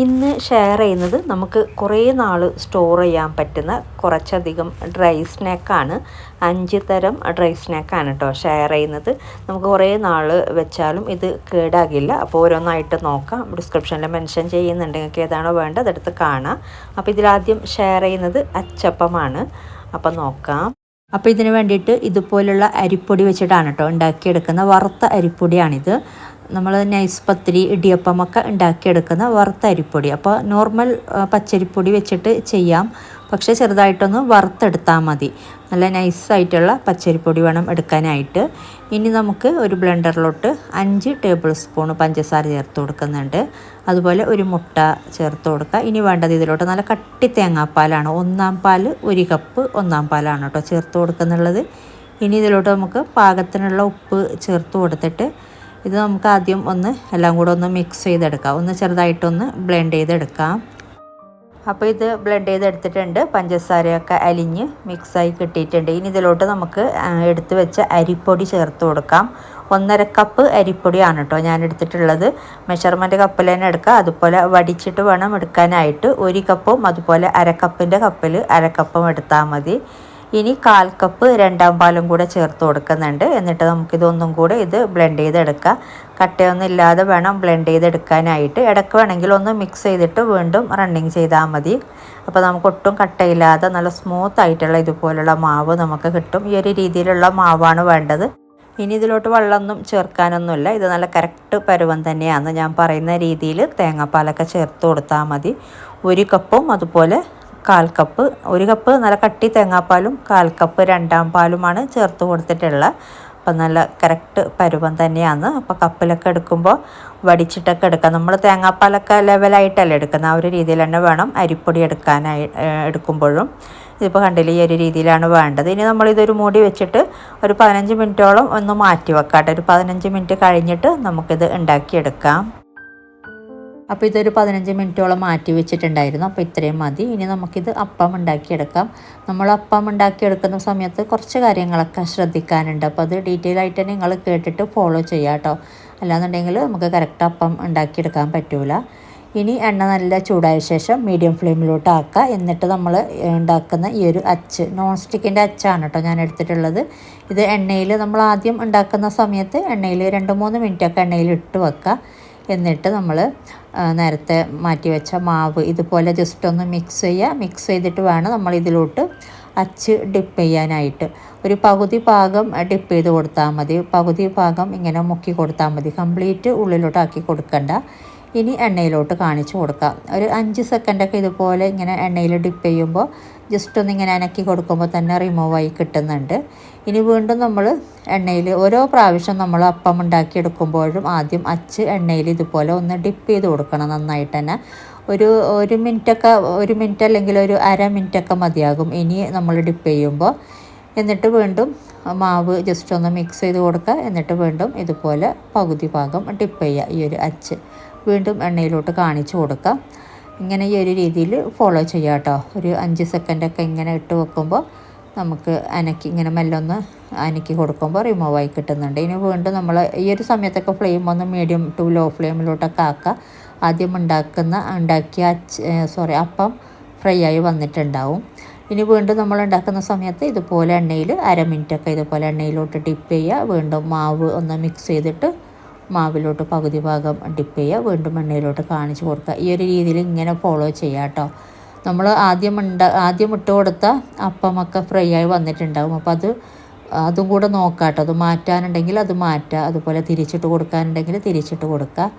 ഇന്ന് ഷെയർ ചെയ്യുന്നത് നമുക്ക് കുറേ നാൾ സ്റ്റോർ ചെയ്യാൻ പറ്റുന്ന കുറച്ചധികം ഡ്രൈ സ്നാക്കാണ്. 5 തരം ഡ്രൈ സ്നാക്കാണ് കേട്ടോ ഷെയർ ചെയ്യുന്നത്. നമുക്ക് കുറേ നാൾ വെച്ചാലും ഇത് കേടാകില്ല. അപ്പോൾ ഓരോന്നായിട്ട് നോക്കാം. ഡിസ്ക്രിപ്ഷനിൽ മെൻഷൻ ചെയ്യുന്നുണ്ട്. നിങ്ങൾക്ക് ഏതാണോ വേണ്ടത് അതെടുത്ത് കാണാം. അപ്പോൾ ഇതിലാദ്യം ഷെയർ ചെയ്യുന്നത് അച്ചപ്പമാണ്. അപ്പോൾ നോക്കാം. അപ്പോൾ ഇതിന് വേണ്ടിയിട്ട് ഇതുപോലുള്ള അരിപ്പൊടി വെച്ചിട്ടാണ് കേട്ടോ ഉണ്ടാക്കിയെടുക്കുന്ന വറുത്ത അരിപ്പൊടിയാണിത്. നമ്മൾ നൈസ് പത്തിരി ഇടിയപ്പമൊക്കെ ഉണ്ടാക്കിയെടുക്കുന്ന വറുത്ത അരിപ്പൊടി. അപ്പോൾ നോർമൽ പച്ചരിപ്പൊടി വെച്ചിട്ട് ചെയ്യാം, പക്ഷേ ചെറുതായിട്ടൊന്ന് വറുത്തെടുത്താൽ മതി. നല്ല നൈസായിട്ടുള്ള പച്ചരിപ്പൊടി വേണം എടുക്കാനായിട്ട്. ഇനി നമുക്ക് ഒരു ബ്ലെൻഡറിലോട്ട് 5 ടേബിൾ സ്പൂൺ പഞ്ചസാര ചേർത്ത് കൊടുക്കുന്നുണ്ട്. അതുപോലെ ഒരു മുട്ട ചേർത്ത് കൊടുക്കുക. ഇനി വേണ്ടത് ഇതിലോട്ട് നല്ല കട്ടി തേങ്ങാപ്പാലാണ്. 1 പാൽ 1 കപ്പ് 1 പാലാണ് കേട്ടോ ചേർത്ത് കൊടുക്കുന്നുള്ളത്. ഇനി ഇതിലോട്ട് നമുക്ക് പാകത്തിനുള്ള ഉപ്പ് ചേർത്ത് കൊടുത്തിട്ട് ഇത് നമുക്ക് ആദ്യം എല്ലാം കൂടെ ഒന്ന് മിക്സ് ചെയ്തെടുക്കാം. ചെറുതായിട്ടൊന്ന് ബ്ലെൻഡ് ചെയ്തെടുക്കാം. അപ്പോൾ ഇത് ബ്ലെൻഡ് ചെയ്തെടുത്തിട്ടുണ്ട്. പഞ്ചസാരയൊക്കെ അലിഞ്ഞ് മിക്സായി കിട്ടിയിട്ടുണ്ട്. ഇനി ഇതിലോട്ട് നമുക്ക് എടുത്ത് വെച്ച അരിപ്പൊടി ചേർത്ത് കൊടുക്കാം. 1.5 കപ്പ് അരിപ്പൊടിയാണ് കേട്ടോ ഞാൻ എടുത്തിട്ടുള്ളത്. മെഷർമെൻറ്റ് കപ്പിൽ തന്നെ എടുക്കുക. അതുപോലെ വടിച്ചിട്ട് വേണം എടുക്കാനായിട്ട്. 1 കപ്പും അതുപോലെ 1/2 കപ്പിൻ്റെ കപ്പിൽ 1/2 കപ്പും എടുത്താൽ മതി. ഇനി 1/4 കപ്പ് 2 പാലും കൂടെ ചേർത്ത് കൊടുക്കുന്നുണ്ട്. എന്നിട്ട് നമുക്കിതൊന്നും കൂടെ ഇത് ബ്ലെൻഡ് ചെയ്തെടുക്കുക. കട്ടയൊന്നും ഇല്ലാതെ വേണം ബ്ലെൻഡ് ചെയ്തെടുക്കാനായിട്ട്. ഇടയ്ക്ക് വേണമെങ്കിൽ ഒന്ന് മിക്സ് ചെയ്തിട്ട് വീണ്ടും റണ്ണിങ് ചെയ്താൽ മതി. അപ്പോൾ നമുക്ക് ഒട്ടും കട്ടയില്ലാതെ നല്ല സ്മൂത്ത് ആയിട്ടുള്ള ഇതുപോലുള്ള മാവ് നമുക്ക് കിട്ടും. ഈ ഒരു രീതിയിലുള്ള മാവാണ് വേണ്ടത്. ഇനി ഇതിലോട്ട് വെള്ളമൊന്നും ചേർക്കാനൊന്നുമില്ല. ഇത് നല്ല കറക്റ്റ് പരുവം തന്നെയാണ്. ഞാൻ പറയുന്ന രീതിയിൽ തേങ്ങാപ്പാലൊക്കെ ചേർത്ത് കൊടുത്താൽ മതി. 1 കപ്പും അതുപോലെ 1/4 കപ്പ്, 1 കപ്പ് നല്ല കട്ടി തേങ്ങാപ്പാലും 1/4 കപ്പ് 2 പാലുമാണ് ചേർത്ത് കൊടുത്തിട്ടുള്ളത്. അപ്പം നല്ല കറക്റ്റ് പരുവം തന്നെയാണ്. അപ്പോൾ കപ്പിലൊക്കെ എടുക്കുമ്പോൾ വടിച്ചിട്ടൊക്കെ എടുക്കാം. നമ്മൾ തേങ്ങാപ്പാലൊക്കെ ലെവലായിട്ടല്ല എടുക്കുന്നത്. ആ ഒരു രീതിയിൽ തന്നെ വേണം അരിപ്പൊടി എടുക്കുമ്പോഴും. ഇതിപ്പോൾ കണ്ടില്ല, ഈ ഒരു രീതിയിലാണ് വേണ്ടത്. ഇനി നമ്മളിതൊരു മൂടി വെച്ചിട്ട് ഒരു 15 മിനിറ്റോളം ഒന്ന് മാറ്റി വെക്കാം. ഒരു 15 മിനിറ്റ് കഴിഞ്ഞിട്ട് നമുക്കിത് ഉണ്ടാക്കിയെടുക്കാം. അപ്പോൾ ഇതൊരു 15 മിനിറ്റോളം മാറ്റി വെച്ചിട്ടുണ്ടായിരുന്നു. അപ്പോൾ ഇത്രയും മതി. ഇനി നമുക്കിത് അപ്പം ഉണ്ടാക്കിയെടുക്കാം. നമ്മൾ അപ്പം ഉണ്ടാക്കിയെടുക്കുന്ന സമയത്ത് കുറച്ച് കാര്യങ്ങളൊക്കെ ശ്രദ്ധിക്കാനുണ്ട്. അപ്പോൾ അത് ഡീറ്റെയിൽ ആയിട്ട് തന്നെ നിങ്ങൾ കേട്ടിട്ട് ഫോളോ ചെയ്യാം കേട്ടോ. അല്ലാന്നുണ്ടെങ്കിൽ നമുക്ക് കറക്റ്റ് അപ്പം ഉണ്ടാക്കിയെടുക്കാൻ പറ്റില്ല. ഇനി എണ്ണ നല്ല ചൂടായ ശേഷം മീഡിയം ഫ്ലെയിമിലോട്ട് ആക്കുക. എന്നിട്ട് നമ്മൾ ഉണ്ടാക്കുന്ന ഈ ഒരു അച്ച്, നോൺ സ്റ്റിക്കിൻ്റെ അച്ചാണ് കേട്ടോ ഞാൻ എടുത്തിട്ടുള്ളത്. ഇത് എണ്ണയിൽ നമ്മൾ ആദ്യം ഉണ്ടാക്കുന്ന സമയത്ത് എണ്ണയിൽ 2-3 മിനിറ്റൊക്കെ എണ്ണയിൽ ഇട്ട് വെക്കുക. എന്നിട്ട് നമ്മൾ നേരത്തെ മാറ്റി വെച്ച മാവ് ഇതുപോലെ ജസ്റ്റ് ഒന്ന് മിക്സ് ചെയ്യുക. മിക്സ് ചെയ്തിട്ട് വേണം നമ്മൾ ഇതിലോട്ട് അച്ച് ഡിപ്പ് ചെയ്യാനായിട്ട്. ഒരു പകുതി ഭാഗം ഡിപ്പ് ചെയ്ത് കൊടുത്താൽ മതി. പകുതി ഭാഗം ഇങ്ങനെ മുക്കി കൊടുത്താൽ മതി. കംപ്ലീറ്റ് ഉള്ളിലോട്ട് ആക്കി കൊടുക്കണ്ട. ഇനി എണ്ണയിലോട്ട് കാണിച്ചു കൊടുക്കാം. ഒരു 5 സെക്കൻഡൊക്കെ ഇതുപോലെ ഇങ്ങനെ എണ്ണയിൽ ഡിപ്പ് ചെയ്യുമ്പോൾ ജസ്റ്റ് ഒന്ന് ഇങ്ങനെ അനക്കി കൊടുക്കുമ്പോൾ തന്നെ റിമൂവായി കിട്ടുന്നുണ്ട്. ഇനി വീണ്ടും നമ്മൾ എണ്ണയിൽ ഓരോ പ്രാവശ്യം നമ്മൾ അപ്പം ഉണ്ടാക്കിയെടുക്കുമ്പോഴും ആദ്യം അച്ച് എണ്ണയിൽ ഇതുപോലെ ഒന്ന് ഡിപ്പ് ചെയ്ത് കൊടുക്കണം നന്നായിട്ട് തന്നെ. ഒരു മിനിറ്റ് അല്ലെങ്കിൽ ഒരു 1/2 മിനിറ്റൊക്കെ മതിയാകും ഇനി നമ്മൾ ഡിപ്പ് ചെയ്യുമ്പോൾ. എന്നിട്ട് വീണ്ടും മാവ് ജസ്റ്റ് ഒന്ന് മിക്സ് ചെയ്ത് കൊടുക്കുക. എന്നിട്ട് വീണ്ടും ഇതുപോലെ പകുതി ഭാഗം ഡിപ്പ് ചെയ്യുക. ഈ ഒരു അച്ച് വീണ്ടും എണ്ണയിലോട്ട് കാണിച്ചു കൊടുക്കുക. ഇങ്ങനെ ഈ ഒരു രീതിയിൽ ഫോളോ ചെയ്യാം കേട്ടോ. ഒരു 5 സെക്കൻഡൊക്കെ ഇങ്ങനെ ഇട്ട് വെക്കുമ്പോൾ നമുക്ക് ഇങ്ങനെ മെല്ലൊന്ന് അനക്കി കൊടുക്കുമ്പോൾ റിമൂവായി കിട്ടുന്നുണ്ട്. ഇനി വീണ്ടും നമ്മൾ ഈ ഒരു സമയത്തൊക്കെ ഫ്ലെയിം ഒന്ന് മീഡിയം ടു ലോ ഫ്ലെയിമിലോട്ടൊക്കെ ആക്കുക. ആദ്യം ഉണ്ടാക്കിയ അപ്പം ഫ്രൈ ആയി വന്നിട്ടുണ്ടാവും. ഇനി വീണ്ടും നമ്മൾ ഉണ്ടാക്കുന്ന സമയത്ത് ഇതുപോലെ എണ്ണയിൽ 1/2 മിനിറ്റൊക്കെ ഇതുപോലെ എണ്ണയിലോട്ട് ഡിപ്പ് ചെയ്യുക. വീണ്ടും മാവ് ഒന്ന് മിക്സ് ചെയ്തിട്ട് മാവിലോട്ട് പകുതി ഭാഗം ഡിപ്പ് ചെയ്യുക. വീണ്ടും എണ്ണയിലോട്ട് കാണിച്ച് കൊടുക്കുക. ഈ ഒരു രീതിയിൽ ഇങ്ങനെ ഫോളോ ചെയ്യുക കേട്ടോ. നമ്മൾ ആദ്യം ഇട്ട് കൊടുത്ത അപ്പമൊക്കെ ഫ്രൈ ആയി വന്നിട്ടുണ്ടാകും. അപ്പോൾ അതും കൂടെ നോക്കാം കേട്ടോ. അത് മാറ്റാനുണ്ടെങ്കിൽ അത് മാറ്റുക. അതുപോലെ തിരിച്ചിട്ട് കൊടുക്കാനുണ്ടെങ്കിൽ തിരിച്ചിട്ട് കൊടുക്കുക.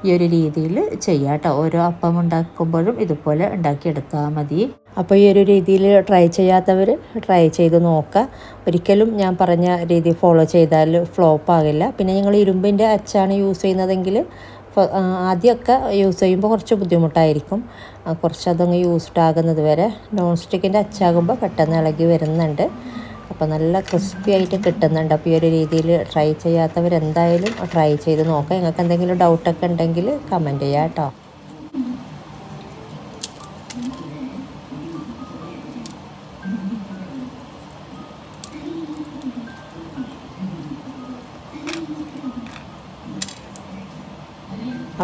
ഈ ഒരു രീതിയിൽ ചെയ്യാം കേട്ടോ. ഓരോ അപ്പം ഉണ്ടാക്കുമ്പോഴും ഇതുപോലെ ഉണ്ടാക്കിയെടുത്താൽ മതി. അപ്പോൾ ഈ ഒരു രീതിയിൽ ട്രൈ ചെയ്യാത്തവർ ട്രൈ ചെയ്ത് നോക്കുക. ഒരിക്കലും ഞാൻ പറഞ്ഞ രീതി ഫോളോ ചെയ്താൽ ഫ്ലോപ്പ് ആകില്ല. പിന്നെ നിങ്ങൾ ഇരുമ്പിൻ്റെ അച്ചാണ് യൂസ് ചെയ്യുന്നതെങ്കിൽ ആദ്യമൊക്കെ യൂസ് ചെയ്യുമ്പോൾ കുറച്ച് ബുദ്ധിമുട്ടായിരിക്കും. കുറച്ചതങ്ങ് യൂസ്ഡ് ആകുന്നത് വരെ. നോൺ സ്റ്റിക്കിൻ്റെ അച്ചാകുമ്പോൾ പെട്ടെന്ന് ഇളകി വരുന്നുണ്ട്. അപ്പോൾ നല്ല ക്രിസ്പി ആയിട്ട് കിട്ടുന്നുണ്ട്. അപ്പോൾ ഈ ഒരു രീതിയിൽ ട്രൈ ചെയ്യാത്തവരെന്തായാലും ട്രൈ ചെയ്ത് നോക്കാം. നിങ്ങൾക്ക് എന്തെങ്കിലും ഡൗട്ടൊക്കെ ഉണ്ടെങ്കിൽ കമൻറ്റ് ചെയ്യാം കേട്ടോ.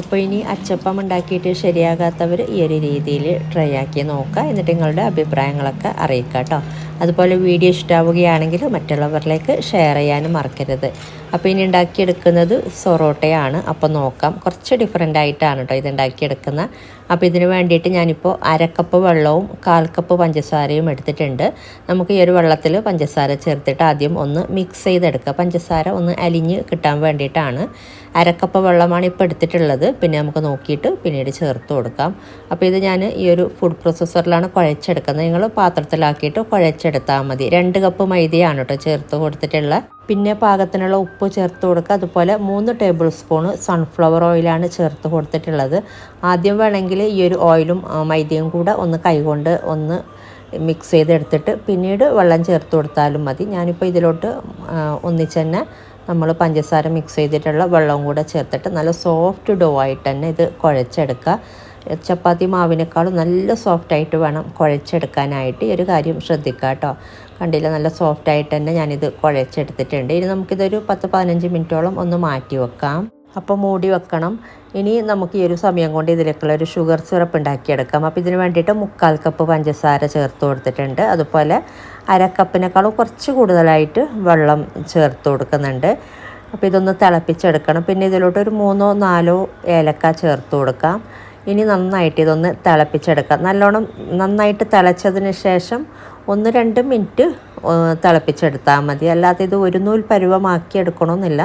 അപ്പോൾ ഇനി അച്ചപ്പം ഉണ്ടാക്കിയിട്ട് ശരിയാകാത്തവർ ഈ ഒരു രീതിയിൽ ട്രൈ ആക്കി നോക്കുക. എന്നിട്ട് നിങ്ങളുടെ അഭിപ്രായങ്ങളൊക്കെ അറിയിക്കുക കേട്ടോ. അതുപോലെ വീഡിയോ ഇഷ്ടമാവുകയാണെങ്കിൽ മറ്റുള്ളവരിലേക്ക് ഷെയർ ചെയ്യാനും മറക്കരുത്. അപ്പോൾ ഇനി ഉണ്ടാക്കിയെടുക്കുന്നത് സൊറോട്ടയാണ്. അപ്പോൾ നോക്കാം, കുറച്ച് ഡിഫറെൻ്റ് ആയിട്ടാണ് കേട്ടോ ഇത് ഉണ്ടാക്കിയെടുക്കുന്നത്. അപ്പോൾ ഇതിന് വേണ്ടിയിട്ട് ഞാനിപ്പോൾ 1/2 കപ്പ് വെള്ളവും 1/4 കപ്പ് പഞ്ചസാരയും എടുത്തിട്ടുണ്ട്. നമുക്ക് ഈ ഒരു വെള്ളത്തിൽ പഞ്ചസാര ചേർത്തിട്ട് ആദ്യം ഒന്ന് മിക്സ് ചെയ്തെടുക്കുക. പഞ്ചസാര ഒന്ന് അലിഞ്ഞ് കിട്ടാൻ വേണ്ടിയിട്ടാണ്. 1/2 കപ്പ് വെള്ളമാണ് ഇപ്പോൾ എടുത്തിട്ടുള്ളത്. പിന്നെ നമുക്ക് നോക്കിയിട്ട് പിന്നീട് ചേർത്ത് കൊടുക്കാം. അപ്പോൾ ഇത് ഞാൻ ഈ ഒരു ഫുഡ് പ്രോസസ്സറിലാണ് കുഴച്ചെടുക്കുന്നത്. നിങ്ങൾ പാത്രത്തിലാക്കിയിട്ട് കുഴച്ചെടുത്താൽ മതി. 2 കപ്പ് മൈദയാണ് കേട്ടോ ചേർത്ത് കൊടുത്തിട്ടുള്ള. പിന്നെ പാകത്തിനുള്ള ഉപ്പ് ചേർത്ത് കൊടുക്കുക. അതുപോലെ 3 ടേബിൾ സ്പൂൺ സൺഫ്ലവർ ഓയിലാണ് ചേർത്ത് കൊടുത്തിട്ടുള്ളത്. ആദ്യം വേണമെങ്കിൽ ഈ ഒരു ഓയിലും മൈദയും കൂടെ ഒന്ന് കൈകൊണ്ട് ഒന്ന് മിക്സ് ചെയ്തെടുത്തിട്ട് പിന്നീട് വെള്ളം ചേർത്ത് കൊടുത്താലും മതി. ഞാനിപ്പോൾ ഇതിലോട്ട് ഒന്നിച്ച് തന്നെ നമ്മൾ പഞ്ചസാര മിക്സ് ചെയ്തിട്ടുള്ള വെള്ളവും കൂടെ ചേർത്തിട്ട് നല്ല സോഫ്റ്റ് ഡോ ആയിട്ട് തന്നെ ഇത് കുഴച്ചെടുക്കുക. ചപ്പാത്തി മാവിനേക്കാളും നല്ല സോഫ്റ്റായിട്ട് വേണം കുഴച്ചെടുക്കാനായിട്ട്. ഈ ഒരു കാര്യം ശ്രദ്ധിക്കുക കേട്ടോ. കണ്ടില്ല, നല്ല സോഫ്റ്റായിട്ട് തന്നെ ഞാനിത് കുഴച്ചെടുത്തിട്ടുണ്ട്. ഇനി നമുക്കിതൊരു 10-15 മിനിറ്റോളം ഒന്ന് മാറ്റി വെക്കാം. അപ്പോൾ മൂടി വെക്കണം. ഇനി നമുക്ക് ഈ ഒരു സമയം കൊണ്ട് ഇതിലേക്കുള്ള ഒരു ഷുഗർ സിറപ്പ് ഉണ്ടാക്കിയെടുക്കാം. അപ്പോൾ ഇതിന് വേണ്ടിയിട്ട് 1/4 കപ്പ് പഞ്ചസാര ചേർത്ത് കൊടുത്തിട്ടുണ്ട്. അതുപോലെ 1/2 കപ്പിനേക്കാളും കുറച്ച് കൂടുതലായിട്ട് വെള്ളം ചേർത്ത് കൊടുക്കുന്നുണ്ട്. അപ്പോൾ ഇതൊന്ന് തിളപ്പിച്ചെടുക്കണം. പിന്നെ ഇതിലോട്ട് ഒരു 3-4 ഏലക്ക ചേർത്ത് കൊടുക്കാം. ഇനി നന്നായിട്ട് ഇതൊന്ന് തിളപ്പിച്ചെടുക്കാം. നന്നായിട്ട് തിളച്ചതിന് ശേഷം 1-2 മിനിറ്റ് തിളപ്പിച്ചെടുത്താൽ മതി. അല്ലാതെ ഇത് ഒരു നൂൽ പരുവമാക്കി എടുക്കണമെന്നില്ല.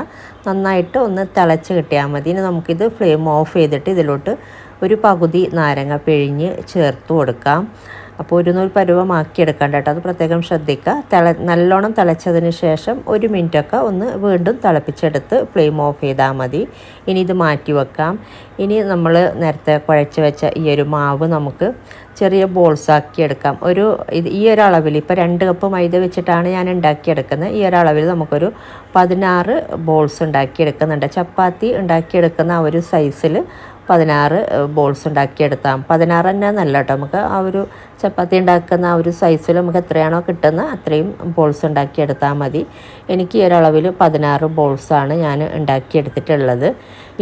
നന്നായിട്ട് ഒന്ന് തിളച്ച് കിട്ടിയാൽ മതി. ഇനി നമുക്കിത് ഫ്ലെയിം ഓഫ് ചെയ്തിട്ട് ഇതിലോട്ട് ഒരു പകുതി നാരങ്ങ പിഴിഞ്ഞ് ചേർത്ത് കൊടുക്കാം. അപ്പോൾ ഒരു നൂൽ പരുവമാക്കി എടുക്കണ്ട കേട്ടോ, അത് പ്രത്യേകം ശ്രദ്ധിക്കുക. നല്ലോണം തിളച്ചതിന് ശേഷം 1 മിനിറ്റൊക്കെ ഒന്ന് വീണ്ടും തിളപ്പിച്ചെടുത്ത് ഫ്ലെയിം ഓഫ് ചെയ്താൽ മതി. ഇനി ഇത് മാറ്റി വെക്കാം. ഇനി നമ്മൾ നേരത്തെ കുഴച്ച് വെച്ച ഈ ഒരു മാവ് നമുക്ക് ചെറിയ ബോൾസാക്കി എടുക്കാം. ഈ ഒരു അളവിൽ ഇപ്പോൾ 2 കപ്പ് മൈദ വെച്ചിട്ടാണ് ഞാൻ ഉണ്ടാക്കിയെടുക്കുന്നത്. ഈ ഒരു അളവിൽ നമുക്കൊരു 16 ബോൾസ് ഉണ്ടാക്കിയെടുക്കുന്നുണ്ട്. ചപ്പാത്തി ഉണ്ടാക്കിയെടുക്കുന്ന ആ ഒരു സൈസിൽ 16 ബോൾസ് ഉണ്ടാക്കിയെടുത്താം. 16 തന്നെ നല്ല കേട്ടോ. നമുക്ക് ആ ഒരു ചപ്പാത്തി ഉണ്ടാക്കുന്ന ആ ഒരു സൈസിൽ നമുക്ക് എത്രയാണോ കിട്ടുന്നത് അത്രയും ബോൾസ് ഉണ്ടാക്കിയെടുത്താൽ മതി. എനിക്ക് ഈ ഒരളവിൽ 16 ബോൾസാണ് ഞാൻ ഉണ്ടാക്കിയെടുത്തിട്ടുള്ളത്.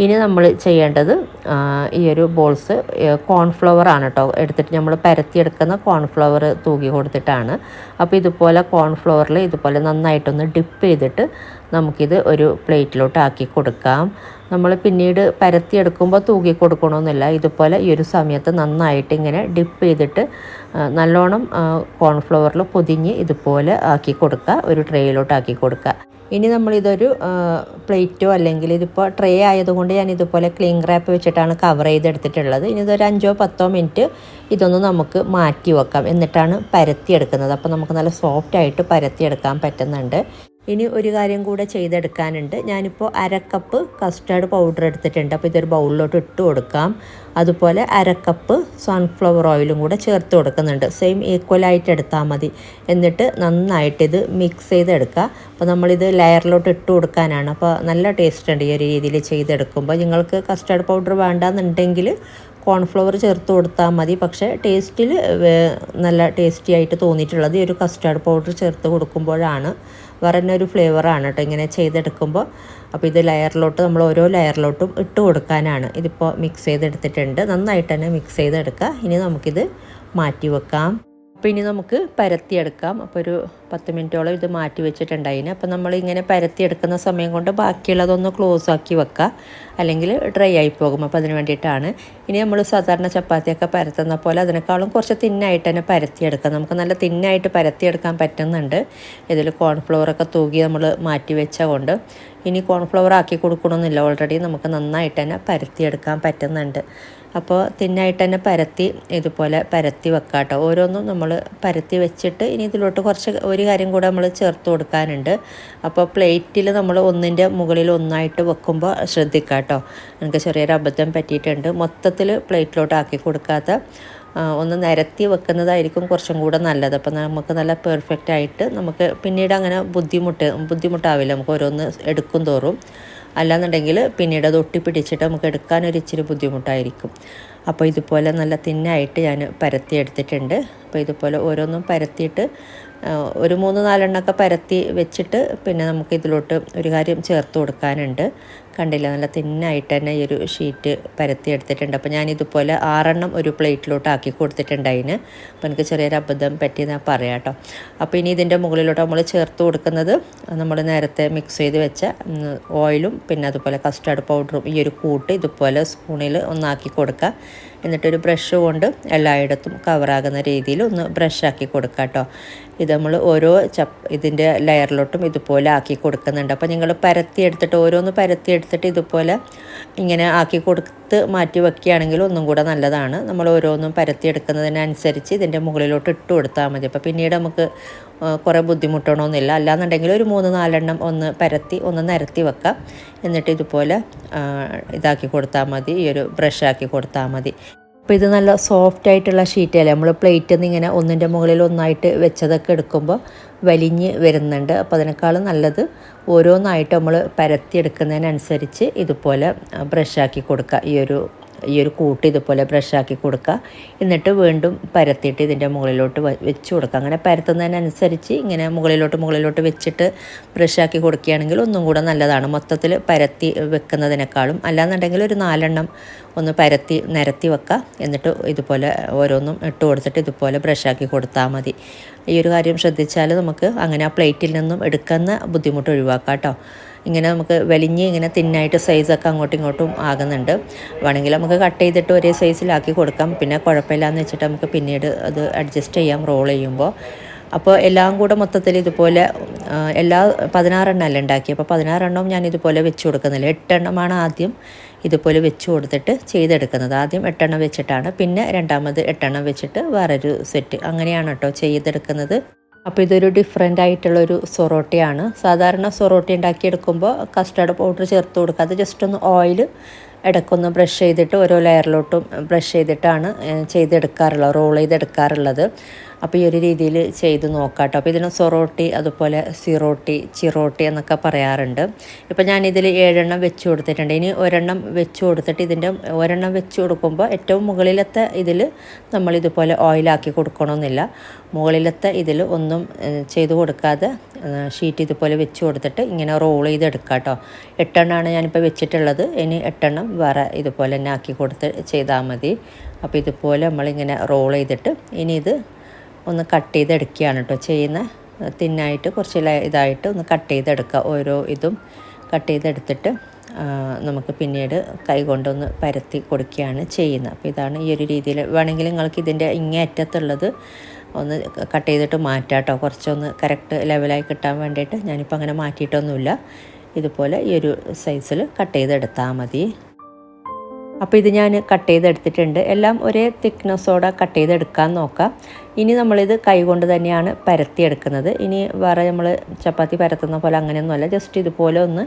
ഇനി നമ്മൾ ചെയ്യേണ്ടത് ഈ ഒരു ബോൾസ് കോൺഫ്ലവർ ആണ് കേട്ടോ എടുത്തിട്ട് നമ്മൾ പരത്തിയെടുക്കുന്ന കോൺഫ്ലവർ തൂക്കി കൊടുത്തിട്ടാണ്. അപ്പോൾ ഇതുപോലെ കോൺഫ്ലവറിൽ ഇതുപോലെ നന്നായിട്ടൊന്ന് ഡിപ്പ് ചെയ്തിട്ട് നമുക്കിത് ഒരു പ്ലേറ്റിലോട്ട് ആക്കി കൊടുക്കാം. നമ്മൾ പിന്നീട് പരത്തിയെടുക്കുമ്പോൾ തൂക്കി കൊടുക്കണമെന്നില്ല. ഇതുപോലെ ഈ ഒരു സമയത്ത് നന്നായിട്ട് ഇങ്ങനെ ഡിപ്പ് ചെയ്തിട്ട് നല്ലോണം കോൺഫ്ലവറിൽ പൊതിഞ്ഞ് ഇതുപോലെ ആക്കി കൊടുക്കുക. ഒരു ട്രേയിലോട്ട് ആക്കി കൊടുക്കുക. ഇനി നമ്മളിതൊരു പ്ലേറ്റോ അല്ലെങ്കിൽ ഇതിപ്പോൾ ട്രേ ആയതുകൊണ്ട് ഞാൻ ഇതുപോലെ ക്ലിംഗ് റാപ്പ് വെച്ചിട്ടാണ് കവർ ചെയ്തെടുത്തിട്ടുള്ളത്. ഇനി ഇതൊരു 5-10 മിനിറ്റ് ഇതൊന്ന് നമുക്ക് മാറ്റി വെക്കാം. എന്നിട്ടാണ് പരത്തിയെടുക്കുന്നത്. അപ്പോൾ നമുക്ക് നല്ല സോഫ്റ്റായിട്ട് പരത്തിയെടുക്കാൻ പറ്റുന്നുണ്ട്. ഇനി ഒരു കാര്യം കൂടെ ചെയ്തെടുക്കാനുണ്ട്. ഞാനിപ്പോൾ 1/2 കപ്പ് കസ്റ്റേർഡ് പൗഡർ എടുത്തിട്ടുണ്ട്. അപ്പോൾ ഇതൊരു ബൗളിലോട്ട് ഇട്ട് കൊടുക്കാം. അതുപോലെ 1/2 കപ്പ് സൺഫ്ലവർ ഓയിലും കൂടെ ചേർത്ത് കൊടുക്കുന്നുണ്ട്. സെയിം ഈക്വലായിട്ട് എടുത്താൽ മതി. എന്നിട്ട് നന്നായിട്ട് ഇത് മിക്സ് ചെയ്തെടുക്കുക. അപ്പോൾ നമ്മളിത് ലെയറിലോട്ട് ഇട്ട് കൊടുക്കാനാണ്. അപ്പോൾ നല്ല ടേസ്റ്റ് ഉണ്ട് ഈ ഒരു രീതിയിൽ ചെയ്തെടുക്കുമ്പോൾ. നിങ്ങൾക്ക് കസ്റ്റേർഡ് പൗഡർ വേണ്ടാന്നുണ്ടെങ്കിൽ കോൺഫ്ലവർ ചേർത്ത് കൊടുത്താൽ മതി. പക്ഷേ ടേസ്റ്റിൽ നല്ല ടേസ്റ്റി ആയിട്ട് തോന്നിയിട്ടുള്ളത് ഈ ഒരു കസ്റ്റേർഡ് പൗഡർ ചേർത്ത് കൊടുക്കുമ്പോഴാണ്. വേറെ തന്നെ ഒരു ഫ്ലേവറാണ് കേട്ടോ ഇങ്ങനെ ചെയ്തെടുക്കുമ്പോൾ. അപ്പോൾ ഇത് ലെയറിലോട്ട് നമ്മൾ ഓരോ ലെയറിലോട്ടും ഇട്ട് കൊടുക്കാനാണ്. ഇതിപ്പോൾ മിക്സ് ചെയ്തെടുത്തിട്ടുണ്ട്. നന്നായിട്ട് തന്നെ മിക്സ് ചെയ്തെടുക്കുക. ഇനി നമുക്കിത് മാറ്റി വെക്കാം. അപ്പോൾ ഇനി നമുക്ക് പരത്തിയെടുക്കാം. അപ്പോൾ ഒരു 10 മിനിറ്റോളം ഇത് മാറ്റി വെച്ചിട്ടുണ്ടായിന്. അപ്പോൾ നമ്മളിങ്ങനെ പരത്തിയെടുക്കുന്ന സമയം കൊണ്ട് ബാക്കിയുള്ളതൊന്ന് ക്ലോസ് ആക്കി വെക്കുക, അല്ലെങ്കിൽ ഡ്രൈ ആയി പോകും. അപ്പോൾ അതിന് വേണ്ടിയിട്ടാണ്. ഇനി നമ്മൾ സാധാരണ ചപ്പാത്തിയൊക്കെ പരത്തുന്ന പോലെ അതിനേക്കാളും കുറച്ച് തിന്നായിട്ട് തന്നെ പരത്തിയെടുക്കാം. നമുക്ക് നല്ല തിന്നായിട്ട് പരത്തിയെടുക്കാൻ പറ്റുന്നുണ്ട്. ഇതിൽ കോൺഫ്ലവറൊക്കെ തൂക്കി നമ്മൾ മാറ്റി വെച്ച കൊണ്ട്. ഇനി കോൺഫ്ലവർ ആക്കി കൊടുക്കണമെന്നില്ല. ഓൾറെഡി നമുക്ക് നന്നായിട്ട് തന്നെ പരത്തിയെടുക്കാൻ പറ്റുന്നുണ്ട്. അപ്പോൾ തിന്നായിട്ട് തന്നെ പരത്തി ഇതുപോലെ പരത്തി വെക്കാം കേട്ടോ. ഓരോന്നും നമ്മൾ പരത്തി വെച്ചിട്ട് ഇനി ഇതിലോട്ട് ഒരു കാര്യം കൂടെ നമ്മൾ ചേർത്ത് കൊടുക്കാനുണ്ട്. അപ്പോൾ പ്ലേറ്റിൽ നമ്മൾ ഒന്നിൻ്റെ മുകളിൽ ഒന്നായിട്ട് വെക്കുമ്പോൾ ശ്രദ്ധിക്കാം കേട്ടോ. എനിക്ക് ചെറിയൊരു അബദ്ധം പറ്റിയിട്ടുണ്ട്. മൊത്തത്തിൽ പ്ലേറ്റിലോട്ട് ആക്കി കൊടുക്കാത്ത ഒന്ന് നിരത്തി വെക്കുന്നതായിരിക്കും കുറച്ചും കൂടെ നല്ലത്. അപ്പോൾ നമുക്ക് നല്ല പെർഫെക്റ്റ് ആയിട്ട് നമുക്ക് പിന്നീട് അങ്ങനെ ബുദ്ധിമുട്ടാവില്ല. നമുക്ക് ഓരോന്ന് എടുക്കും തോറും. അല്ലാന്നുണ്ടെങ്കിൽ പിന്നീട് അത് ഒട്ടിപ്പിടിച്ചിട്ട് നമുക്ക് എടുക്കാനൊരു ഇച്ചിരി ബുദ്ധിമുട്ടായിരിക്കും. അപ്പോൾ ഇതുപോലെ നല്ല തിന്നായിട്ട് ഞാൻ പരത്തി എടുത്തിട്ടുണ്ട്. അപ്പോൾ ഇതുപോലെ ഓരോന്നും പരത്തിയിട്ട് ഒരു 3-4 എണ്ണമൊക്കെ പരത്തി വെച്ചിട്ട് പിന്നെ നമുക്ക് ഇതിലോട്ട് ഒരു കാര്യം ചേർത്ത് കൊടുക്കാനുണ്ട്. കണ്ടില്ല, നല്ല തിന്നായിട്ട് തന്നെ ഈ ഒരു ഷീറ്റ് പരത്തി എടുത്തിട്ടുണ്ട്. അപ്പോൾ ഞാനിതുപോലെ 6 എണ്ണം ഒരു പ്ലേറ്റിലോട്ട് ആക്കി കൊടുത്തിട്ടുണ്ട് അതിന്. അപ്പോൾ എനിക്ക് ചെറിയൊരു അബദ്ധം പറ്റിയെന്ന് ഞാൻ പറയാം കേട്ടോ. അപ്പോൾ ഇനി ഇതിൻ്റെ മുകളിലോട്ട് നമ്മൾ ചേർത്ത് കൊടുക്കുന്നത് നമ്മൾ നേരത്തെ മിക്സ് ചെയ്ത് വെച്ച ഓയിലും പിന്നെ അതുപോലെ കസ്റ്റാർഡ് പൗഡറും ഈ ഒരു കൂട്ട് ഇതുപോലെ സ്പൂണിൽ ഒന്നാക്കി കൊടുക്കുക. എന്നിട്ടൊരു ബ്രഷ് കൊണ്ട് എല്ലായിടത്തും കവറാകുന്ന രീതിയിൽ ഒന്ന് ബ്രഷാക്കി കൊടുക്കുക കേട്ടോ. ഇത് നമ്മൾ ഓരോ ഇതിൻ്റെ ലെയറിലോട്ടും ഇതുപോലെ ആക്കി കൊടുക്കുന്നുണ്ട്. അപ്പോൾ നിങ്ങൾ പരത്തിയെടുത്തിട്ട് ഓരോന്ന് പരത്തിയെടുത്തിട്ട് ഇതുപോലെ ഇങ്ങനെ ആക്കി കൊടുത്ത് മാറ്റി വയ്ക്കുകയാണെങ്കിൽ ഒന്നും കൂടെ നല്ലതാണ്. നമ്മൾ ഓരോന്നും പരത്തിയെടുക്കുന്നതിനനുസരിച്ച് ഇതിൻ്റെ മുകളിലോട്ട് ഇട്ട് കൊടുത്താൽ മതി. അപ്പോൾ പിന്നീട് നമുക്ക് കുറേ ബുദ്ധിമുട്ടണമെന്നില്ല. അല്ലാന്നുണ്ടെങ്കിൽ ഒരു 3-4 എണ്ണം ഒന്ന് പരത്തി ഒന്ന് നിരത്തി വെക്കാം. എന്നിട്ട് ഇതുപോലെ ഇതാക്കി കൊടുത്താൽ മതി, ഈ ഒരു ബ്രഷാക്കി കൊടുത്താൽ മതി. അപ്പോൾ ഇത് നല്ല സോഫ്റ്റ് ആയിട്ടുള്ള ഷീറ്റല്ലേ, നമ്മൾ പ്ലേറ്റിൽ നിന്ന് ഇങ്ങനെ ഒന്നിൻ്റെ മുകളിൽ ഒന്നായിട്ട് വെച്ചതൊക്കെ എടുക്കുമ്പോൾ വലിഞ്ഞ് വരുന്നുണ്ട്. അപ്പോൾ അതിനേക്കാളും നല്ലത് ഓരോന്നായിട്ട് നമ്മൾ പരത്തിയെടുക്കുന്നതിനനുസരിച്ച് ഇതുപോലെ ബ്രഷാക്കി കൊടുക്കുക. ഈ ഒരു കൂട്ട് ഇതുപോലെ ബ്രഷാക്കി കൊടുക്കുക. എന്നിട്ട് വീണ്ടും പരത്തിയിട്ട് ഇതിൻ്റെ മുകളിലോട്ട് വെച്ച് കൊടുക്കുക. അങ്ങനെ പരത്തുന്നതിനനുസരിച്ച് ഇങ്ങനെ മുകളിലോട്ട് വെച്ചിട്ട് ബ്രഷാക്കി കൊടുക്കുകയാണെങ്കിൽ ഒന്നും കൂടെ നല്ലതാണ്, മൊത്തത്തിൽ പരത്തി വെക്കുന്നതിനേക്കാളും. അല്ലാന്നുണ്ടെങ്കിൽ ഒരു 4 എണ്ണം ഒന്ന് പരത്തി നിരത്തി വെക്കുക. എന്നിട്ട് ഇതുപോലെ ഓരോന്നും ഇട്ട് കൊടുത്തിട്ട് ഇതുപോലെ ബ്രഷാക്കി കൊടുത്താൽ മതി. ഈ ഒരു കാര്യം ശ്രദ്ധിച്ചാൽ നമുക്ക് അങ്ങനെ ആ പ്ലേറ്റിൽ നിന്നും എടുക്കുന്ന ബുദ്ധിമുട്ട് ഒഴിവാക്കാം കേട്ടോ. ഇങ്ങനെ നമുക്ക് വലിഞ്ഞ് ഇങ്ങനെ തിന്നായിട്ട് സൈസൊക്കെ അങ്ങോട്ടും ഇങ്ങോട്ടും ആകുന്നുണ്ട്. വേണമെങ്കിൽ നമുക്ക് കട്ട് ചെയ്തിട്ട് ഒരേ സൈസിലാക്കി കൊടുക്കാം. പിന്നെ കുഴപ്പമില്ലാന്ന് വെച്ചിട്ട് നമുക്ക് പിന്നീട് അത് അഡ്ജസ്റ്റ് ചെയ്യാം റോൾ ചെയ്യുമ്പോൾ. അപ്പോൾ എല്ലാം കൂടെ മൊത്തത്തിൽ ഇതുപോലെ 16 എണ്ണമല്ല ഉണ്ടാക്കി. അപ്പോൾ 16 എണ്ണവും ഞാൻ ഇതുപോലെ വെച്ച് കൊടുക്കുന്നില്ല. 8 എണ്ണമാണ് ആദ്യം ഇതുപോലെ വെച്ച് കൊടുത്തിട്ട് ചെയ്തെടുക്കുന്നത്. ആദ്യം 8 എണ്ണം വെച്ചിട്ടാണ്, പിന്നെ രണ്ടാമത് 8 എണ്ണം വെച്ചിട്ട് വേറൊരു സെറ്റ്, അങ്ങനെയാണ് കേട്ടോ ചെയ്തെടുക്കുന്നത്. അപ്പോൾ ഇതൊരു ഡിഫറെൻ്റ് ആയിട്ടുള്ളൊരു സൊറോട്ടിയാണ്. സാധാരണ സൊറോട്ടി ഉണ്ടാക്കിയെടുക്കുമ്പോൾ കസ്റ്റാർഡ് പൗഡർ ചേർത്ത് കൊടുക്കാതെ ജസ്റ്റ് ഒന്ന് ഓയിൽ ഇടയ്ക്കൊന്ന് ബ്രഷ് ചെയ്തിട്ട് ഓരോ ലെയറിലോട്ടും ബ്രഷ് ചെയ്തിട്ടാണ് ചെയ്തെടുക്കാറുള്ളത്, റോൾ ചെയ്തെടുക്കാറുള്ളത്. അപ്പോൾ ഈ ഒരു രീതിയിൽ ചെയ്ത് നോക്കാം കേട്ടോ. അപ്പോൾ ഇതിന് സൊറോട്ടി, അതുപോലെ സിറോട്ടി, ചിറോട്ടി എന്നൊക്കെ പറയാറുണ്ട്. ഇപ്പോൾ ഞാനിതിൽ 7 എണ്ണം വെച്ച് കൊടുത്തിട്ടുണ്ട്. ഇനി ഒരെണ്ണം വെച്ച് കൊടുത്തിട്ട് ഇതിൻ്റെ ഒരെണ്ണം വെച്ച് കൊടുക്കുമ്പോൾ ഏറ്റവും മുകളിലത്തെ ഇതിൽ നമ്മളിതുപോലെ ഓയിലാക്കി കൊടുക്കണമെന്നില്ല. മുകളിലത്തെ ഇതിൽ ഒന്നും ചെയ്ത് കൊടുക്കാതെ ഷീറ്റ് ഇതുപോലെ വെച്ച് കൊടുത്തിട്ട് ഇങ്ങനെ റോൾ ചെയ്തെടുക്കാം കേട്ടോ. 8 എണ്ണമാണ് ഞാനിപ്പോൾ വെച്ചിട്ടുള്ളത്. ഇനി 8 എണ്ണം വേറെ ഇതുപോലെ തന്നെ ആക്കി കൊടുത്ത് ചെയ്താൽ മതി. അപ്പോൾ ഇതുപോലെ നമ്മളിങ്ങനെ റോൾ ചെയ്തിട്ട് ഇനി ഇത് ഒന്ന് കട്ട് ചെയ്തെടുക്കുകയാണ് കേട്ടോ ചെയ്യുന്ന. തിന്നായിട്ട് കുറച്ച് ഇതായിട്ട് ഒന്ന് കട്ട് ചെയ്തെടുക്കുക. ഓരോ ഇതും കട്ട് ചെയ്തെടുത്തിട്ട് നമുക്ക് പിന്നീട് കൈ കൊണ്ടൊന്ന് പരത്തി കൊടുക്കുകയാണ് ചെയ്യുന്നത്. അപ്പോൾ ഇതാണ് ഈ ഒരു രീതിയിൽ. വേണമെങ്കിൽ നിങ്ങൾക്ക് ഇതിൻ്റെ ഇങ്ങേ അറ്റത്തുള്ളത് ഒന്ന് കട്ട് ചെയ്തിട്ട് മാറ്റാം കേട്ടോ, കുറച്ചൊന്ന് കറക്റ്റ് ലെവലായി കിട്ടാൻ വേണ്ടിയിട്ട്. ഞാനിപ്പോൾ അങ്ങനെ മാറ്റിയിട്ടൊന്നുമില്ല. ഇതുപോലെ ഈ ഒരു സൈസിൽ കട്ട് ചെയ്തെടുത്താൽ മതി. അപ്പോൾ ഇത് ഞാൻ കട്ട് ചെയ്തെടുത്തിട്ടുണ്ട്. എല്ലാം ഒരേ തിക്നെസ്സോടെ കട്ട് ചെയ്തെടുക്കാൻ നോക്കാം. ഇനി നമ്മളിത് കൈ കൊണ്ട് തന്നെയാണ് പരത്തിയെടുക്കുന്നത്. ഇനി വേറെ നമ്മൾ ചപ്പാത്തി പരത്തുന്ന പോലെ അങ്ങനെയൊന്നുമല്ല, ജസ്റ്റ് ഇതുപോലെ ഒന്ന്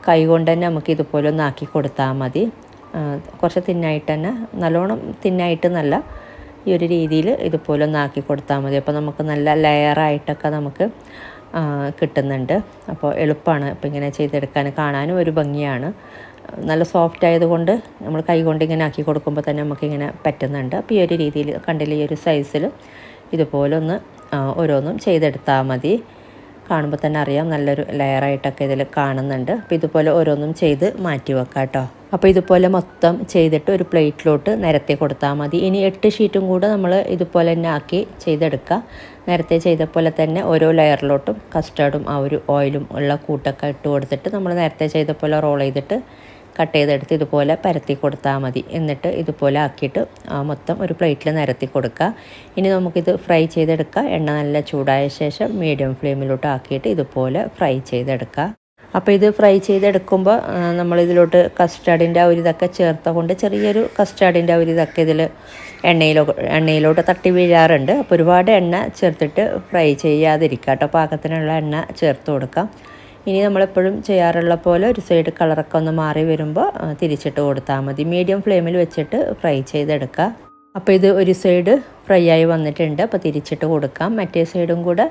കൈ കൊണ്ട് തന്നെ നമുക്ക് ഇതുപോലെ ഒന്ന് ആക്കി കൊടുത്താൽ മതി. കുറച്ച് തിന്നായിട്ട് തന്നെ, നല്ലോണം തിന്നായിട്ട് നല്ല ഈ ഒരു രീതിയിൽ ഇതുപോലെ ഒന്ന് ആക്കി കൊടുത്താൽ മതി. അപ്പോൾ നമുക്ക് നല്ല ലെയറായിട്ടൊക്കെ നമുക്ക് കിട്ടുന്നുണ്ട്. അപ്പോൾ എളുപ്പമാണ് ഇപ്പോൾ ഇങ്ങനെ ചെയ്തെടുക്കാൻ, കാണാനും ഒരു ഭംഗിയാണ്. നല്ല സോഫ്റ്റ് ആയതുകൊണ്ട് നമ്മൾ കൈ കൊണ്ട് ഇങ്ങനെ ആക്കി കൊടുക്കുമ്പോൾ തന്നെ നമുക്കിങ്ങനെ പറ്റുന്നുണ്ട്. അപ്പോൾ ഈ ഒരു രീതിയിൽ കണ്ടില്ല, ഈ ഒരു സൈസിൽ ഇതുപോലെ ഒന്ന് ഓരോന്നും ചെയ്തെടുത്താൽ മതി. കാണുമ്പോൾ തന്നെ അറിയാം നല്ലൊരു ലെയറായിട്ടൊക്കെ ഇതിൽ കാണുന്നുണ്ട്. അപ്പോൾ ഇതുപോലെ ഓരോന്നും ചെയ്ത് മാറ്റി വെക്കാം കേട്ടോ. അപ്പോൾ ഇതുപോലെ മൊത്തം ചെയ്തിട്ട് ഒരു പ്ലേറ്റിലോട്ട് നിരത്തി കൊടുത്താൽ മതി. ഇനി 8 ഷീറ്റും കൂടെ നമ്മൾ ഇതുപോലെ തന്നെ ആക്കി ചെയ്തെടുക്കുക. നേരത്തെ ചെയ്ത പോലെ തന്നെ ഓരോ ലെയറിലോട്ടും കസ്റ്റാർഡും ആ ഒരു ഓയിലും ഉള്ള കൂട്ടൊക്കെ ഇട്ട് കൊടുത്തിട്ട് നമ്മൾ നേരത്തെ ചെയ്ത പോലെ റോൾ ചെയ്തിട്ട് കട്ട് ചെയ്തെടുത്ത് ഇതുപോലെ പരത്തി കൊടുത്താൽ മതി. എന്നിട്ട് ഇതുപോലെ ആക്കിയിട്ട് മൊത്തം ഒരു പ്ലേറ്റിൽ നിരത്തി കൊടുക്കുക. ഇനി നമുക്കിത് ഫ്രൈ ചെയ്തെടുക്കുക. എണ്ണ നല്ല ചൂടായ ശേഷം മീഡിയം ഫ്ലെയിമിലോട്ട് ആക്കിയിട്ട് ഇതുപോലെ ഫ്രൈ ചെയ്തെടുക്കുക. അപ്പോൾ ഇത് ഫ്രൈ ചെയ്തെടുക്കുമ്പോൾ നമ്മളിതിലോട്ട് കസ്റ്റാർഡിൻ്റെ ആ ഒരു ഇതൊക്കെ ചേർത്ത കൊണ്ട് ചെറിയൊരു കസ്റ്റാർഡിൻ്റെ ആ ഒരു ഇതൊക്കെ ഇതിൽ എണ്ണയിലോട്ട് തട്ടി വീഴാറുണ്ട്. അപ്പോൾ ഒരുപാട് എണ്ണ ചേർത്തിട്ട് ഫ്രൈ ചെയ്യാതിരിക്കുക കേട്ടോ. പാകത്തിനുള്ള എണ്ണ ചേർത്ത് കൊടുക്കാം. ഇനി നമ്മളെപ്പോഴും ചെയ്യാറുള്ള പോലെ ഒരു സൈഡ് കളറൊക്കെ ഒന്ന് മാറി വരുമ്പോൾ തിരിച്ചിട്ട് കൊടുത്താൽ മതി. മീഡിയം ഫ്ലെയിമിൽ വെച്ചിട്ട് ഫ്രൈ ചെയ്തെടുക്കുക. അപ്പോൾ ഇത് ഒരു സൈഡ് ഫ്രൈ ആയി വന്നിട്ടുണ്ട്. അപ്പോൾ തിരിച്ചിട്ട് കൊടുക്കാം. മറ്റേ സൈഡും കൂടെ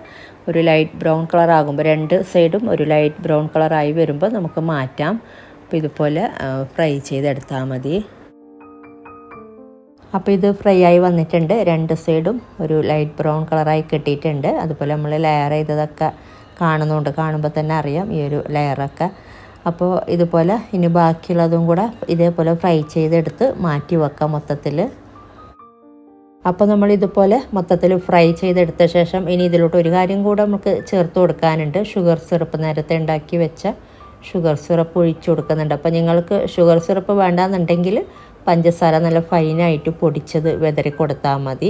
ഒരു ലൈറ്റ് ബ്രൗൺ കളർ ആകുമ്പോൾ 2 സൈഡും ഒരു ലൈറ്റ് ബ്രൗൺ കളറായി വരുമ്പോൾ നമുക്ക് മാറ്റാം. അപ്പോൾ ഇതുപോലെ ഫ്രൈ ചെയ്തെടുത്താൽ മതി. അപ്പോൾ ഇത് ഫ്രൈ ആയി വന്നിട്ടുണ്ട്. രണ്ട് സൈഡും ഒരു ലൈറ്റ് ബ്രൗൺ കളറായി കിട്ടിയിട്ടുണ്ട്. അതുപോലെ നമ്മൾ ലെയർ ചെയ്തതൊക്കെ കാണുമ്പോൾ തന്നെ അറിയാം ഈ ഒരു ലെയറൊക്കെ. അപ്പോൾ ഇതുപോലെ ഇനി ബാക്കിയുള്ളതും കൂടെ ഇതേപോലെ ഫ്രൈ ചെയ്തെടുത്ത് മാറ്റി വെക്കാം മൊത്തത്തിൽ. അപ്പോൾ നമ്മൾ ഇതുപോലെ മൊത്തത്തിൽ ഫ്രൈ ചെയ്തെടുത്ത ശേഷം ഇനി ഇതിലോട്ട് ഒരു കാര്യം കൂടെ നമുക്ക് ചേർത്ത് കൊടുക്കാനുണ്ട്. ഷുഗർ സിറപ്പ്, നേരത്തെ ഉണ്ടാക്കി വെച്ച ഷുഗർ സിറപ്പ് ഒഴിച്ചു കൊടുക്കുന്നുണ്ട്. അപ്പോൾ നിങ്ങൾക്ക് ഷുഗർ സിറപ്പ് വേണ്ടാന്നുണ്ടെങ്കിൽ പഞ്ചസാര നല്ല ഫൈനായിട്ട് പൊടിച്ചത് വിതറി കൊടുത്താൽ മതി,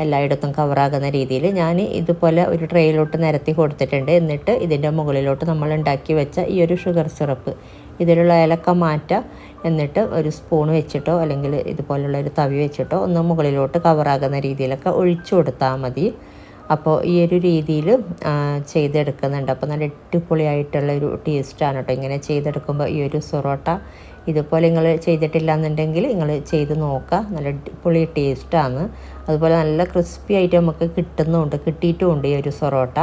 എല്ലായിടത്തും കവറാകുന്ന രീതിയിൽ. ഞാൻ ഇതുപോലെ ഒരു ട്രേയിലോട്ട് നിരത്തി കൊടുത്തിട്ടുണ്ട്. എന്നിട്ട് ഇതിൻ്റെ മുകളിലോട്ട് നമ്മൾ ഉണ്ടാക്കി വെച്ച ഈ ഒരു ഷുഗർ സിറപ്പ് ഇതിലുള്ള ഏലക്ക മാറ്റുക. എന്നിട്ട് ഒരു സ്പൂൺ വെച്ചിട്ടോ അല്ലെങ്കിൽ ഇതുപോലുള്ള ഒരു തവി വെച്ചിട്ടോ ഒന്ന് മുകളിലോട്ട് കവറാകുന്ന രീതിയിലൊക്കെ ഒഴിച്ചു കൊടുത്താൽ മതി. അപ്പോൾ ഈ ഒരു രീതിയിൽ ചെയ്തെടുക്കുന്നുണ്ട്. അപ്പോൾ നല്ല അടിപൊളിയായിട്ടുള്ള ഒരു ടേസ്റ്റാണ് കേട്ടോ ഇങ്ങനെ ചെയ്തെടുക്കുമ്പോൾ ഈ ഒരു സൊറോട്ട. ഇതുപോലെ നിങ്ങൾ ചെയ്തിട്ടില്ല എന്നുണ്ടെങ്കിൽ നിങ്ങൾ ചെയ്ത് നോക്കുക, നല്ല അടിപൊളി ടേസ്റ്റാണ്. അതുപോലെ നല്ല ക്രിസ്പി ആയിട്ട് നമുക്ക് കിട്ടിയിട്ടുമുണ്ട് ഈ ഒരു സൊറോട്ട.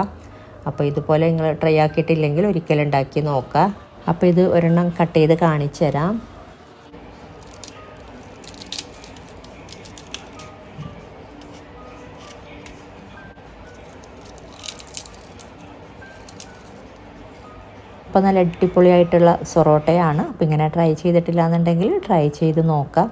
അപ്പോൾ ഇതുപോലെ നിങ്ങൾ ട്രൈ ആക്കിയിട്ടില്ലെങ്കിൽ ഒരിക്കലും ഉണ്ടാക്കി നോക്കുക. അപ്പോൾ ഇത് ഒരെണ്ണം കട്ട് ചെയ്ത് കാണിച്ചു തരാം. അപ്പോൾ നല്ല അടിപൊളിയായിട്ടുള്ള സൊറോട്ടയാണ്. അപ്പോൾ ഇങ്ങനെ ട്രൈ ചെയ്തിട്ടില്ല എന്നുണ്ടെങ്കിൽ ട്രൈ ചെയ്ത് നോക്കാം.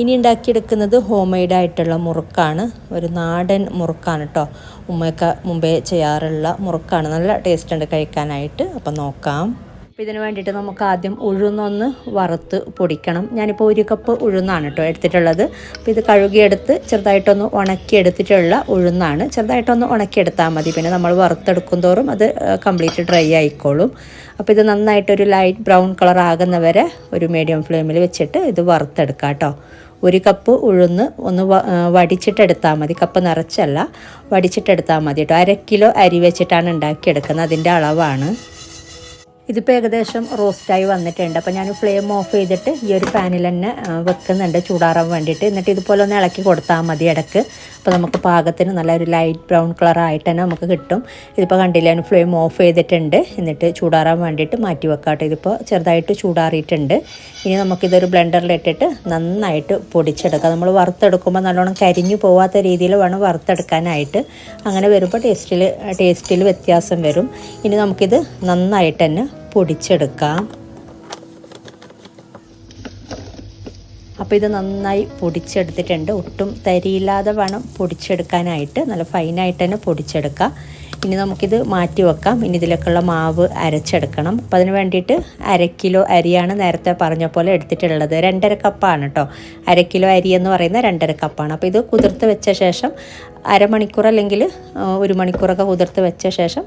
ഇനി ഉണ്ടാക്കിയെടുക്കുന്നത് ഹോം മെയ്ഡായിട്ടുള്ള മുറുക്കാണ്. ഒരു നാടൻ മുറുക്കാണ് കേട്ടോ. ഉമ്മയൊക്കെ മുമ്പേ ചെയ്യാറുള്ള മുറുക്കാണ്. നല്ല ടേസ്റ്റ് ഉണ്ട് കഴിക്കാനായിട്ട്. അപ്പോൾ നോക്കാം. അപ്പോൾ ഇതിന് വേണ്ടിയിട്ട് നമുക്ക് ആദ്യം ഉഴുന്നൊന്ന് വറുത്ത് പൊടിക്കണം. ഞാനിപ്പോൾ 1 കപ്പ് ഉഴുന്നാണ് കേട്ടോ എടുത്തിട്ടുള്ളത്. അപ്പോൾ ഇത് കഴുകിയെടുത്ത് ചെറുതായിട്ടൊന്ന് ഉണക്കിയെടുത്തിട്ടുള്ള ഉഴുന്നാണ്. ചെറുതായിട്ടൊന്ന് ഉണക്കിയെടുത്താൽ മതി. പിന്നെ നമ്മൾ വറുത്തെടുക്കും തോറും അത് കംപ്ലീറ്റ് ഡ്രൈ ആയിക്കോളും. അപ്പോൾ ഇത് നന്നായിട്ടൊരു ലൈറ്റ് ബ്രൗൺ കളർ ആകുന്നവരെ ഒരു മീഡിയം ഫ്ലെയിമിൽ വെച്ചിട്ട് ഇത് വറുത്തെടുക്കാം കേട്ടോ. 1 കപ്പ് ഉഴുന്ന് ഒന്ന് വടിച്ചിട്ടെടുത്താൽ മതി. കപ്പ് നിറച്ചല്ല, വടിച്ചിട്ടെടുത്താൽ മതി കേട്ടോ. 1/2 കിലോ അരി വെച്ചിട്ടാണ് ഉണ്ടാക്കിയെടുക്കുന്നത്. അതിൻ്റെ അളവാണ്. ഇതിപ്പോൾ ഏകദേശം റോസ്റ്റായി വന്നിട്ടുണ്ട്. അപ്പോൾ ഞാൻ ഫ്ലെയിം ഓഫ് ചെയ്തിട്ട് ഈ ഒരു പാനിൽ തന്നെ വെക്കുന്നുണ്ട് ചൂടാറാൻ വേണ്ടിയിട്ട്. എന്നിട്ട് ഇതുപോലെ ഒന്ന് ഇളക്കി കൊടുത്താൽ മതി ഇടയ്ക്ക്. അപ്പോൾ നമുക്ക് പാകത്തിന് നല്ലൊരു ലൈറ്റ് ബ്രൗൺ കളറായിട്ട് തന്നെ നമുക്ക് കിട്ടും. ഇതിപ്പോൾ കണ്ടില്ല, ഞാൻ ഫ്ലെയിം ഓഫ് ചെയ്തിട്ടുണ്ട്. എന്നിട്ട് ചൂടാറാൻ വേണ്ടിയിട്ട് മാറ്റി വെക്കാട്ടെ. ഇതിപ്പോൾ ചെറുതായിട്ട് ചൂടാറിയിട്ടുണ്ട്. ഇനി നമുക്കിതൊരു ബ്ലെൻഡറിലിട്ടിട്ട് നന്നായിട്ട് പൊടിച്ചെടുക്കാം. നമ്മൾ വറുത്തെടുക്കുമ്പോൾ നല്ലോണം കരിഞ്ഞു പോവാത്ത രീതിയിൽ വേണം വറുത്തെടുക്കാനായിട്ട്. അങ്ങനെ വരുമ്പോൾ ടേസ്റ്റിൽ വ്യത്യാസം വരും. ഇനി നമുക്കിത് നന്നായിട്ട് തന്നെ പൊടിച്ചെടുക്കാം. അപ്പോൾ ഇത് നന്നായി പൊടിച്ചെടുത്തിട്ടുണ്ട്. ഒട്ടും തരിയില്ലാതെ വേണം പൊടിച്ചെടുക്കാനായിട്ട്. നല്ല ഫൈനായിട്ട് തന്നെ പൊടിച്ചെടുക്കുക. ഇനി നമുക്കിത് മാറ്റി വെക്കാം. ഇനി ഇതിലേക്കുള്ള മാവ് അരച്ചെടുക്കണം. അപ്പോൾ അതിന് വേണ്ടിയിട്ട് 1/2 കിലോ അരിയാണ് നേരത്തെ പറഞ്ഞ പോലെ എടുത്തിട്ടുള്ളത്. 2.5 കപ്പാണ് കേട്ടോ. 1/2 കിലോ അരി എന്ന് പറയുന്നത് 2.5 കപ്പാണ്. അപ്പോൾ ഇത് കുതിർത്ത് വെച്ച ശേഷം അരമണിക്കൂർ അല്ലെങ്കിൽ 1 മണിക്കൂറൊക്കെ കുതിർത്ത് വെച്ച ശേഷം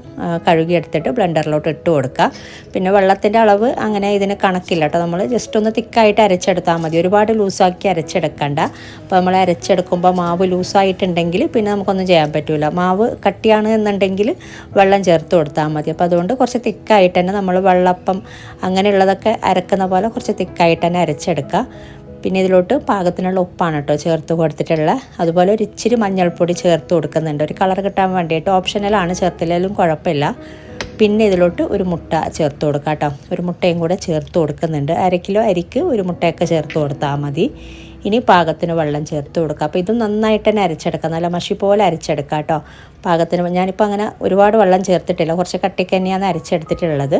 കഴുകിയെടുത്തിട്ട് ബ്ലെൻഡറിലോട്ട് ഇട്ട് കൊടുക്കുക. പിന്നെ വെള്ളത്തിൻ്റെ അളവ് അങ്ങനെ ഇതിന് കണക്കില്ല കേട്ടോ. നമ്മൾ ജസ്റ്റ് ഒന്ന് തിക്കായിട്ട് അരച്ചെടുത്താൽ മതി. ഒരുപാട് ലൂസാക്കി അരച്ചെടുക്കണ്ട. അപ്പോൾ നമ്മൾ അരച്ചെടുക്കുമ്പോൾ മാവ് ലൂസായിട്ടുണ്ടെങ്കിൽ പിന്നെ നമുക്കൊന്നും ചെയ്യാൻ പറ്റില്ല. മാവ് കട്ടിയാണ് എന്നുണ്ടെങ്കിൽ വെള്ളം ചേർത്ത് കൊടുത്താൽ മതി. അപ്പോൾ അതുകൊണ്ട് കുറച്ച് തിക്കായിട്ട് തന്നെ നമ്മൾ വെള്ളപ്പം അങ്ങനെയുള്ളതൊക്കെ അരക്കുന്ന പോലെ കുറച്ച് തിക്കായിട്ട് തന്നെ അരച്ചെടുക്കുക. പിന്നെ ഇതിലോട്ട് പാകത്തിനുള്ള ഉപ്പാണ് കേട്ടോ ചേർത്ത് കൊടുത്തിട്ടുള്ളത്. അതുപോലെ ഒരു ഇച്ചിരി മഞ്ഞൾപ്പൊടി ചേർത്ത് കൊടുക്കുന്നുണ്ട്, ഒരു കളർ കിട്ടാൻ വേണ്ടിയിട്ട്. ഓപ്ഷനലാണ്, ചേർത്തില്ലെങ്കിലും കുഴപ്പമില്ല. പിന്നെ ഇതിലോട്ട് ഒരു മുട്ട ചേർത്ത് കൊടുക്കാം കേട്ടോ. ഒരു മുട്ടയും കൂടെ ചേർത്ത് കൊടുക്കുന്നുണ്ട്. 1/2 കിലോ അരിക്ക് ഒരു മുട്ടയൊക്കെ ചേർത്ത് കൊടുത്താൽ മതി. ഇനി പാകത്തിന് വെള്ളം ചേർത്ത് കൊടുക്കുക. അപ്പോൾ ഇത് നന്നായിട്ട് തന്നെ അരച്ചെടുക്കുക. നല്ല മഷി പോലെ അരച്ചെടുക്കുക കേട്ടോ. പാകത്തിന് ഞാനിപ്പോൾ അങ്ങനെ ഒരുപാട് വെള്ളം ചേർത്തിട്ടില്ല, കുറച്ച് കട്ടിക്ക് തന്നെയാണ് അരച്ചെടുത്തിട്ടുള്ളത്.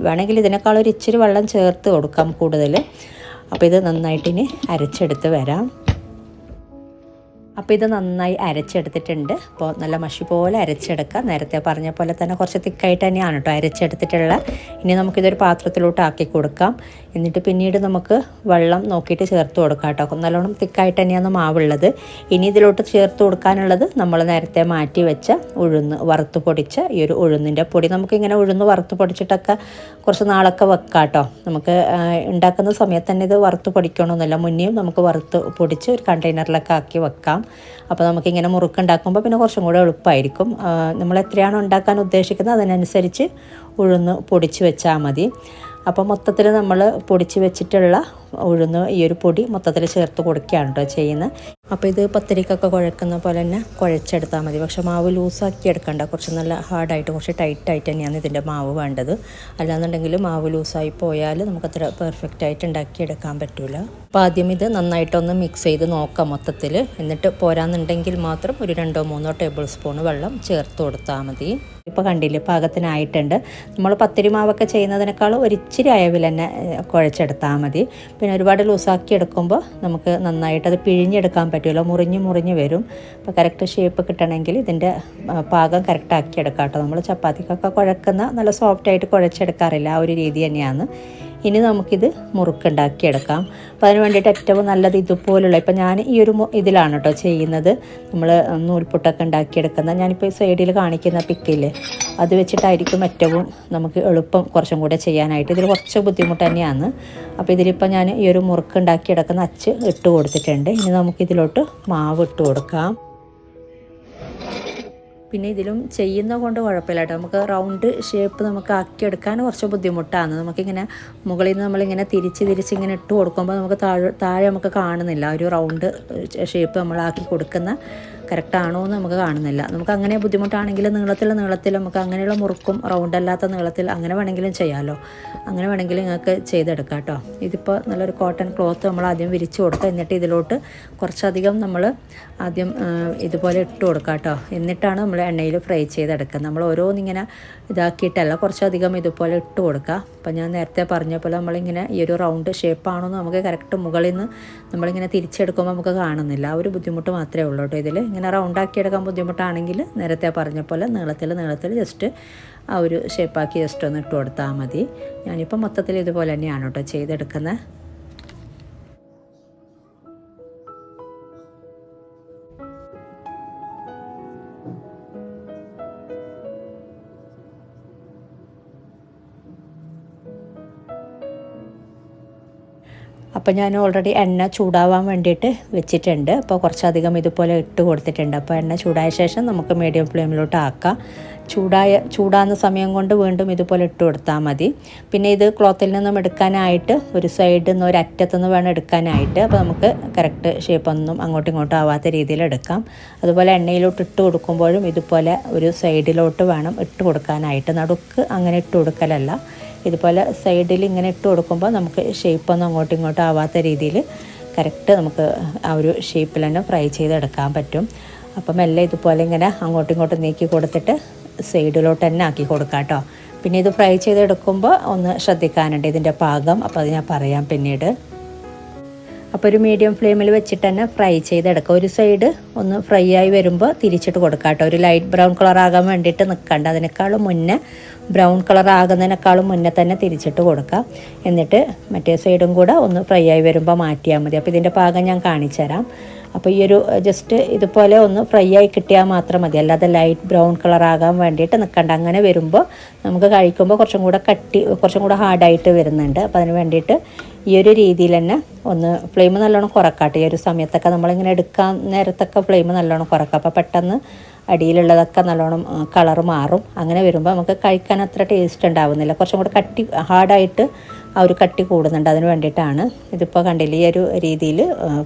വേണമെങ്കിൽ ഇതിനേക്കാൾ ഒരു ഇച്ചിരി വെള്ളം ചേർത്ത് കൊടുക്കാം കൂടുതൽ. അപ്പോൾ ഇത് നന്നായിട്ട് ഇനി അരച്ചെടുത്ത് വരാം. അപ്പോൾ ഇത് നന്നായി അരച്ചെടുത്തിട്ടുണ്ട്. അപ്പോൾ നല്ല മഷി പോലെ അരച്ചെടുക്കുക. നേരത്തെ പറഞ്ഞ പോലെ തന്നെ കുറച്ച് തിക്കായിട്ട് തന്നെയാണ് കേട്ടോ അരച്ചെടുത്തിട്ടുള്ളത്. ഇനി നമുക്കിതൊരു പാത്രത്തിലോട്ട് ആക്കി കൊടുക്കാം. എന്നിട്ട് പിന്നീട് നമുക്ക് വെള്ളം നോക്കിയിട്ട് ചേർത്ത് കൊടുക്കാം കേട്ടോ. നല്ലോണം തിക്കായിട്ട് തന്നെയാണ് മാവുള്ളത്. ഇനി ഇതിലോട്ട് ചേർത്ത് കൊടുക്കാനുള്ളത് നമ്മൾ നേരത്തെ മാറ്റി വെച്ച ഉഴുന്ന് വറുത്ത് പൊടിച്ച ഈ ഒരു ഉഴുന്നിൻ്റെ പൊടി. നമുക്കിങ്ങനെ ഉഴുന്ന് വറുത്ത് പൊടിച്ചിട്ടൊക്കെ കുറച്ച് നാളൊക്കെ വെക്കാം കേട്ടോ. നമുക്ക് ഉണ്ടാക്കുന്ന സമയത്ത് തന്നെ ഇത് വറുത്ത് പൊടിക്കണമെന്നില്ല, മുന്നേയും നമുക്ക് വറുത്ത് പൊടിച്ച് ഒരു കണ്ടെയ്നറിലൊക്കെ ആക്കി വെക്കാം. അപ്പോൾ നമുക്കിങ്ങനെ മുറുക്കുണ്ടാക്കുമ്പോൾ പിന്നെ കുറച്ചും കൂടെ എളുപ്പമായിരിക്കും. നമ്മൾ എത്രയാണോ ഉണ്ടാക്കാൻ ഉദ്ദേശിക്കുന്നത് അതിനനുസരിച്ച് ഉഴുന്ന് പൊടിച്ച് വെച്ചാൽ മതി. അപ്പോൾ മൊത്തത്തിൽ നമ്മൾ പൊടിച്ച് വെച്ചിട്ടുള്ള ഉഴുന്ന് ഈ ഒരു പൊടി മൊത്തത്തിൽ ചേർത്ത് കൊടുക്കുകയാണ് കേട്ടോ ചെയ്യുന്നത്. അപ്പോൾ ഇത് പത്തിരിക്കൊക്കെ കുഴക്കുന്ന പോലെ തന്നെ കുഴച്ചെടുത്താൽ മതി. പക്ഷെ മാവ് ലൂസാക്കി എടുക്കണ്ട, കുറച്ച് നല്ല ഹാർഡായിട്ട് കുറച്ച് ടൈറ്റായിട്ട് തന്നെയാണ് ഇതിൻ്റെ മാവ് വേണ്ടത്. അല്ലാന്നുണ്ടെങ്കിൽ മാവ് ലൂസായി പോയാൽ നമുക്കത്ര പെർഫെക്റ്റ് ആയിട്ട് ഉണ്ടാക്കിയെടുക്കാൻ പറ്റില്ല. അപ്പോൾ ആദ്യം ഇത് നന്നായിട്ടൊന്ന് മിക്സ് ചെയ്ത് നോക്കാം മൊത്തത്തിൽ. എന്നിട്ട് പോരാന്നുണ്ടെങ്കിൽ മാത്രം ഒരു 2-3 ടേബിൾ സ്പൂൺ വെള്ളം ചേർത്ത് കൊടുത്താൽ മതി. ഇപ്പോൾ കണ്ടില്ലേ പാകത്തിനായിട്ടുണ്ട്. നമ്മൾ പത്തിരി മാവൊക്കെ ചെയ്യുന്നതിനേക്കാളും ഒരിച്ചിരി അയവിൽ തന്നെ കുഴച്ചെടുത്താൽ മതി. പിന്നെ ഒരുപാട് ലൂസാക്കി എടുക്കുമ്പോൾ നമുക്ക് നന്നായിട്ട് അത് പിഴിഞ്ഞെടുക്കാൻ പറ്റുമല്ലോ, മുറിഞ്ഞ് വരും. അപ്പോൾ കറക്റ്റ് ഷേപ്പ് കിട്ടണമെങ്കിൽ ഇതിൻ്റെ പാകം കറക്റ്റാക്കി എടുക്കാം കേട്ടോ. നമ്മൾ ചപ്പാത്തിക്കൊക്കെ കുഴക്കുന്ന നല്ല സോഫ്റ്റായിട്ട് കുഴച്ചെടുക്കാറില്ല, ആ ഒരു രീതി തന്നെയാണ്. ഇനി നമുക്കിത് മുറുക്കുണ്ടാക്കിയെടുക്കാം. അപ്പോൾ അതിന് വേണ്ടിയിട്ട് ഏറ്റവും നല്ലത് ഇതുപോലുള്ള, ഇപ്പം ഞാൻ ഈ ഒരു ഇതിലാണ് കേട്ടോ ചെയ്യുന്നത്. നമ്മൾ നൂൽപുട്ടൊക്കെ ഉണ്ടാക്കിയെടുക്കുന്ന, ഞാനിപ്പോൾ ഈ സൈഡിൽ കാണിക്കുന്ന പിക്കില്ലേ, അത് വെച്ചിട്ടായിരിക്കും ഏറ്റവും നമുക്ക് എളുപ്പം കുറച്ചും കൂടെ ചെയ്യാനായിട്ട്. ഇതിൽ കുറച്ച് ബുദ്ധിമുട്ട് തന്നെയാണ്. അപ്പോൾ ഇതിലിപ്പോൾ ഞാൻ ഈ ഒരു മുറുക്കുണ്ടാക്കിയെടുക്കുന്ന അച്ച് ഇട്ട് കൊടുത്തിട്ടുണ്ട്. ഇനി നമുക്കിതിലോട്ട് മാവ് ഇട്ട് കൊടുക്കാം. പിന്നെ ഇതിലും ചെയ്യുന്ന കൊണ്ട് കുഴപ്പമില്ല കേട്ടോ. നമുക്ക് റൗണ്ട് ഷേപ്പ് നമുക്ക് ആക്കിയെടുക്കാൻ കുറച്ച് ബുദ്ധിമുട്ടാണ്. നമുക്കിങ്ങനെ മുകളിൽ നിന്ന് നമ്മളിങ്ങനെ തിരിച്ച് ഇങ്ങനെ ഇട്ട് കൊടുക്കുമ്പോൾ നമുക്ക് താഴെ നമുക്ക് കാണുന്നില്ല ഒരു റൗണ്ട് ഷേപ്പ് നമ്മളാക്കി കൊടുക്കുന്ന കറക്റ്റാണോ എന്ന് നമുക്ക് കാണുന്നില്ല. നമുക്ക് അങ്ങനെ ബുദ്ധിമുട്ടാണെങ്കിൽ നീളത്തിൽ നമുക്ക് അങ്ങനെയുള്ള മുറുക്കും റൗണ്ട് അല്ലാത്ത നീളത്തിൽ അങ്ങനെ വേണമെങ്കിലും ചെയ്യാമല്ലോ. അങ്ങനെ വേണമെങ്കിൽ നിങ്ങൾക്ക് ചെയ്തെടുക്കാം കേട്ടോ. ഇതിപ്പോൾ നല്ലൊരു കോട്ടൺ ക്ലോത്ത് നമ്മൾ ആദ്യം വിരിച്ച് കൊടുക്കുക. എന്നിട്ട് ഇതിലോട്ട് കുറച്ചധികം നമ്മൾ ആദ്യം ഇതുപോലെ ഇട്ട് കൊടുക്കുക കേട്ടോ. എന്നിട്ടാണ് നമ്മൾ എണ്ണയിൽ ഫ്രൈ ചെയ്തെടുക്കുന്നത്. നമ്മൾ ഓരോന്നിങ്ങനെ ഇതാക്കിയിട്ടല്ല, കുറച്ചധികം ഇതുപോലെ ഇട്ട് കൊടുക്കുക. അപ്പം ഞാൻ നേരത്തെ പറഞ്ഞ പോലെ നമ്മളിങ്ങനെ ഈ ഒരു റൗണ്ട് ഷേപ്പാണോ എന്ന് നമുക്ക് കറക്റ്റ് മുകളിൽ നിന്ന് നമ്മളിങ്ങനെ തിരിച്ചെടുക്കുമ്പോൾ നമുക്ക് കാണുന്നില്ല. ആ ഒരു ബുദ്ധിമുട്ട് മാത്രമേ ഉള്ളൂ കേട്ടോ. ഇതിൽ ഇങ്ങനെ റൗണ്ടാക്കിയെടുക്കാൻ ബുദ്ധിമുട്ടാണെങ്കിൽ നേരത്തെ പറഞ്ഞ പോലെ നീളത്തിൽ ജസ്റ്റ് ആ ഒരു ഷേപ്പാക്കി ജസ്റ്റ് ഒന്ന് ഇട്ട് കൊടുത്താൽ മതി. ഞാനിപ്പോൾ മൊത്തത്തിൽ ഇതുപോലെ തന്നെയാണ് കേട്ടോ ചെയ്തെടുക്കുന്നത്. അപ്പോൾ ഞാൻ ഓൾറെഡി എണ്ണ ചൂടാവാൻ വേണ്ടിയിട്ട് വെച്ചിട്ടുണ്ട്. അപ്പോൾ കുറച്ചധികം ഇതുപോലെ ഇട്ട് കൊടുത്തിട്ടുണ്ട്. അപ്പോൾ എണ്ണ ചൂടായ ശേഷം നമുക്ക് മീഡിയം ഫ്ലെയിമിലോട്ട് ആക്കാം. ചൂടാകുന്ന സമയം കൊണ്ട് വീണ്ടും ഇതുപോലെ ഇട്ട് കൊടുത്താൽ മതി. പിന്നെ ഇത് ക്ലോത്തിൽ നിന്നും എടുക്കാനായിട്ട് ഒരു സൈഡിൽ നിന്ന് ഒരു അറ്റത്തുനിന്ന് വേണം എടുക്കാനായിട്ട്. അപ്പോൾ നമുക്ക് കറക്റ്റ് ഷേപ്പൊന്നും അങ്ങോട്ടും ഇങ്ങോട്ടും ആവാത്ത രീതിയിൽ എടുക്കാം. അതുപോലെ എണ്ണയിലോട്ട് ഇട്ട് കൊടുക്കുമ്പോഴും ഇതുപോലെ ഒരു സൈഡിലോട്ട് വേണം ഇട്ട് കൊടുക്കാനായിട്ട്. നടുക്ക് അങ്ങനെ ഇട്ട് കൊടുക്കലല്ല, ഇതുപോലെ സൈഡിൽ ഇങ്ങനെ ഇട്ട് കൊടുക്കുമ്പോൾ നമുക്ക് ഷേപ്പൊന്നും അങ്ങോട്ടും ഇങ്ങോട്ടും ആവാത്ത രീതിയിൽ കറക്റ്റ് നമുക്ക് ആ ഒരു ഷേപ്പിൽ തന്നെ ഫ്രൈ ചെയ്തെടുക്കാൻ പറ്റും. അപ്പം മെല്ലെ ഇതുപോലെ ഇങ്ങനെ അങ്ങോട്ടും ഇങ്ങോട്ടും നീക്കി കൊടുത്തിട്ട് സൈഡിലോട്ട് തന്നെ ആക്കി കൊടുക്കാം കേട്ടോ. പിന്നെ ഇത് ഫ്രൈ ചെയ്തെടുക്കുമ്പോൾ ഒന്ന് ശ്രദ്ധിക്കാനുണ്ട് ഇതിൻ്റെ പാകം. അപ്പോൾ അത് ഞാൻ പറയാം പിന്നീട്. അപ്പോൾ ഒരു മീഡിയം ഫ്ലെയിമിൽ വെച്ചിട്ട് തന്നെ ഫ്രൈ ചെയ്തെടുക്കുക. ഒരു സൈഡ് ഒന്ന് ഫ്രൈ ആയി വരുമ്പോൾ തിരിച്ചിട്ട് കൊടുക്കാം കേട്ടോ. ഒരു ലൈറ്റ് ബ്രൗൺ കളർ ആകാൻ വേണ്ടിയിട്ട് നിൽക്കണ്ട, അതിനേക്കാളും മുന്നേ ബ്രൗൺ കളർ ആകുന്നതിനേക്കാളും മുന്നേ തന്നെ തിരിച്ചിട്ട് കൊടുക്കാം. എന്നിട്ട് മറ്റേ സൈഡും കൂടെ ഒന്ന് ഫ്രൈ ആയി വരുമ്പോൾ മാറ്റിയാൽ മതി. അപ്പോൾ ഇതിൻ്റെ പാകം ഞാൻ കാണിച്ചു തരാം. അപ്പോൾ ഈ ഒരു ജസ്റ്റ് ഇതുപോലെ ഒന്ന് ഫ്രൈ ആയി കിട്ടിയാൽ മാത്രം മതി, അല്ലാതെ ലൈറ്റ് ബ്രൗൺ കളർ ആകാൻ വേണ്ടിയിട്ട് നിൽക്കണ്ട. അങ്ങനെ വരുമ്പോൾ നമുക്ക് കഴിക്കുമ്പോൾ കുറച്ചും കൂടെ ഹാർഡായിട്ട് വരുന്നുണ്ട്. അപ്പോൾ അതിന് വേണ്ടിയിട്ട് ഈ ഒരു രീതിയിൽ തന്നെ ഒന്ന് ഫ്ലെയിം നല്ലോണം കുറക്കാട്ടെ. ഈ ഒരു സമയത്തൊക്കെ നമ്മളിങ്ങനെ എടുക്കാൻ നേരത്തൊക്കെ ഫ്ലെയിം നല്ലോണം കുറക്കാം. അപ്പോൾ പെട്ടെന്ന് അടിയിലുള്ളതൊക്കെ നല്ലോണം കളർ മാറും. അങ്ങനെ വരുമ്പോൾ നമുക്ക് കഴിക്കാൻ അത്ര ടേസ്റ്റ് ഉണ്ടാവുന്നില്ല. കുറച്ചും കൂടെ ഹാർഡായിട്ട് ആ ഒരു കട്ടി കൂടുന്നുണ്ട്. അതിന് വേണ്ടിയിട്ടാണ്. ഇതിപ്പോൾ കണ്ടില്ല, ഈ ഒരു രീതിയിൽ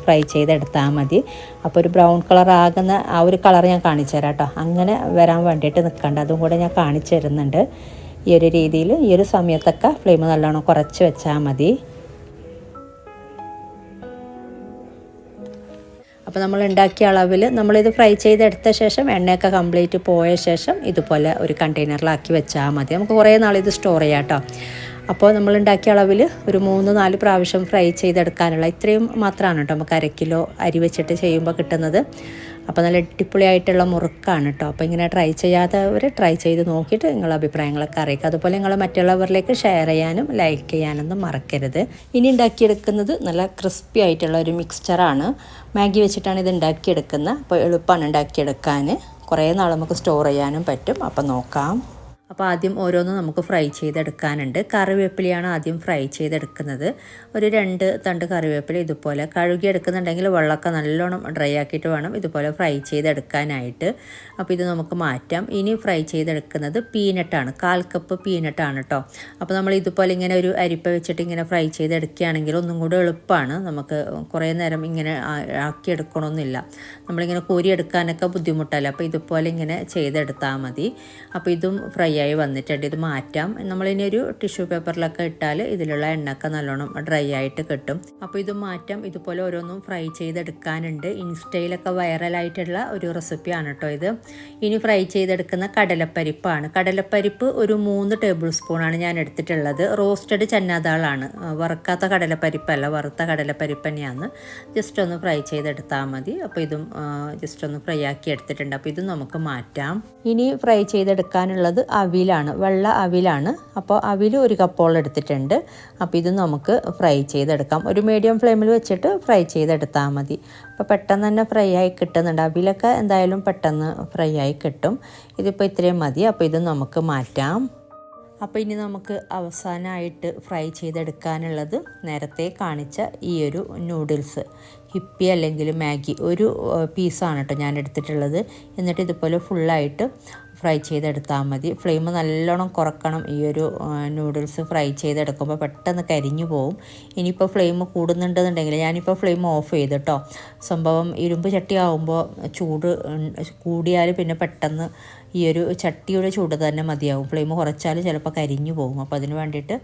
ഫ്രൈ ചെയ്തെടുത്താൽ മതി. അപ്പോൾ ഒരു ബ്രൗൺ കളർ ആകുന്ന ആ ഒരു കളർ ഞാൻ കാണിച്ചു തരാം കേട്ടോ. അങ്ങനെ വരാൻ വേണ്ടിയിട്ട് നിൽക്കണ്ട, അതും കൂടെ ഞാൻ കാണിച്ചു തരുന്നുണ്ട്. ഈ ഒരു രീതിയിൽ ഈ ഒരു സമയത്തൊക്കെ ഫ്ലെയിം നല്ലോണം കുറച്ച് വെച്ചാൽ മതി. അപ്പോൾ നമ്മൾ ഉണ്ടാക്കിയ അളവിൽ നമ്മളിത് ഫ്രൈ ചെയ്തെടുത്ത ശേഷം എണ്ണയൊക്കെ കംപ്ലീറ്റ് പോയ ശേഷം ഇതുപോലെ ഒരു കണ്ടെയ്നറിലാക്കി വെച്ചാൽ മതി. നമുക്ക് കുറേ നാളിത് സ്റ്റോർ ചെയ്യാം കേട്ടോ. അപ്പോൾ നമ്മൾ ഉണ്ടാക്കിയ അളവിൽ ഒരു 3-4 പ്രാവശ്യം ഫ്രൈ ചെയ്തെടുക്കാനുള്ള ഇത്രയും മാത്രമാണ് കേട്ടോ നമുക്ക് 1/2 കിലോ അരി വെച്ചിട്ട് ചെയ്യുമ്പോൾ കിട്ടുന്നത്. അപ്പോൾ നല്ല അടിപൊളിയായിട്ടുള്ള മുറുക്കാണ് കേട്ടോ. അപ്പോൾ ഇങ്ങനെ ട്രൈ ചെയ്യാത്തവർ ട്രൈ ചെയ്ത് നോക്കിയിട്ട് നിങ്ങളുടെ അഭിപ്രായങ്ങളൊക്കെ അറിയിക്കുക. അതുപോലെ നിങ്ങൾ മറ്റുള്ളവരിലേക്ക് ഷെയർ ചെയ്യാനും ലൈക്ക് ചെയ്യാനൊന്നും മറക്കരുത്. ഇനി ഉണ്ടാക്കിയെടുക്കുന്നത് നല്ല ക്രിസ്പി ആയിട്ടുള്ള ഒരു മിക്സ്ചറാണ്. മാഗി വെച്ചിട്ടാണ് ഇത് ഉണ്ടാക്കിയെടുക്കുന്നത്. അപ്പോൾ എളുപ്പമാണ് ഉണ്ടാക്കിയെടുക്കാൻ, കുറേ നാൾ നമുക്ക് സ്റ്റോർ ചെയ്യാനും പറ്റും. അപ്പോൾ നോക്കാം. അപ്പോൾ ആദ്യം ഓരോന്നും നമുക്ക് ഫ്രൈ ചെയ്തെടുക്കാനുണ്ട്. കറിവേപ്പിലയാണ് ആദ്യം ഫ്രൈ ചെയ്തെടുക്കുന്നത്. ഒരു 2 തണ്ട് കറിവേപ്പില ഇതുപോലെ കഴുകിയെടുക്കുന്നുണ്ടെങ്കിൽ വെള്ളമൊക്കെ നല്ലോണം ഡ്രൈ ആക്കിയിട്ട് വേണം ഇതുപോലെ ഫ്രൈ ചെയ്തെടുക്കാനായിട്ട്. അപ്പോൾ ഇത് നമുക്ക് മാറ്റാം. ഇനി ഫ്രൈ ചെയ്തെടുക്കുന്നത് പീനട്ടാണ്. 1/4 കപ്പ് പീനട്ടാണ് കേട്ടോ. അപ്പോൾ നമ്മൾ ഇതുപോലെ ഇങ്ങനെ ഒരു അരിപ്പ വെച്ചിട്ട് ഇങ്ങനെ ഫ്രൈ ചെയ്തെടുക്കുകയാണെങ്കിൽ ഒന്നും കൂടെ എളുപ്പമാണ്. നമുക്ക് കുറേ നേരം ഇങ്ങനെ ആക്കിയെടുക്കണമെന്നില്ല. നമ്മളിങ്ങനെ കോരിയെടുക്കാനൊക്കെ ബുദ്ധിമുട്ടല്ല. അപ്പോൾ ഇതുപോലെ ഇങ്ങനെ ചെയ്തെടുത്താൽ മതി. അപ്പോൾ ഇതും ഫ്രൈ ആയി വന്നിട്ടുണ്ട്. ഇത് മാറ്റാം. നമ്മളിനി ഒരു ടിഷ്യൂ പേപ്പറിലൊക്കെ ഇട്ടാൽ ഇതിലുള്ള എണ്ണയൊക്കെ നല്ലോണം ഡ്രൈ ആയിട്ട് കിട്ടും. അപ്പോൾ ഇത് മാറ്റാം. ഇതുപോലെ ഓരോന്നും ഫ്രൈ ചെയ്തെടുക്കാനുണ്ട്. ഇൻസ്റ്റയിലൊക്കെ വൈറലായിട്ടുള്ള ഒരു റെസിപ്പിയാണ് കേട്ടോ ഇത്. ഇനി ഫ്രൈ ചെയ്തെടുക്കുന്ന കടലപ്പരിപ്പാണ്. കടലപ്പരിപ്പ് ഒരു 3 ടേബിൾ സ്പൂണാണ് ഞാൻ എടുത്തിട്ടുള്ളത്. റോസ്റ്റഡ് ചന്നാദാളാണ്, വറുക്കാത്ത കടലപ്പരിപ്പല്ല, വറുത്ത കടലപ്പരിപ്പ് തന്നെയാണ്. ജസ്റ്റ് ഒന്ന് ഫ്രൈ ചെയ്തെടുത്താൽ മതി. അപ്പോൾ ഇതും ജസ്റ്റ് ഒന്ന് ഫ്രൈ ആക്കി എടുത്തിട്ടുണ്ട്. അപ്പോൾ ഇതും നമുക്ക് മാറ്റാം. ഇനി ഫ്രൈ ചെയ്തെടുക്കാനുള്ളത് അവിലാണ്, വെള്ള അവിലാണ്. അപ്പോൾ അവിൽ 1 കപ്പോളം എടുത്തിട്ടുണ്ട്. അപ്പോൾ ഇത് നമുക്ക് ഫ്രൈ ചെയ്തെടുക്കാം. ഒരു മീഡിയം ഫ്ലെയിമിൽ വെച്ചിട്ട് ഫ്രൈ ചെയ്തെടുത്താൽ മതി. അപ്പോൾ പെട്ടെന്ന് തന്നെ ഫ്രൈ ആയി കിട്ടുന്നുണ്ട്. അവിലൊക്കെ എന്തായാലും പെട്ടെന്ന് ഫ്രൈ ആയി കിട്ടും. ഇതിപ്പോൾ ഇത്രയും മതി. അപ്പോൾ ഇത് നമുക്ക് മാറ്റാം. അപ്പോൾ ഇനി നമുക്ക് അവസാനമായിട്ട് ഫ്രൈ ചെയ്തെടുക്കാനുള്ളത് നേരത്തെ കാണിച്ച ഈ ഒരു നൂഡിൽസ്, ഹിപ്പി അല്ലെങ്കിൽ മാഗി ഒരു പീസാണ് കേട്ടോ ഞാൻ എടുത്തിട്ടുള്ളത്. എന്നിട്ട് ഇതുപോലെ ഫുള്ളായിട്ട് ഫ്രൈ ചെയ്തെടുത്താൽ മതി. ഫ്ലെയിം നല്ലോണം കുറക്കണം. ഈ ഒരു നൂഡിൽസ് ഫ്രൈ ചെയ്തെടുക്കുമ്പോൾ പെട്ടെന്ന് കരിഞ്ഞു പോവും. ഇനിയിപ്പോൾ ഫ്ലെയിം കൂടുന്നുണ്ടെന്നുണ്ടെങ്കിൽ ഞാനിപ്പോൾ ഫ്ലെയിം ഓഫ് ചെയ്തിട്ടോ. സംഭവം ഇരുമ്പ് ചട്ടി ആകുമ്പോൾ ചൂട് കൂടിയാൽ പിന്നെ പെട്ടെന്ന് ഈ ഒരു ചട്ടിയുടെ ചൂട് തന്നെ മതിയാവും. ഫ്ലെയിം കുറച്ചാൽ ചിലപ്പോൾ കരിഞ്ഞു പോകും. അപ്പോൾ അതിന് വേണ്ടിയിട്ട്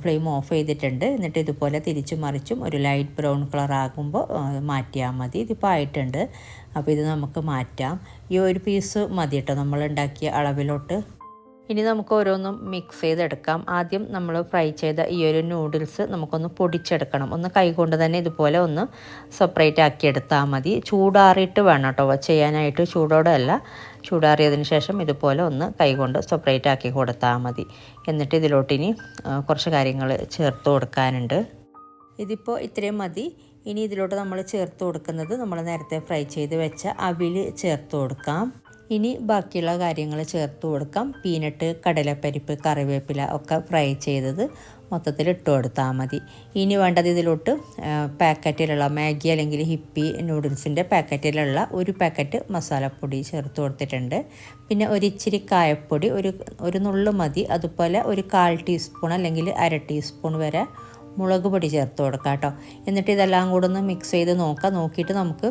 ഫ്ലെയിം ഓഫ് ചെയ്തിട്ടുണ്ട്. എന്നിട്ട് ഇതുപോലെ തിരിച്ചും മറിച്ചും ഒരു ലൈറ്റ് ബ്രൗൺ കളർ ആകുമ്പോൾ മാറ്റിയാൽ മതി. ഇതിപ്പോൾ ആയിട്ടുണ്ട്. അപ്പോൾ ഇത് നമുക്ക് മാറ്റാം. ഈ ഒരു പീസ് മതി കേട്ടോ നമ്മൾ ഉണ്ടാക്കിയ അളവിലോട്ട്. ഇനി നമുക്ക് ഓരോന്നും മിക്സ് ചെയ്തെടുക്കാം. ആദ്യം നമ്മൾ ഫ്രൈ ചെയ്ത ഈ ഒരു നൂഡിൽസ് നമുക്കൊന്ന് പൊടിച്ചെടുക്കണം. ഒന്ന് കൈകൊണ്ട് തന്നെ ഇതുപോലെ ഒന്ന് സെപ്പറേറ്റ് ആക്കിയെടുത്താൽ മതി. ചൂടാറിയിട്ട് വേണം കേട്ടോ ചെയ്യാനായിട്ട്, ചൂടോടെ അല്ല. ചൂടാറിയതിന് ശേഷം ഇതുപോലെ ഒന്ന് കൈകൊണ്ട് സെപ്പറേറ്റ് ആക്കി കൊടുത്താൽ മതി. എന്നിട്ട് ഇതിലോട്ടിനി കുറച്ച് കാര്യങ്ങൾ ചേർത്ത് കൊടുക്കാനുണ്ട്. ഇതിപ്പോൾ ഇത്രയും മതി. ഇനി ഇതിലോട്ട് നമ്മൾ ചേർത്ത് കൊടുക്കുന്നത് നമ്മൾ നേരത്തെ ഫ്രൈ ചെയ്ത് വെച്ച അവിൽ ചേർത്ത് കൊടുക്കാം. ഇനി ബാക്കിയുള്ള കാര്യങ്ങൾ ചേർത്ത് കൊടുക്കാം. പീനട്ട്, കടലപ്പരിപ്പ്, കറിവേപ്പില ഒക്കെ ഫ്രൈ ചെയ്തത് മൊത്തത്തിൽ ഇട്ട് കൊടുത്താൽ മതി. ഇനി വേണ്ടത് ഇതിലോട്ട് പാക്കറ്റിലുള്ള മാഗി അല്ലെങ്കിൽ ഹിപ്പി നൂഡിൽസിൻ്റെ പാക്കറ്റിലുള്ള 1 പാക്കറ്റ് മസാലപ്പൊടി ചേർത്ത് കൊടുത്തിട്ടുണ്ട്. പിന്നെ ഒരിച്ചിരി കായപ്പൊടി ഒരു നുള്ളു മതി. അതുപോലെ ഒരു 1/4 ടീസ്പൂൺ അല്ലെങ്കിൽ 1/2 ടീസ്പൂൺ വരെ മുളക് പൊടി ചേർത്ത് കൊടുക്കാം കേട്ടോ. എന്നിട്ട് ഇതെല്ലാം കൂടെ ഒന്ന് മിക്സ് ചെയ്ത് നോക്കിയിട്ട് നമുക്ക്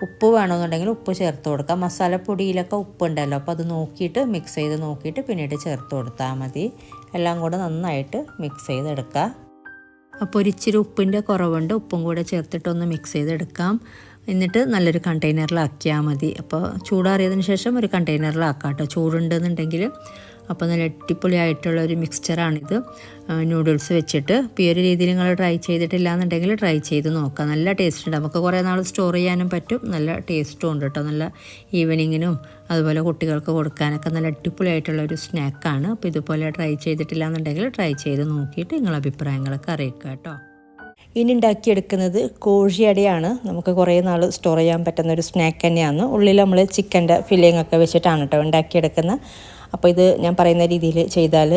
ഉപ്പ് വേണമെന്നുണ്ടെങ്കിൽ ഉപ്പ് ചേർത്ത് കൊടുക്കാം. മസാലപ്പൊടിയിലൊക്കെ ഉപ്പുണ്ടല്ലോ, അപ്പോൾ അത് നോക്കിയിട്ട് മിക്സ് ചെയ്ത് നോക്കിയിട്ട് പിന്നീട് ചേർത്ത് കൊടുത്താൽ മതി. എല്ലാം കൂടെ നന്നായിട്ട് മിക്സ് ചെയ്തെടുക്കുക. അപ്പോൾ ഒരിച്ചിരി ഉപ്പിൻ്റെ കുറവുണ്ട്, ഉപ്പും കൂടെ ചേർത്തിട്ടൊന്ന് മിക്സ് ചെയ്തെടുക്കാം. എന്നിട്ട് നല്ലൊരു കണ്ടെയ്നറിലാക്കിയാൽ മതി. അപ്പോൾ ചൂടാറിയതിന് ശേഷം ഒരു കണ്ടെയ്നറിലാക്കാം കേട്ടോ, ചൂടുണ്ടെന്നുണ്ടെങ്കിൽ. അപ്പോൾ നല്ല അടിപൊളിയായിട്ടുള്ളൊരു മിക്സ്ചറാണിത് നൂഡിൽസ് വെച്ചിട്ട്. ഇപ്പോൾ ഈ ഒരു രീതിയിൽ നിങ്ങൾ ട്രൈ ചെയ്തിട്ടില്ല എന്നുണ്ടെങ്കിൽ ട്രൈ ചെയ്ത് നോക്കാം. നല്ല ടേസ്റ്റ് ഉണ്ട്. നമുക്ക് കുറേ നാൾ സ്റ്റോർ ചെയ്യാനും പറ്റും. നല്ല ടേസ്റ്റും ഉണ്ട് കേട്ടോ. നല്ല ഈവനിങ്ങിനും അതുപോലെ കുട്ടികൾക്ക് കൊടുക്കാനൊക്കെ നല്ല അടിപൊളിയായിട്ടുള്ളൊരു സ്നാക്കാണ്. അപ്പോൾ ഇതുപോലെ ട്രൈ ചെയ്തിട്ടില്ല എന്നുണ്ടെങ്കിൽ ട്രൈ ചെയ്ത് നോക്കിയിട്ട് നിങ്ങളുടെ അഭിപ്രായങ്ങളൊക്കെ അറിയിക്കുക കേട്ടോ. ഇനി ഉണ്ടാക്കിയെടുക്കുന്നത് കോഴിയടയാണ്. നമുക്ക് കുറേ നാൾ സ്റ്റോർ ചെയ്യാൻ പറ്റുന്ന ഒരു സ്നാക്ക് തന്നെയാണ്. ഉള്ളിൽ നമ്മൾ ചിക്കൻ്റെ ഫില്ലിംഗ് ഒക്കെ വെച്ചിട്ടാണ് കേട്ടോ ഉണ്ടാക്കിയെടുക്കുന്നത്. അപ്പോൾ ഇത് ഞാൻ പറയുന്ന രീതിയിൽ ചെയ്താൽ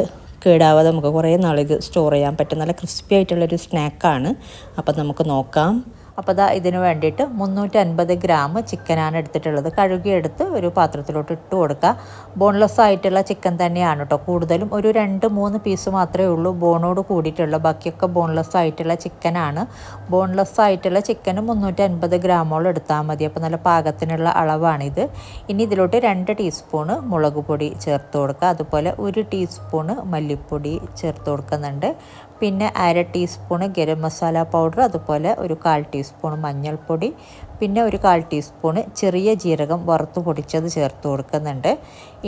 കേടാവാതെ നമുക്ക് കുറേ നാളിത് സ്റ്റോർ ചെയ്യാൻ പറ്റും. നല്ല ക്രിസ്പി ആയിട്ടുള്ളൊരു സ്നാക്കാണ്. അപ്പോൾ നമുക്ക് നോക്കാം. അപ്പോൾ ഇതിന് വേണ്ടിയിട്ട് 350 ഗ്രാം ചിക്കനാണ് എടുത്തിട്ടുള്ളത്. കഴുകിയെടുത്ത് ഒരു പാത്രത്തിലോട്ട് ഇട്ട് കൊടുക്കുക. ബോൺലെസ് ആയിട്ടുള്ള ചിക്കൻ തന്നെയാണ് കേട്ടോ കൂടുതലും. ഒരു 2-3 പീസ് മാത്രമേ ഉള്ളൂ ബോണോട് കൂടിയിട്ടുള്ള, ബാക്കിയൊക്കെ ബോൺലെസ് ആയിട്ടുള്ള ചിക്കനാണ്. ബോൺലെസ് ആയിട്ടുള്ള ചിക്കന് 350 ഗ്രാമോളം എടുത്താൽ മതി. അപ്പോൾ നല്ല പാകത്തിനുള്ള അളവാണിത്. ഇനി ഇതിലോട്ട് 2 ടീസ്പൂണ് മുളക് പൊടി ചേർത്ത് കൊടുക്കുക. അതുപോലെ 1 ടീസ്പൂണ് മല്ലിപ്പൊടി ചേർത്ത് കൊടുക്കുന്നുണ്ട്. പിന്നെ 1/2 ടീസ്പൂണ് ഗരം മസാല പൗഡർ, അതുപോലെ ഒരു 1/4 ടീസ്പൂൺ മഞ്ഞൾപ്പൊടി, പിന്നെ ഒരു 1/4 ടീസ്പൂണ് ചെറിയ ജീരകം വറുത്ത് പൊടിച്ചത് ചേർത്ത് കൊടുക്കുന്നുണ്ട്.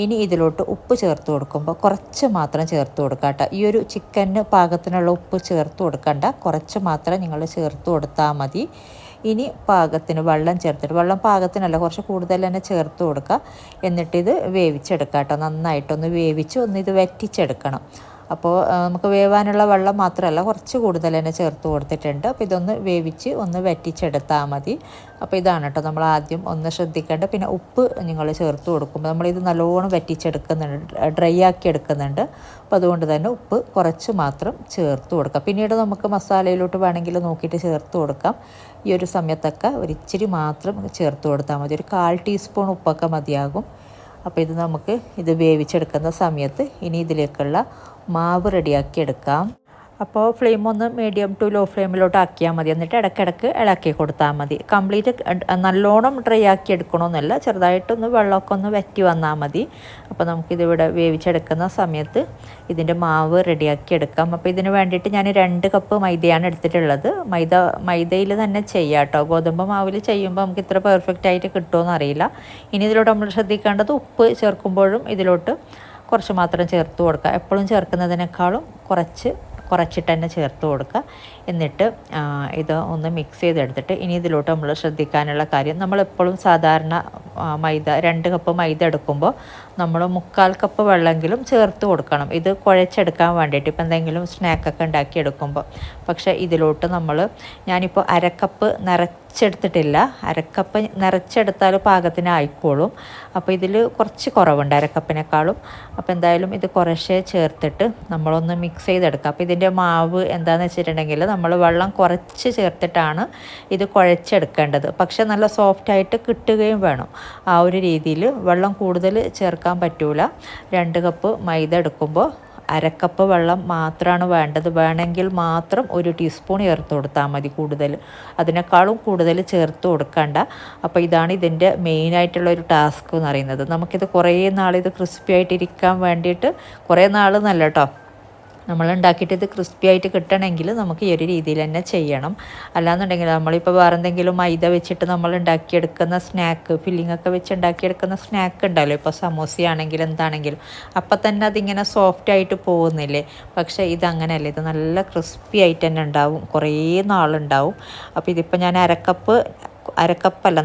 ഇനി ഇതിലോട്ട് ഉപ്പ് ചേർത്ത് കൊടുക്കുമ്പോൾ കുറച്ച് മാത്രം ചേർത്ത് കൊടുക്കുക കേട്ടോ. ഈ ഒരു ചിക്കന് പാകത്തിനുള്ള ഉപ്പ് ചേർത്ത് കൊടുക്കണ്ട, കുറച്ച് മാത്രം നിങ്ങൾ ചേർത്ത് കൊടുത്താൽ മതി. ഇനി പാകത്തിന് വെള്ളം ചേർത്തിട്ട്, വെള്ളം പാകത്തിനല്ല കുറച്ച് കൂടുതൽ തന്നെ ചേർത്ത് കൊടുക്കുക. എന്നിട്ടിത് വേവിച്ചെടുക്കുക കേട്ടോ. നന്നായിട്ടൊന്ന് വേവിച്ച് ഇത് വറ്റിച്ചെടുക്കണം. അപ്പോൾ നമുക്ക് വേവാനുള്ള വെള്ളം മാത്രമല്ല കുറച്ച് കൂടുതൽ തന്നെ ചേർത്ത് കൊടുത്തിട്ടുണ്ട്. അപ്പോൾ ഇതൊന്ന് വേവിച്ച് ഒന്ന് വറ്റിച്ചെടുത്താൽ മതി. അപ്പോൾ ഇതാണ് കേട്ടോ നമ്മൾ ആദ്യം ഒന്ന് ശ്രദ്ധിക്കേണ്ടത്. പിന്നെ ഉപ്പ് നിങ്ങൾ ചേർത്ത് കൊടുക്കുമ്പോൾ നമ്മളിത് നല്ലോണം വറ്റിച്ചെടുക്കുന്നുണ്ട്, ഡ്രൈ ആക്കി എടുക്കുന്നുണ്ട്. അപ്പോൾ അതുകൊണ്ട് തന്നെ ഉപ്പ് കുറച്ച് മാത്രം ചേർത്ത് കൊടുക്കാം. പിന്നീട് നമുക്ക് മസാലയിലോട്ട് വേണമെങ്കിൽ നോക്കിയിട്ട് ചേർത്ത് കൊടുക്കാം. ഈ ഒരു സമയത്തൊക്കെ ഒരിച്ചിരി മാത്രം ചേർത്ത് കൊടുത്താൽ മതി. ഒരു 1/4 ടീസ്പൂൺ ഉപ്പൊക്കെ മതിയാകും. അപ്പോൾ ഇത് നമുക്ക് വേവിച്ചെടുക്കുന്ന സമയത്ത് ഇനി ഇതിലേക്കുള്ള മാവ് റെഡിയാക്കി എടുക്കാം. അപ്പോൾ ഫ്ലെയിം ഒന്ന് മീഡിയം ടു ലോ ഫ്ലെയിമിലോട്ട് ആക്കിയാൽ മതി. എന്നിട്ട് ഇടയ്ക്കിടയ്ക്ക് ഇളക്കി കൊടുത്താൽ മതി. കംപ്ലീറ്റ് നല്ലോണം ഡ്രൈ ആക്കി എടുക്കണമെന്നല്ല, ചെറുതായിട്ടൊന്ന് വെള്ളമൊക്കെ ഒന്ന് വറ്റി വന്നാൽ മതി. അപ്പോൾ നമുക്കിതിവിടെ വേവിച്ചെടുക്കുന്ന സമയത്ത് ഇതിൻ്റെ മാവ് റെഡിയാക്കി എടുക്കാം. അപ്പോൾ ഇതിന് വേണ്ടിയിട്ട് ഞാൻ 2 കപ്പ് മൈദയാണ് എടുത്തിട്ടുള്ളത്. മൈദയിൽ തന്നെ ചെയ്യാം കേട്ടോ. ഗോതമ്പ് മാവിൽ ചെയ്യുമ്പോൾ നമുക്ക് ഇത്ര പെർഫെക്റ്റ് ആയിട്ട് കിട്ടുമെന്ന് അറിയില്ല. ഇനി ഇതിലോട്ട് നമ്മൾ ശ്രദ്ധിക്കേണ്ടത് ഉപ്പ് ചേർക്കുമ്പോഴും ഇതിലോട്ട് കുറച്ച് മാത്രം ചേർത്ത് കൊടുക്കുക. എപ്പോഴും ചേർക്കുന്നതിനേക്കാളും കുറച്ചിട്ട് തന്നെ ചേർത്ത് കൊടുക്കുക. എന്നിട്ട് ഇത് ഒന്ന് മിക്സ് ചെയ്തെടുത്തിട്ട് ഇനി ഇതിലോട്ട് നമ്മൾ ശ്രദ്ധിക്കാനുള്ള കാര്യം, നമ്മളെപ്പോഴും സാധാരണ 2 കപ്പ് മൈദ എടുക്കുമ്പോൾ നമ്മൾ 1/4 കപ്പ് വെള്ളമെങ്കിലും ചേർത്ത് കൊടുക്കണം. ഇത് കുഴച്ചെടുക്കാൻ വേണ്ടിയിട്ട്, ഇപ്പം എന്തെങ്കിലും സ്നാക്കൊക്കെ ഉണ്ടാക്കി എടുക്കുമ്പോൾ. പക്ഷേ ഇതിലോട്ട് ഞാനിപ്പോൾ 1/2 കപ്പ് നിറച്ചെടുത്തിട്ടില്ല. 1/2 കപ്പ് നിറച്ചെടുത്താൽ പാകത്തിന് ആയിക്കോളും. അപ്പോൾ ഇതിൽ കുറച്ച് കുറവുണ്ട് 1/2 കപ്പിനേക്കാളും. അപ്പോൾ എന്തായാലും ഇത് കുറച്ചേ ചേർത്തിട്ട് നമ്മളൊന്ന് മിക്സ് ചെയ്തെടുക്കുക. അപ്പോൾ ഇതിൻ്റെ മാവ് എന്താണെന്ന് വെച്ചിട്ടുണ്ടെങ്കിൽ നമ്മൾ വെള്ളം കുറച്ച് ചേർത്തിട്ടാണ് ഇത് കുഴച്ചെടുക്കേണ്ടത്. പക്ഷെ നല്ല സോഫ്റ്റായിട്ട് കിട്ടുകയും വേണം. ആ ഒരു രീതിയിൽ വെള്ളം കൂടുതൽ ചേർക്കാൻ പറ്റൂല. 2 കപ്പ് മൈദ എടുക്കുമ്പോൾ 1/2 കപ്പ് വെള്ളം മാത്രമാണ് വേണ്ടത്. വേണമെങ്കിൽ മാത്രം 1 ടീസ്പൂൺ ചേർത്ത് കൊടുത്താൽ മതി. അതിനേക്കാളും കൂടുതൽ ചേർത്ത് കൊടുക്കണ്ട. അപ്പോൾ ഇതാണ് ഇതിൻ്റെ മെയിനായിട്ടുള്ള ഒരു ടാസ്ക് എന്ന് പറയുന്നത്. നമുക്കിത് കുറേ നാളിത് ക്രിസ്പി ആയിട്ടിരിക്കാൻ വേണ്ടിയിട്ട്, കുറേ നാൾ നല്ല കേട്ടോ, നമ്മൾ ഉണ്ടാക്കിയിട്ട് ഇത് ക്രിസ്പി ആയിട്ട് കിട്ടണമെങ്കിൽ നമുക്ക് ഈ ഒരു രീതിയിൽ തന്നെ ചെയ്യണം. അല്ലാന്നുണ്ടെങ്കിൽ നമ്മളിപ്പോൾ വേറെ എന്തെങ്കിലും മൈദ വെച്ചിട്ട് നമ്മൾ ഉണ്ടാക്കിയെടുക്കുന്ന സ്നാക്ക്, ഫില്ലിംഗ് ഒക്കെ വെച്ച് ഉണ്ടാക്കിയെടുക്കുന്ന സ്നാക്ക് ഉണ്ടല്ലോ, ഇപ്പോൾ സമോസയാണെങ്കിലും എന്താണെങ്കിലും, അപ്പം തന്നെ അതിങ്ങനെ സോഫ്റ്റ് ആയിട്ട് പോകുന്നില്ലേ. പക്ഷേ ഇതങ്ങനെയല്ല, ഇത് നല്ല ക്രിസ്പി ആയിട്ട് തന്നെ ഉണ്ടാവും, കുറേ നാളുണ്ടാവും. അപ്പോൾ ഇതിപ്പോൾ ഞാൻ 1/2 കപ്പല്ല,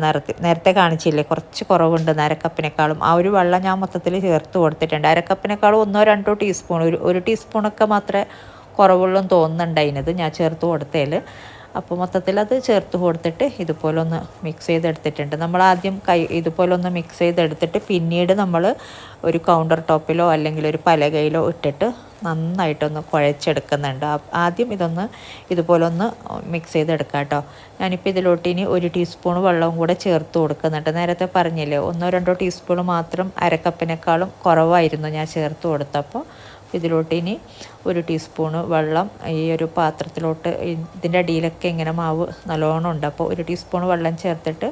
നേരത്തെ കാണിച്ചില്ലേ കുറച്ച് കുറവുണ്ട് 1/2 കപ്പിനേക്കാളും. ആ ഒരു വെള്ളം ഞാൻ മൊത്തത്തിൽ ചേർത്ത് കൊടുത്തിട്ടുണ്ട്. 1/2 കപ്പിനേക്കാളും 1-2 ടീസ്പൂൺ, ഒരു ടീസ്പൂണൊക്കെ മാത്രമേ കുറവുള്ളൂ തോന്നുന്നുണ്ടായിരുന്നത് ഞാൻ ചേർത്ത് കൊടുത്തതിൽ. അപ്പോൾ മൊത്തത്തിൽ അത് ചേർത്ത് കൊടുത്തിട്ട് ഇതുപോലെ ഒന്ന് മിക്സ് ചെയ്തെടുത്തിട്ടുണ്ട്. നമ്മൾ ആദ്യം ഇതുപോലെ ഒന്ന് മിക്സ് ചെയ്തെടുത്തിട്ട് പിന്നീട് നമ്മൾ ഒരു കൗണ്ടർ ടോപ്പിലോ അല്ലെങ്കിൽ ഒരു പലകയിലോ ഇട്ടിട്ട് നന്നായിട്ടൊന്ന് കുഴച്ചെടുക്കുന്നുണ്ട്. ആദ്യം ഇതുപോലെ ഒന്ന് മിക്സ് ചെയ്തെടുക്കാം കേട്ടോ. ഞാനിപ്പോൾ ഇതിലോട്ട് ഇനി 1 ടീസ്പൂൺ വെള്ളവും കൂടെ ചേർത്ത് കൊടുക്കുന്നുണ്ട്. നേരത്തെ പറഞ്ഞില്ലേ 1-2 ടീസ്പൂൺ മാത്രം 1/2 കപ്പിനേക്കാളും കുറവായിരുന്നു ഞാൻ ചേർത്ത് കൊടുത്തപ്പോൾ. ഇതിലോട്ട് ഇനി 1 ടീസ്പൂണ് വെള്ളം ഈ ഒരു പാത്രത്തിലോട്ട്, ഇതിൻ്റെ അടിയിലൊക്കെ ഇങ്ങനെ മാവ് നല്ലോണം ഉണ്ട്. അപ്പോൾ 1 ടീസ്പൂൺ വെള്ളം ചേർത്തിട്ട്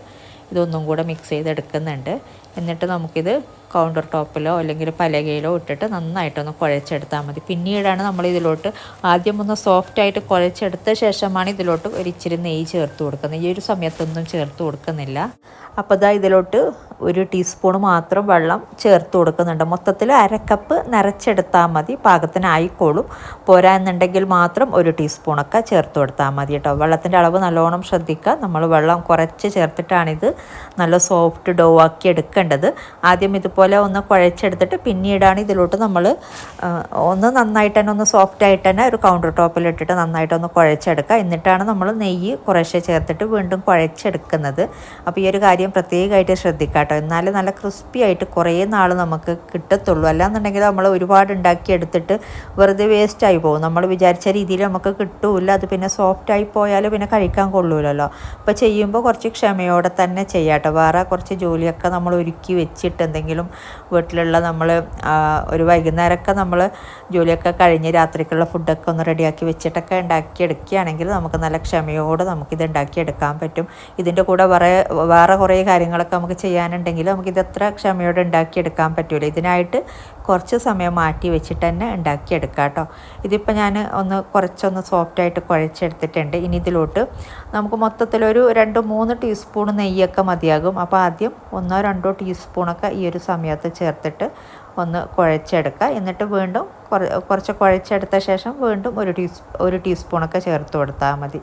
ഇതൊന്നും കൂടെ മിക്സ് ചെയ്തെടുക്കുന്നുണ്ട്. എന്നിട്ട് നമുക്കിത് കൗണ്ടർ ടോപ്പിലോ അല്ലെങ്കിൽ പലകയിലോ ഇട്ടിട്ട് നന്നായിട്ടൊന്ന് കുഴച്ചെടുത്താൽ മതി. പിന്നീടാണ് നമ്മൾ ഇതിലോട്ട് ആദ്യം ഒന്ന് സോഫ്റ്റായിട്ട് കുഴച്ചെടുത്ത ശേഷമാണ് ഇതിലോട്ട് ഇച്ചിരി നെയ്യ് ചേർത്ത് കൊടുക്കുന്നത്. ഈ ഒരു സമയത്തൊന്നും ചേർത്ത് കൊടുക്കുന്നില്ല. അപ്പോൾ ഇതിലോട്ട് 1 ടീസ്പൂൺ മാത്രം വെള്ളം ചേർത്ത് കൊടുക്കുന്നുണ്ട്. മൊത്തത്തിൽ 1/2 കപ്പ് നിറച്ചെടുത്താൽ മതി, പാകത്തിനായിക്കോളും. പോരാ എന്നുണ്ടെങ്കിൽ മാത്രം 1 ടീസ്പൂണൊക്കെ ചേർത്ത് കൊടുത്താൽ മതി കേട്ടോ. വെള്ളത്തിൻ്റെ അളവ് നല്ലോണം ശ്രദ്ധിക്കുക. നമ്മൾ വെള്ളം കുറച്ച് ചേർത്തിട്ടാണിത് നല്ല സോഫ്റ്റ് ഡോ ആക്കി എടുക്കേണ്ടത്. ആദ്യം ഇതുപോലെ ഒന്ന് കുഴച്ചെടുത്തിട്ട് പിന്നീടാണ് ഇതിലോട്ട് നമ്മൾ ഒന്ന് നന്നായിട്ട് തന്നെ ഒന്ന് സോഫ്റ്റായിട്ട് തന്നെ ഒരു കൗണ്ടർ ടോപ്പിലിട്ടിട്ട് നന്നായിട്ടൊന്ന് കുഴച്ചെടുക്കുക. എന്നിട്ടാണ് നമ്മൾ നെയ്യ് കുറേശ്ശെ ചേർത്തിട്ട് വീണ്ടും കുഴച്ചെടുക്കുന്നത്. അപ്പോൾ ഈ ഒരു കാര്യം പ്രത്യേകമായിട്ട് ശ്രദ്ധിക്കാം കേട്ടോ. എന്നാലും നല്ല ക്രിസ്പി ആയിട്ട് കുറേ നാൾ നമുക്ക് കിട്ടത്തുള്ളൂ. അല്ലാന്നുണ്ടെങ്കിൽ നമ്മൾ ഒരുപാട് ഉണ്ടാക്കിയെടുത്തിട്ട് വെറുതെ വേസ്റ്റായി പോകും. നമ്മൾ വിചാരിച്ച രീതിയിൽ നമുക്ക് കിട്ടൂല. അത് പിന്നെ സോഫ്റ്റായി പോയാൽ പിന്നെ കഴിക്കാൻ കൊള്ളൂലല്ലോ. അപ്പോൾ ചെയ്യുമ്പോൾ കുറച്ച് ക്ഷമയോടെ തന്നെ ചെയ്യാം കേട്ടോ. വേറെ കുറച്ച് ജോലിയൊക്കെ നമ്മൾ ഒരുക്കി വെച്ചിട്ട് എന്തെങ്കിലും വീട്ടിലുള്ള ഒരു വൈകുന്നേരമൊക്കെ നമ്മൾ ജോലിയൊക്കെ കഴിഞ്ഞ് രാത്രിക്കുള്ള ഫുഡൊക്കെ ഒന്ന് റെഡിയാക്കി വെച്ചിട്ടൊക്കെ ഉണ്ടാക്കിയെടുക്കുകയാണെങ്കിൽ നമുക്ക് നല്ല ക്ഷമയോടെ നമുക്കിത് ഉണ്ടാക്കിയെടുക്കാൻ പറ്റും. ഇതിൻ്റെ കൂടെ വേറെ കുറേ കാര്യങ്ങളൊക്കെ നമുക്ക് ചെയ്യാനുണ്ടെങ്കിൽ നമുക്കിത് എത്ര ക്ഷമയോടെ ഉണ്ടാക്കിയെടുക്കാൻ പറ്റില്ല. ഇതിനായിട്ട് കുറച്ച് സമയം മാറ്റി വെച്ചിട്ട് തന്നെ ഉണ്ടാക്കിയെടുക്കാം കേട്ടോ. ഇതിപ്പോൾ ഞാൻ കുറച്ചൊന്ന് സോഫ്റ്റായിട്ട് കുഴച്ചെടുത്തിട്ടുണ്ട്. ഇനി ഇതിലോട്ട് നമുക്ക് മൊത്തത്തിലൊരു 2-3 ടീസ്പൂൺ നെയ്യൊക്കെ മതിയാകും. അപ്പോൾ ആദ്യം 1-2 ടീസ്പൂണൊക്കെ ഈ ഒരു സമയത്ത് ചേർത്തിട്ട് ഒന്ന് കുഴച്ചെടുക്കുക. എന്നിട്ട് വീണ്ടും കുറച്ച് കുഴച്ചെടുത്ത ശേഷം വീണ്ടും 1 ടീസ്പൂണൊക്കെ ചേർത്ത് കൊടുത്താൽ മതി.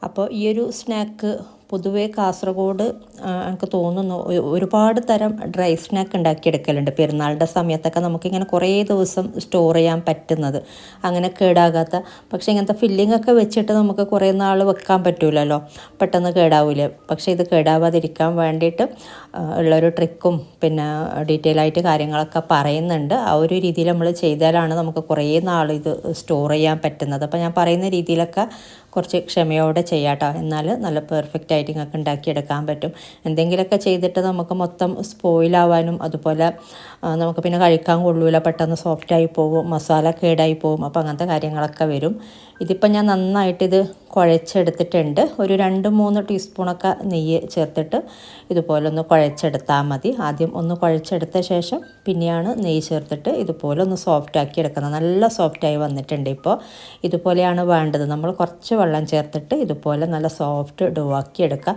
അപ്പോൾ ഈ ഒരു സ്നാക്ക് പൊതുവേ കാസർഗോഡ് എനിക്ക് തോന്നുന്നു ഒരുപാട് തരം ഡ്രൈ സ്നാക്ക് ഉണ്ടാക്കിയെടുക്കലുണ്ട്. പെരുന്നാളുടെ സമയത്തൊക്കെ നമുക്കിങ്ങനെ കുറേ ദിവസം സ്റ്റോർ ചെയ്യാൻ പറ്റുന്നത്, അങ്ങനെ കേടാകാത്ത. പക്ഷേ ഇങ്ങനത്തെ ഫില്ലിംഗ് ഒക്കെ വെച്ചിട്ട് നമുക്ക് കുറേ നാൾ വെക്കാൻ പറ്റൂലല്ലോ, പെട്ടെന്ന് കേടാവില്ല. പക്ഷേ ഇത് കേടാവാതിരിക്കാൻ വേണ്ടിയിട്ട് ഉള്ളൊരു ട്രിക്കും പിന്നെ ഡീറ്റെയിൽ ആയിട്ട് കാര്യങ്ങളൊക്കെ പറയുന്നുണ്ട്. ആ ഒരു രീതിയിൽ നമ്മൾ ചെയ്താലാണ് നമുക്ക് കുറേ നാൾ ഇത് സ്റ്റോർ ചെയ്യാൻ പറ്റുന്നത്. അപ്പോൾ ഞാൻ പറയുന്ന രീതിയിലൊക്കെ കുറച്ച് ക്ഷമയോടെ ചെയ്യാട്ടോ, എന്നാൽ നല്ല പെർഫെക്റ്റ് ആയിട്ട് നിങ്ങൾക്ക് ഉണ്ടാക്കിയെടുക്കാൻ പറ്റും. എന്തെങ്കിലുമൊക്കെ ചെയ്തിട്ട് നമുക്ക് മൊത്തം സ്പോയിലാവാനും അതുപോലെ നമുക്ക് പിന്നെ കഴിക്കാൻ കൊള്ളൂല, പെട്ടെന്ന് സോഫ്റ്റായി പോകും, മസാല കേടായി പോകും. അപ്പോൾ അങ്ങനത്തെ കാര്യങ്ങളൊക്കെ വരും. ഇതിപ്പോൾ ഞാൻ നന്നായിട്ടിത് കുഴച്ചെടുത്തിട്ടുണ്ട്. ഒരു 2-3 ടീസ്പൂണൊക്കെ നെയ്യ് ചേർത്തിട്ട് ഇതുപോലെ ഒന്ന് കുഴച്ചെടുത്താൽ മതി. ആദ്യം ഒന്ന് കുഴച്ചെടുത്ത ശേഷം പിന്നെയാണ് നെയ്യ് ചേർത്തിട്ട് ഇതുപോലെ ഒന്ന് സോഫ്റ്റാക്കി എടുക്കുന്നത്. നല്ല സോഫ്റ്റായി വന്നിട്ടുണ്ട്. ഇപ്പോൾ ഇതുപോലെയാണ് വേണ്ടത്. നമ്മൾ കുറച്ച് വെള്ളം ചേർത്തിട്ട് ഇതുപോലെ നല്ല സോഫ്റ്റ് ഡോ ആക്കി എടുക്കുക.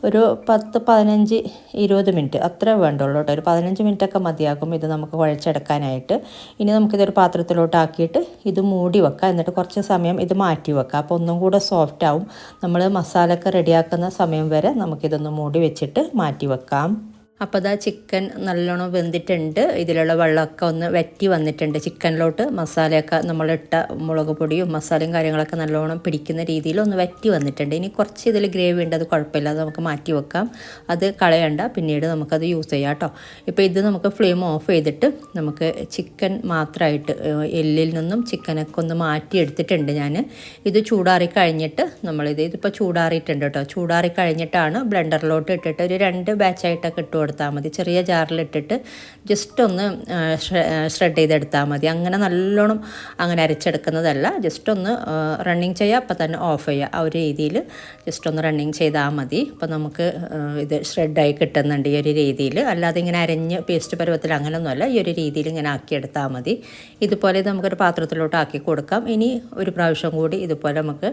ഒരു 10-15-20 മിനിറ്റ് അത്രേ വേണ്ടുള്ളൂ കേട്ടോ. ഒരു 15 മിനിറ്റൊക്കെ മതിയാകും ഇത് നമുക്ക് കുഴച്ചെടുക്കാനായിട്ട്. ഇനി നമുക്കിതൊരു പാത്രത്തിലോട്ട് ആക്കിയിട്ട് ഇത് മൂടി വെക്കാം. എന്നിട്ട് കുറച്ച് സമയം ഇത് മാറ്റി വെക്കാം. അപ്പോൾ ഒന്നും കൂടെ സോഫ്റ്റ് ആവും. നമ്മൾ മസാലയൊക്കെ റെഡിയാക്കുന്ന സമയം വരെ നമുക്കിതൊന്ന് മൂടി വെച്ചിട്ട് മാറ്റി വെക്കാം. അപ്പോൾ അതാ ചിക്കൻ നല്ലോണം വെന്തിട്ടുണ്ട്. ഇതിലുള്ള വെള്ളമൊക്കെ ഒന്ന് വറ്റി വന്നിട്ടുണ്ട്. ചിക്കനിലോട്ട് മസാലയൊക്കെ നമ്മളിട്ട മുളക് പൊടിയും മസാലയും കാര്യങ്ങളൊക്കെ നല്ലോണം പിടിക്കുന്ന രീതിയിൽ ഒന്ന് വറ്റി വന്നിട്ടുണ്ട്. ഇനി കുറച്ച് ഇതിൽ ഗ്രേവി ഉണ്ട്, അത് കുഴപ്പമില്ല, അത് നമുക്ക് മാറ്റി വെക്കാം. അത് കളയണ്ട, പിന്നീട് നമുക്കത് യൂസ് ചെയ്യാം കേട്ടോ. ഇപ്പോൾ ഇത് നമുക്ക് ഫ്ലെയിം ഓഫ് ചെയ്തിട്ട് നമുക്ക് ചിക്കൻ മാത്രമായിട്ട് എല്ലിൽ നിന്നും ചിക്കനൊക്കെ ഒന്ന് മാറ്റി എടുത്തിട്ടുണ്ട് ഞാൻ. ഇത് ചൂടാറി കഴിഞ്ഞിട്ട് ഇതിപ്പോൾ ചൂടാറിയിട്ടുണ്ട് കേട്ടോ. ചൂടാറി കഴിഞ്ഞിട്ടാണ് ബ്ലെൻഡറിലോട്ട് ഇട്ടിട്ട് ഒരു 2 ബാച്ചായിട്ടൊക്കെ ഇട്ട് കൊടുത്താൽ മതി. ചെറിയ ജാറിലിട്ടിട്ട് ജസ്റ്റ് ഒന്ന് ഷ്രെഡ് ചെയ്തെടുത്താൽ മതി. അങ്ങനെ നല്ലോണം അങ്ങനെ അരച്ചെടുക്കുന്നതല്ല, ജസ്റ്റ് ഒന്ന് റണ്ണിങ് ചെയ്യുക, അപ്പം തന്നെ ഓഫ് ചെയ്യുക. ആ ഒരു രീതിയിൽ ജസ്റ്റ് ഒന്ന് റണ്ണിങ് ചെയ്താൽ മതി. അപ്പോൾ നമുക്ക് ഇത് ഷ്രെഡായി കിട്ടുന്നുണ്ട് ഈ ഒരു രീതിയിൽ. അല്ലാതെ ഇങ്ങനെ അരഞ്ഞ് പേസ്റ്റ് പരുവത്തിൽ അങ്ങനെയൊന്നുമല്ല, ഈ ഒരു രീതിയിൽ ഇങ്ങനെ ആക്കിയെടുത്താൽ മതി. ഇതുപോലെ ഇത് നമുക്കൊരു പാത്രത്തിലോട്ട് ആക്കി കൊടുക്കാം. ഇനി ഒരു പ്രാവശ്യം കൂടി ഇതുപോലെ നമുക്ക്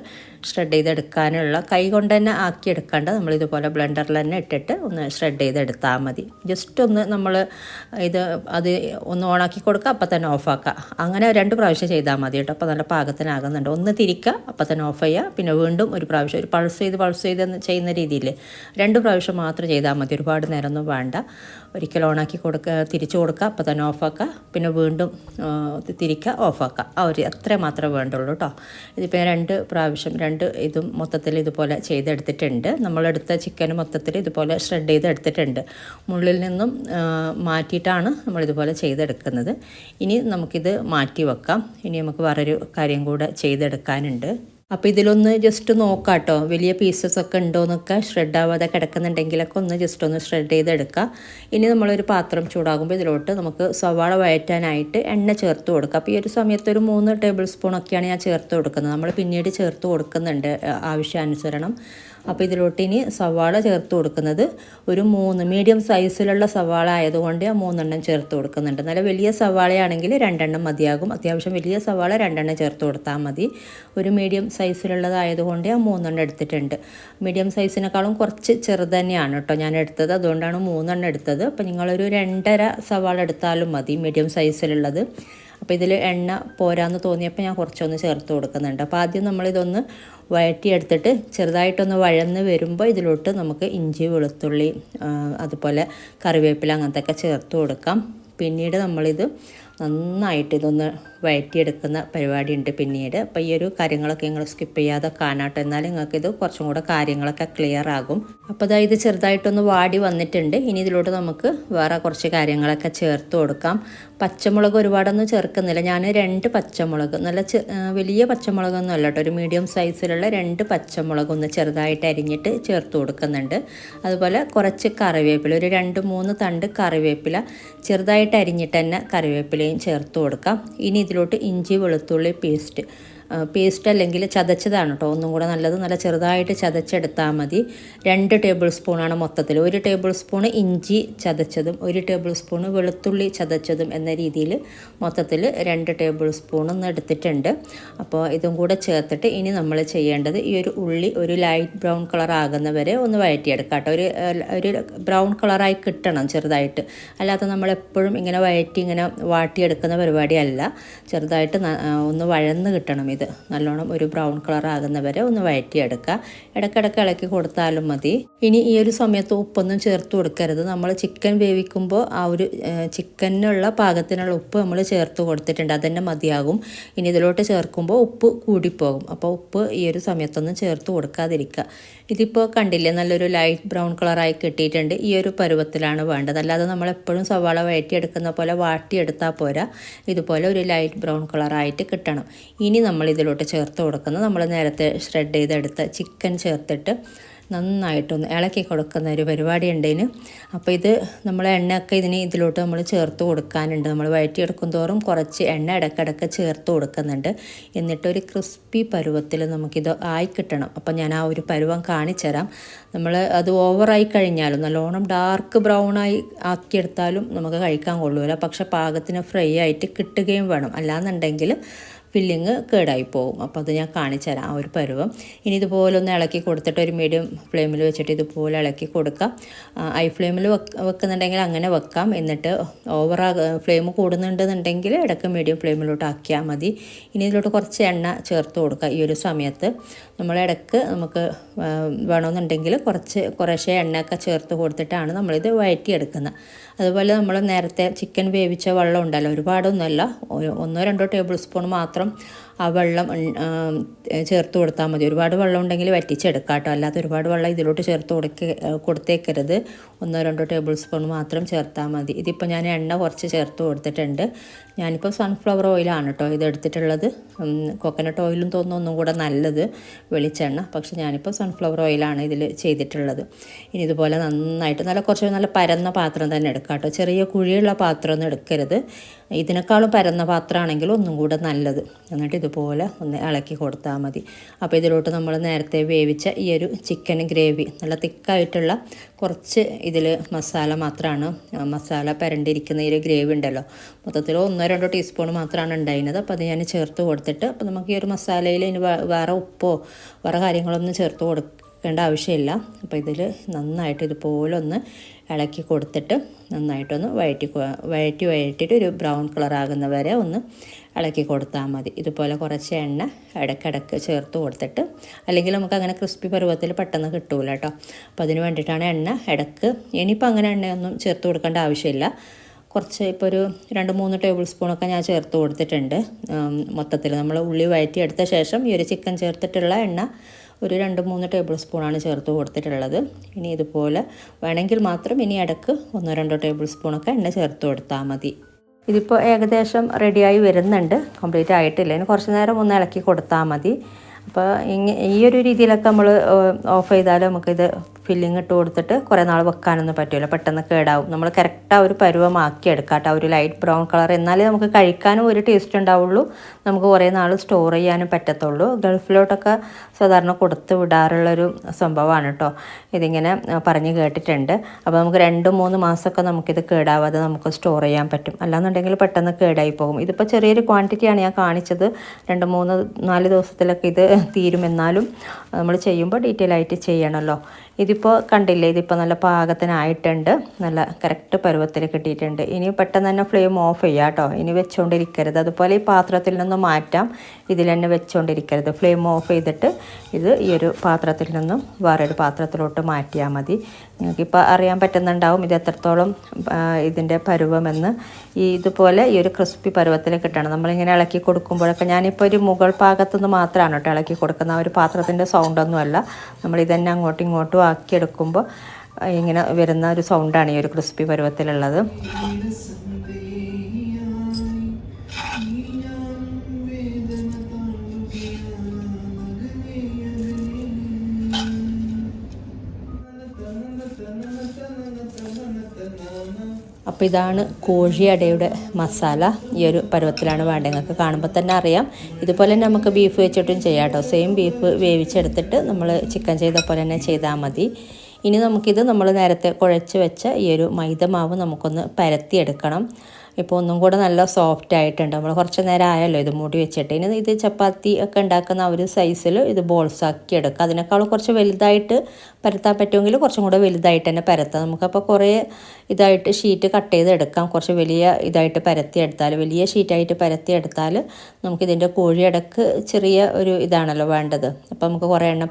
ഷ്രെഡ് ചെയ്തെടുക്കാനുള്ള, കൈ കൊണ്ട് തന്നെ ആക്കിയെടുക്കേണ്ട, നമ്മളിതുപോലെ ബ്ലെൻഡറിൽ തന്നെ ഇട്ടിട്ട് ഒന്ന് ഷ്രെഡ് ചെയ്തെടുത്താൽ മതി. ജസ്റ്റ് ഒന്ന് നമ്മൾ അത് ഒന്ന് ഓണാക്കി കൊടുക്കുക, അപ്പം തന്നെ ഓഫാക്കുക. അങ്ങനെ 2 പ്രാവശ്യം ചെയ്താൽ മതി കേട്ടോ. അപ്പോൾ നല്ല പാകത്തിനാകുന്നുണ്ട്. ഒന്ന് തിരിക്കുക, അപ്പം തന്നെ ഓഫ് ചെയ്യുക. പിന്നെ വീണ്ടും ഒരു പ്രാവശ്യം ഒരു പൾസ് ചെയ്ത് ചെയ്യുന്ന രീതിയിൽ 2 പ്രാവശ്യം മാത്രം ചെയ്താൽ മതി. ഒരുപാട് നേരമൊന്നും വേണ്ട. ഒരിക്കൽ ഓണാക്കി കൊടുക്കുക, തിരിച്ചു കൊടുക്കുക, അപ്പം തന്നെ ഓഫാക്കുക. പിന്നെ വീണ്ടും തിരിക്കുക, ഓഫാക്കുക. അത്രേ മാത്രമേ വേണ്ടുള്ളൂ കേട്ടോ. ഇതിപ്പോൾ 2 പ്രാവശ്യം ഇതും മൊത്തത്തിൽ ഇതുപോലെ ചെയ്തെടുത്തിട്ടുണ്ട്. നമ്മളെടുത്ത ചിക്കൻ മൊത്തത്തിൽ ഇതുപോലെ ഷ്രെഡ് ചെയ്തെടുത്തിട്ടുണ്ട്. മുള്ളിൽ നിന്നും മാറ്റിയിട്ടാണ് നമ്മളിതുപോലെ ചെയ്തെടുക്കുന്നത്. ഇനി നമുക്കിത് മാറ്റി വെക്കാം. ഇനി നമുക്ക് വേറൊരു കാര്യം കൂടെ ചെയ്തെടുക്കാനുണ്ട്. അപ്പോൾ ഇതിലൊന്ന് ജസ്റ്റ് നോക്കാം കേട്ടോ, വലിയ പീസസ് ഒക്കെ ഉണ്ടോയെന്നൊക്കെ. ഷ്രെഡ് ആവാതെ കിടക്കുന്നുണ്ടെങ്കിലൊക്കെ ഒന്ന് ജസ്റ്റ് ഒന്ന് ഷ്രെഡ് ചെയ്തെടുക്കുക. ഇനി നമ്മളൊരു പാത്രം ചൂടാകുമ്പോൾ ഇതിലോട്ട് നമുക്ക് സവാള വഴറ്റാനായിട്ട് എണ്ണ ചേർത്ത് കൊടുക്കുക. അപ്പോൾ ഈ ഒരു സമയത്ത് ഒരു 3 ടേബിൾ സ്പൂണൊക്കെയാണ് ഞാൻ ചേർത്ത് കൊടുക്കുന്നത്. നമ്മൾ പിന്നീട് ചേർത്ത് കൊടുക്കുന്നുണ്ട് ആവശ്യാനുസരണം. അപ്പോൾ ഇതിലോട്ട് ഇനി സവാള ചേർത്ത് കൊടുക്കുന്നത് ഒരു 3 മീഡിയം സൈസിലുള്ള സവാള ആയതുകൊണ്ട് ഞാൻ 3 എണ്ണം ചേർത്ത് കൊടുക്കുന്നുണ്ട്. നല്ല വലിയ സവാളയാണെങ്കിൽ 2 എണ്ണം മതിയാകും. അത്യാവശ്യം വലിയ സവാള 2 എണ്ണം ചേർത്ത് കൊടുത്താൽ മതി. ഒരു മീഡിയം സൈസിലുള്ളതായതുകൊണ്ട് ഞാൻ 3 എണ്ണം എടുത്തിട്ടുണ്ട്. മീഡിയം സൈസിനേക്കാളും കുറച്ച് ചെറുത് തന്നെയാണ് കേട്ടോ ഞാൻ എടുത്തത്, അതുകൊണ്ടാണ് 3 എണ്ണം എടുത്തത്. അപ്പോൾ നിങ്ങളൊരു 2.5 സവാള എടുത്താലും മതി മീഡിയം സൈസിലുള്ളത്. അപ്പോൾ ഇതിൽ എണ്ണ പോരാന്ന് തോന്നിയപ്പോൾ ഞാൻ കുറച്ചൊന്ന് ചേർത്ത് കൊടുക്കുന്നുണ്ട്. അപ്പോൾ ആദ്യം നമ്മളിതൊന്ന് വഴറ്റിയെടുത്തിട്ട് ചെറുതായിട്ടൊന്ന് വഴന്ന് വരുമ്പോൾ ഇതിലോട്ട് നമുക്ക് ഇഞ്ചി, വെളുത്തുള്ളി, അതുപോലെ കറിവേപ്പില അങ്ങനത്തെയൊക്കെ ചേർത്ത് കൊടുക്കാം. പിന്നീട് നമ്മളിത് നന്നായിട്ട് ഇതൊന്ന് വഴറ്റിയെടുക്കുന്ന പരിപാടിയുണ്ട് പിന്നീട്. അപ്പോൾ ഈ ഒരു കാര്യങ്ങളൊക്കെ നിങ്ങൾ സ്കിപ്പ് ചെയ്യാതെ കാണാട്ടോ, എന്നാലും നിങ്ങൾക്കിത് കുറച്ചും കൂടെ കാര്യങ്ങളൊക്കെ ക്ലിയർ ആകും. അപ്പോൾ അതായത് ചെറുതായിട്ടൊന്ന് വാടി വന്നിട്ടുണ്ട്. ഇനി ഇതിലോട്ട് നമുക്ക് വേറെ കുറച്ച് കാര്യങ്ങളൊക്കെ ചേർത്ത് കൊടുക്കാം. പച്ചമുളക് ഒരുപാടൊന്നും ചേർക്കുന്നില്ല ഞാൻ. 2 പച്ചമുളക്, നല്ല വലിയ പച്ചമുളകൊന്നും അല്ല കേട്ടോ, ഒരു മീഡിയം സൈസിലുള്ള 2 പച്ചമുളക് ഒന്ന് ചെറുതായിട്ട് അരിഞ്ഞിട്ട് ചേർത്ത് കൊടുക്കുന്നുണ്ട്. അതുപോലെ കുറച്ച് കറിവേപ്പില, ഒരു 2-3 തണ്ട് കറിവേപ്പില ചെറുതായിട്ട് അരിഞ്ഞിട്ട് തന്നെ കറിവേപ്പിലയും ചേർത്ത് കൊടുക്കാം. ഇനി ഇതിലോട്ട് ഇഞ്ചി, വെളുത്തുള്ളി പേസ്റ്റ് അല്ലെങ്കിൽ ചതച്ചതാണ് കേട്ടോ ഒന്നും കൂടെ നല്ലത്. നല്ല ചെറുതായിട്ട് ചതച്ചെടുത്താൽ മതി. 2 ടേബിൾ സ്പൂണാണ് മൊത്തത്തിൽ. 1 ടേബിൾ സ്പൂൺ ഇഞ്ചി ചതച്ചതും 1 ടേബിൾ സ്പൂൺ വെളുത്തുള്ളി ചതച്ചതും എന്ന രീതിയിൽ മൊത്തത്തിൽ 2 ടേബിൾ സ്പൂണൊന്നും എടുത്തിട്ടുണ്ട്. അപ്പോൾ ഇതും കൂടെ ചേർത്തിട്ട് ഇനി നമ്മൾ ചെയ്യേണ്ടത് ഈ ഒരു ഉള്ളി ഒരു ലൈറ്റ് ബ്രൗൺ കളർ ആകുന്നവരെ ഒന്ന് വഴറ്റിയെടുക്കാം കേട്ടോ. ഒരു ബ്രൗൺ കളറായി കിട്ടണം ചെറുതായിട്ട്, അല്ലാതെ നമ്മളെപ്പോഴും ഇങ്ങനെ വാട്ടിയെടുക്കുന്ന പരിപാടിയല്ല. ചെറുതായിട്ട് ഒന്ന് വഴന്ന് കിട്ടണം ഇത്. ഇത് നല്ലോണം ഒരു ബ്രൗൺ കളർ ആകുന്നവരെ ഒന്ന് വഴറ്റിയെടുക്കുക. ഇടയ്ക്കിടയ്ക്ക് ഇളക്കി കൊടുത്താലും മതി. ഇനി ഈ ഒരു സമയത്ത് ഉപ്പൊന്നും ചേർത്ത് കൊടുക്കരുത്. നമ്മൾ ചിക്കൻ വേവിക്കുമ്പോൾ ആ ഒരു ചിക്കനുള്ള പാകത്തിനുള്ള ഉപ്പ് നമ്മൾ ചേർത്ത് കൊടുത്തിട്ടുണ്ട്, അതന്നെ മതിയാകും. ഇനി ഇതിലോട്ട് ചേർക്കുമ്പോൾ ഉപ്പ് കൂടിപ്പോകും. അപ്പോൾ ഉപ്പ് ഈ ഒരു സമയത്തൊന്നും ചേർത്ത് കൊടുക്കാതിരിക്കുക. ഇതിപ്പോൾ കണ്ടില്ലേ, നല്ലൊരു ലൈറ്റ് ബ്രൗൺ കളറായി കിട്ടിയിട്ടുണ്ട്. ഈ ഒരു പരുവത്തിലാണ് വേണ്ടത്. അല്ലാതെ നമ്മളെപ്പോഴും സവാള വഴറ്റിയെടുക്കുന്ന പോലെ വാട്ടിയെടുത്താൽ പോരാ, ഇതുപോലെ ഒരു ലൈറ്റ് ബ്രൗൺ കളറായിട്ട് കിട്ടണം. ഇനി നമ്മൾ ഇതിലോട്ട് ചേർത്ത് കൊടുക്കുന്നത് നമ്മൾ നേരത്തെ ഷ്രെഡ് ചെയ്തെടുത്ത ചിക്കൻ ചേർത്തിട്ട് നന്നായിട്ടൊന്ന് ഇളക്കി കൊടുക്കുന്ന ഒരു പരിപാടി ഉണ്ടതിന്. അപ്പോൾ ഇത് നമ്മൾ എണ്ണയൊക്കെ ഇതിലോട്ട് നമ്മൾ ചേർത്ത് കൊടുക്കാനുണ്ട്. നമ്മൾ വഴറ്റിയെടുക്കും തോറും കുറച്ച് എണ്ണ ഇടയ്ക്കിടയ്ക്ക് ചേർത്ത് കൊടുക്കുന്നുണ്ട്. എന്നിട്ടൊരു ക്രിസ്പി പരുവത്തിൽ നമുക്കിത് ആയി കിട്ടണം. അപ്പോൾ ഞാൻ ആ ഒരു പരുവം കാണിച്ചു തരാം. നമ്മൾ അത് ഓവറായി കഴിഞ്ഞാലും നല്ലോണം ഡാർക്ക് ബ്രൗണായി ആക്കിയെടുത്താലും നമുക്ക് കഴിക്കാൻ കൊള്ളൂല. പക്ഷെ പാകത്തിന് ഫ്രൈ ആയിട്ട് കിട്ടുകയും വേണം, അല്ലാന്നുണ്ടെങ്കിൽ ഫില്ലിങ് കേടായി പോകും. അപ്പോൾ അത് ഞാൻ കാണിച്ചു തരാം ആ ഒരു പരുവം. ഇനി ഇതുപോലെ ഒന്ന് ഇളക്കി കൊടുത്തിട്ട് ഒരു മീഡിയം ഫ്ലെയിമിൽ വെച്ചിട്ട് ഇതുപോലെ ഇളക്കി കൊടുക്കാം. ഹൈ ഫ്ലെയിമിൽ വെക്കുന്നുണ്ടെങ്കിൽ അങ്ങനെ വെക്കാം. എന്നിട്ട് ഫ്ലെയിം കൂടുന്നുണ്ടെന്നുണ്ടെങ്കിൽ ഇടയ്ക്ക് മീഡിയം ഫ്ലെയിമിലോട്ട് ആക്കിയാൽ മതി. ഇനി ഇതിലോട്ട് കുറച്ച് എണ്ണ ചേർത്ത് കൊടുക്കുക. ഈ ഒരു സമയത്ത് നമ്മളിടയ്ക്ക് നമുക്ക് വേണമെന്നുണ്ടെങ്കിൽ കുറേശ്ശെ എണ്ണയൊക്കെ ചേർത്ത് കൊടുത്തിട്ടാണ് നമ്മളിത് വഴറ്റിയെടുക്കുന്നത്. അതുപോലെ നമ്മൾ നേരത്തെ ചിക്കൻ വേവിച്ച വെള്ളം ഉണ്ടല്ലോ, ഒരുപാടൊന്നുമല്ല, 1-2 ടേബിൾ സ്പൂൺ മാത്രം ആ വെള്ളം ചേർത്ത് കൊടുത്താൽ മതി. ഒരുപാട് വെള്ളം ഉണ്ടെങ്കിൽ വറ്റിച്ചെടുക്കാം കേട്ടോ, അല്ലാതെ ഒരുപാട് വെള്ളം ഇതിലോട്ട് ചേർത്ത് കൊടുത്തേക്കരുത്. 1-2 ടേബിൾ സ്പൂൺ മാത്രം ചേർത്താൽ മതി. ഇതിപ്പോൾ ഞാൻ എണ്ണ കുറച്ച് ചേർത്ത് കൊടുത്തിട്ടുണ്ട്. ഞാനിപ്പോൾ സൺഫ്ലവർ ഓയിലാണ് കേട്ടോ ഇതെടുത്തിട്ടുള്ളത്. കോക്കനട്ട് ഓയിലും തോന്നുന്നു ഒന്നും കൂടെ നല്ലത് വെളിച്ചെണ്ണ, പക്ഷെ ഞാനിപ്പോൾ സൺഫ്ലവർ ഓയിലാണ് ഇതിൽ ചെയ്തിട്ടുള്ളത്. ഇനി ഇതുപോലെ നന്നായിട്ട് കുറച്ച് നല്ല പരന്ന പാത്രം തന്നെ എടുക്കാം കേട്ടോ, ചെറിയ കുഴിയുള്ള പാത്രമൊന്നും എടുക്കരുത്. ഇതിനേക്കാളും പരന്ന പാത്രമാണെങ്കിൽ ഒന്നും കൂടെ നല്ലത്. എന്നിട്ട് ഇതുപോലെ ഒന്ന് ഇളക്കി കൊടുത്താൽ മതി. അപ്പോൾ ഇതിലോട്ട് നമ്മൾ നേരത്തെ വേവിച്ച ഈ ഒരു ചിക്കൻ ഗ്രേവി, നല്ല തിക്കായിട്ടുള്ള കുറച്ച് ഇതിൽ മസാല മാത്രമാണ്, മസാല പരണ്ടിരിക്കുന്ന ഈ ഒരു ഗ്രേവി ഉണ്ടല്ലോ, മൊത്തത്തിൽ 1-2 ടീസ്പൂൺ മാത്രമാണ് ഉണ്ടായിരുന്നത്. അപ്പോൾ അത് ഞാൻ ചേർത്ത് കൊടുത്തിട്ട്, അപ്പോൾ നമുക്ക് ഈ ഒരു മസാലയിൽ ഇനി വേറെ ഉപ്പോ വേറെ കാര്യങ്ങളൊന്നും ചേർത്ത് കൊടുക്കേണ്ട ആവശ്യമില്ല. അപ്പോൾ ഇതിൽ നന്നായിട്ട് ഇതുപോലെ ഒന്ന് ഇളക്കി കൊടുത്തിട്ട് നന്നായിട്ടൊന്ന് വഴറ്റിയിട്ട് ഒരു ബ്രൗൺ കളർ ആകുന്ന വരെ ഒന്ന് ഇളക്കി കൊടുത്താൽ മതി. ഇതുപോലെ കുറച്ച് എണ്ണ ഇടയ്ക്കിടയ്ക്ക് ചേർത്ത് കൊടുത്തിട്ട്, അല്ലെങ്കിൽ നമുക്ക് അങ്ങനെ ക്രിസ്പി പരുവത്തിൽ പെട്ടെന്ന് കിട്ടൂല കേട്ടോ. അപ്പോൾ അതിന് വേണ്ടിയിട്ടാണ് എണ്ണ ഇടയ്ക്ക്. ഇനിയിപ്പോൾ അങ്ങനെ എണ്ണയൊന്നും ചേർത്ത് കൊടുക്കേണ്ട ആവശ്യമില്ല. കുറച്ച് ഇപ്പോൾ ഒരു 2-3 ടേബിൾ സ്പൂണൊക്കെ ഞാൻ ചേർത്ത് കൊടുത്തിട്ടുണ്ട്. മൊത്തത്തിൽ നമ്മൾ ഉള്ളി വഴറ്റിയെടുത്ത ശേഷം ഈ ഒരു ചിക്കൻ ചേർത്തിട്ടുള്ള എണ്ണ ഒരു 2-3 ടേബിൾ സ്പൂണാണ് ചേർത്ത് കൊടുത്തിട്ടുള്ളത്. ഇനി ഇതുപോലെ വേണമെങ്കിൽ മാത്രം ഇനി ഇടയ്ക്ക് 1-2 ടേബിൾ സ്പൂണൊക്കെ എണ്ണ ചേർത്ത് കൊടുത്താൽ മതി. ഇതിപ്പോൾ ഏകദേശം റെഡിയായി വരുന്നുണ്ട്, കംപ്ലീറ്റ് ആയിട്ടില്ല. ഇനി കുറച്ച് നേരം ഒന്ന് ഇളക്കി കൊടുത്താൽ മതി. അപ്പോൾ ഈ ഒരു രീതിയിലൊക്കെ നമ്മൾ ഓഫ് ചെയ്താൽ നമുക്കിത് ഫില്ലിങ് ഇട്ട് കൊടുത്തിട്ട് കുറേ നാൾ വെക്കാനൊന്നും പറ്റില്ല, പെട്ടെന്ന് കേടാവും. നമ്മൾ കറക്റ്റ് ആ ഒരു പരുവമാക്കി എടുക്കാം കേട്ടോ, ഒരു ലൈറ്റ് ബ്രൗൺ കളർ. എന്നാലേ നമുക്ക് കഴിക്കാനും ഒരു ടേസ്റ്റ് ഉണ്ടാവുള്ളൂ, നമുക്ക് കുറേ നാൾ സ്റ്റോർ ചെയ്യാനും പറ്റത്തുള്ളൂ. ഗൾഫിലോട്ടൊക്കെ സാധാരണ കൊടുത്ത് വിടാറുള്ളൊരു സംഭവമാണ് കേട്ടോ, ഇതിങ്ങനെ പറഞ്ഞ് കേട്ടിട്ടുണ്ട്. അപ്പോൾ നമുക്ക് 2-3 മാസമൊക്കെ നമുക്കിത് കേടാവാതെ നമുക്ക് സ്റ്റോർ ചെയ്യാൻ പറ്റും. അല്ലാന്നുണ്ടെങ്കിൽ പെട്ടെന്ന് കേടായി പോകും. ഇതിപ്പോൾ ചെറിയൊരു ക്വാണ്ടിറ്റിയാണ് ഞാൻ കാണിച്ചത്, 2-3-4 ദിവസത്തിലൊക്കെ ഇത് തീരും. എന്നാലും നമ്മൾ ചെയ്യുമ്പോൾ ഡീറ്റെയിൽ ആയിട്ട് ചെയ്യണമല്ലോ. ഇതിപ്പോൾ കണ്ടില്ലേ, ഇതിപ്പോൾ നല്ല പാകത്തിനായിട്ടുണ്ട്, നല്ല കറക്റ്റ് പരുവത്തിൽ കിട്ടിയിട്ടുണ്ട്. ഇനി പെട്ടെന്ന് തന്നെ ഫ്ലെയിം ഓഫ് ചെയ്യാം കേട്ടോ, ഇനി വെച്ചുകൊണ്ടിരിക്കരുത്. അതുപോലെ ഈ പാത്രത്തിൽ നിന്ന് മാറ്റാം, ഇതിൽ തന്നെ വെച്ചുകൊണ്ടിരിക്കരുത്. ഫ്ലെയിം ഓഫ് ചെയ്തിട്ട് ഇത് ഈ ഒരു പാത്രത്തിൽ നിന്നും വേറൊരു പാത്രത്തിലോട്ട് മാറ്റിയാൽ മതി. നിങ്ങൾക്കിപ്പോൾ അറിയാൻ പറ്റുന്നുണ്ടാവും ഇത് എത്രത്തോളം ഇതിൻ്റെ പരുവമെന്ന്. ഇതുപോലെ ഈ ഒരു ക്രിസ്പി പരുവത്തിൽ കിട്ടണം. നമ്മളിങ്ങനെ ഇളക്കി കൊടുക്കുമ്പോഴൊക്കെ, ഞാനിപ്പോൾ ഒരു മുകൾ ഭാഗത്തുനിന്ന് മാത്രമാണ് കേട്ടോ ഇളക്കി കൊടുക്കുന്ന, ആ ഒരു പാത്രത്തിൻ്റെ സൗണ്ടൊന്നുമല്ല, നമ്മളിതന്നെ അങ്ങോട്ടും ഇങ്ങോട്ടും ആക്കിയെടുക്കുമ്പോൾ ഇങ്ങനെ വരുന്ന ഒരു സൗണ്ടാണ് ഈ ഒരു ക്രിസ്പി പരുവത്തിലുള്ളത്. അപ്പോൾ ഇതാണ് കോഴിയടയുടെ മസാല. ഈ ഒരു പരുവത്തിലാണ് വേണ്ടത്. നിങ്ങൾക്ക് കാണുമ്പോൾ തന്നെ അറിയാം. ഇതുപോലെ തന്നെ നമുക്ക് ബീഫ് വെച്ചിട്ടും ചെയ്യാം കേട്ടോ. സെയിം ബീഫ് വേവിച്ചെടുത്തിട്ട് നമ്മൾ ചിക്കൻ ചെയ്ത പോലെ തന്നെ ചെയ്താൽ മതി. ഇനി നമുക്കിത് നമ്മൾ നേരത്തെ കുഴച്ച് വെച്ച ഈ ഒരു മൈദ മാവ് നമുക്കൊന്ന് പരത്തിയെടുക്കണം. ഇപ്പോൾ ഒന്നും കൂടെ നല്ല സോഫ്റ്റ് ആയിട്ടുണ്ട്. നമ്മൾ കുറച്ച് നേരം ആയല്ലോ ഇത് മൂടി വെച്ചിട്ട്. ഇനി ഇത് ചപ്പാത്തി ഒക്കെ ഉണ്ടാക്കുന്ന ഒരു സൈസിൽ ഇത് ബോൾസ് ആക്കി എടുക്കുക. അതിനേക്കാളും കുറച്ച് വലുതായിട്ട് പരത്താൻ പറ്റുമെങ്കിൽ കുറച്ചും കൂടെ വലുതായിട്ട് തന്നെ പരത്താം. നമുക്കപ്പോൾ കുറേ ഇതായിട്ട് ഷീറ്റ് കട്ട് ചെയ്ത് എടുക്കാം. കുറച്ച് വലിയ ഇതായിട്ട് പരത്തിയെടുത്താൽ, വലിയ ഷീറ്റായിട്ട് പരത്തിയെടുത്താൽ നമുക്കിതിൻ്റെ കോഴിയടക്ക് ചെറിയ ഒരു ഇതാണല്ലോ വേണ്ടത്. അപ്പോൾ നമുക്ക് കുറേ എണ്ണം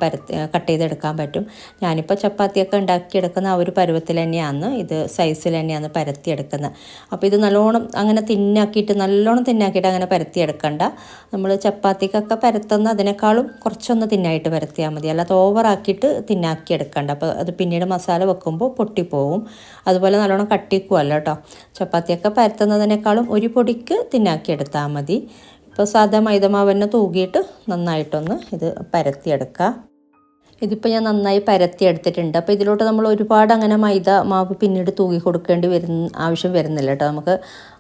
കട്ട് ചെയ്തെടുക്കാൻ പറ്റും. ഞാനിപ്പോൾ ചപ്പാത്തിയൊക്കെ ഉണ്ടാക്കിയെടുക്കുന്ന ആ ഒരു പരുവത്തിൽ തന്നെയാണ്, ഇത് സൈസിൽ തന്നെയാണ് പരത്തിയെടുക്കുന്നത്. അപ്പോൾ ഇത് നല്ലോണം അങ്ങനെ നല്ലോണം തിന്നാക്കിയിട്ട് അങ്ങനെ പരത്തിയെടുക്കണ്ട. നമ്മൾ ചപ്പാത്തിക്കൊക്കെ പരത്തുന്ന അതിനേക്കാളും കുറച്ചൊന്ന് തിന്നായിട്ട് പരത്തിയാൽ മതി. അല്ലാതെ ഓവറാക്കിയിട്ട് തിന്നാക്കിയെടുക്കണ്ട. അപ്പോൾ അത് പിന്നീട് മസാല വെക്കുമ്പോൾ പൊട്ടിപ്പോവും. അതുപോലെ നല്ലോണം കട്ടിക്കുമല്ലോ കേട്ടോ. ചപ്പാത്തിയൊക്കെ പരത്തുന്നതിനേക്കാളും ഒരു പൊടിക്ക് തിന്നാക്കിയെടുത്താൽ മതി. ഇപ്പോൾ സാധാ മൈദമാവന്നെ തൂകിയിട്ട് നന്നായിട്ടൊന്ന് ഇത് പരത്തിയെടുക്കുക. ഇതിപ്പോൾ ഞാൻ നന്നായി പരത്തിയെടുത്തിട്ടുണ്ട്. അപ്പോൾ ഇതിലോട്ട് നമ്മൾ ഒരുപാട് അങ്ങനെ മൈദ മാവ് പിന്നീട് തൂകി കൊടുക്കേണ്ടി ആവശ്യം വരുന്നില്ല കേട്ടോ. നമുക്ക്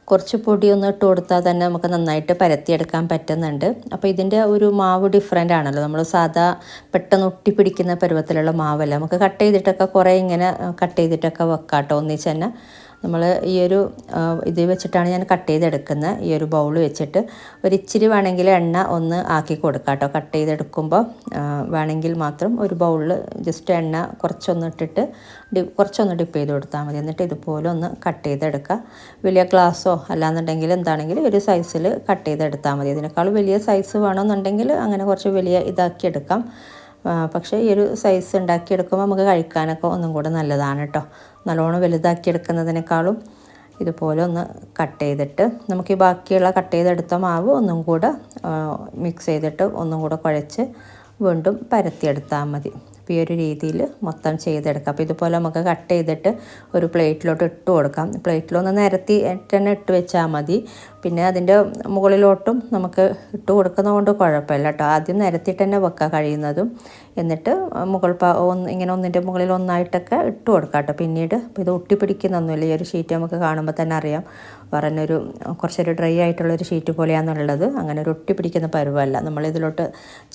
കുറച്ച് പൊടിയൊന്ന് ഇട്ട് കൊടുത്താൽ തന്നെ നമുക്ക് നന്നായിട്ട് പരത്തിയെടുക്കാൻ പറ്റുന്നുണ്ട്. അപ്പോൾ ഇതിൻ്റെ ഒരു മാവ് ഡിഫറെൻ്റ് ആണല്ലോ. നമ്മൾ സാധാ പെട്ടെന്ന് ഒട്ടിപ്പിടിക്കുന്ന പരുവത്തിലുള്ള മാവല്ല. നമുക്ക് കട്ട് ചെയ്തിട്ടൊക്കെ കുറേ ഇങ്ങനെ കട്ട് ചെയ്തിട്ടൊക്കെ വെക്കാം കേട്ടോ. ഒന്നിച്ച് തന്നെ നമ്മൾ ഈ ഒരു ഇത് വെച്ചിട്ടാണ് ഞാൻ കട്ട് ചെയ്തെടുക്കുന്നത്. ഈ ഒരു ബൗൾ വെച്ചിട്ട് ഒരിച്ചിരി വേണമെങ്കിൽ എണ്ണ ഒന്ന് ആക്കി കൊടുക്കാം കേട്ടോ. കട്ട് ചെയ്തെടുക്കുമ്പോൾ വേണമെങ്കിൽ മാത്രം ഒരു ബൗളിൽ ജസ്റ്റ് എണ്ണ കുറച്ചൊന്ന് ഇട്ടിട്ട് കുറച്ചൊന്ന് ഡിപ്പ് ചെയ്ത് കൊടുത്താൽ മതി. എന്നിട്ട് ഇതുപോലെ ഒന്ന് കട്ട് ചെയ്തെടുക്കുക. വലിയ ഗ്ലാസ്സോ അല്ലാന്നുണ്ടെങ്കിൽ എന്താണെങ്കിലും ഒരു സൈസിൽ കട്ട് ചെയ്തെടുത്താൽ മതി. ഇതിനേക്കാൾ വലിയ സൈസ് വേണമെന്നുണ്ടെങ്കിൽ അങ്ങനെ കുറച്ച് വലിയ ഇതാക്കി എടുക്കാം. പക്ഷേ ഈ ഒരു സൈസ് ഉണ്ടാക്കിയെടുക്കുമ്പോൾ നമുക്ക് കഴിക്കാനൊക്കെ ഒന്നും കൂടെ നല്ലതാണ് കേട്ടോ. നല്ലോണം വലുതാക്കിയെടുക്കുന്നതിനേക്കാളും ഇതുപോലെ ഒന്ന് കട്ട് ചെയ്തിട്ട് നമുക്ക് ഈ ബാക്കിയുള്ള കട്ട് ചെയ്തെടുത്ത മാവ് ഒന്നും കൂടെ മിക്സ് ചെയ്തിട്ട് ഒന്നും കൂടെ കുഴച്ച് വീണ്ടും പരത്തിയെടുത്താൽ മതി. അപ്പോൾ ഈ ഒരു രീതിയിൽ മൊത്തം ചെയ്തെടുക്കാം. അപ്പോൾ ഇതുപോലെ നമുക്ക് കട്ട് ചെയ്തിട്ട് ഒരു പ്ലേറ്റിലോട്ട് ഇട്ട് കൊടുക്കാം. പ്ലേറ്റിലൊന്ന് നിരത്തി തന്നെ ഇട്ട് വെച്ചാൽ മതി. പിന്നെ അതിൻ്റെ മുകളിലോട്ടും നമുക്ക് ഇട്ട് കൊടുക്കുന്നതുകൊണ്ട് കുഴപ്പമില്ല കേട്ടോ. ആദ്യം നിരത്തിയിട്ട് തന്നെ വെക്കാൻ കഴിയുന്നതും, എന്നിട്ട് ഇങ്ങനെ ഒന്നിൻ്റെ മുകളിൽ ഒന്നായിട്ടൊക്കെ ഇട്ട് കൊടുക്കാം കേട്ടോ. പിന്നീട് ഇപ്പോൾ ഇത് ഒട്ടിപ്പിടിക്കുന്നൊന്നുമില്ല. ഈ ഒരു ഷീറ്റ് നമുക്ക് കാണുമ്പോൾ തന്നെ അറിയാം പറഞ്ഞൊരു കുറച്ചൊരു ഡ്രൈ ആയിട്ടുള്ളൊരു ഷീറ്റ് പോലെയാണെന്നുള്ളത്. അങ്ങനെ ഒരു ഒട്ടിപ്പിടിക്കുന്ന പരുവല്ല. നമ്മളിതിലോട്ട്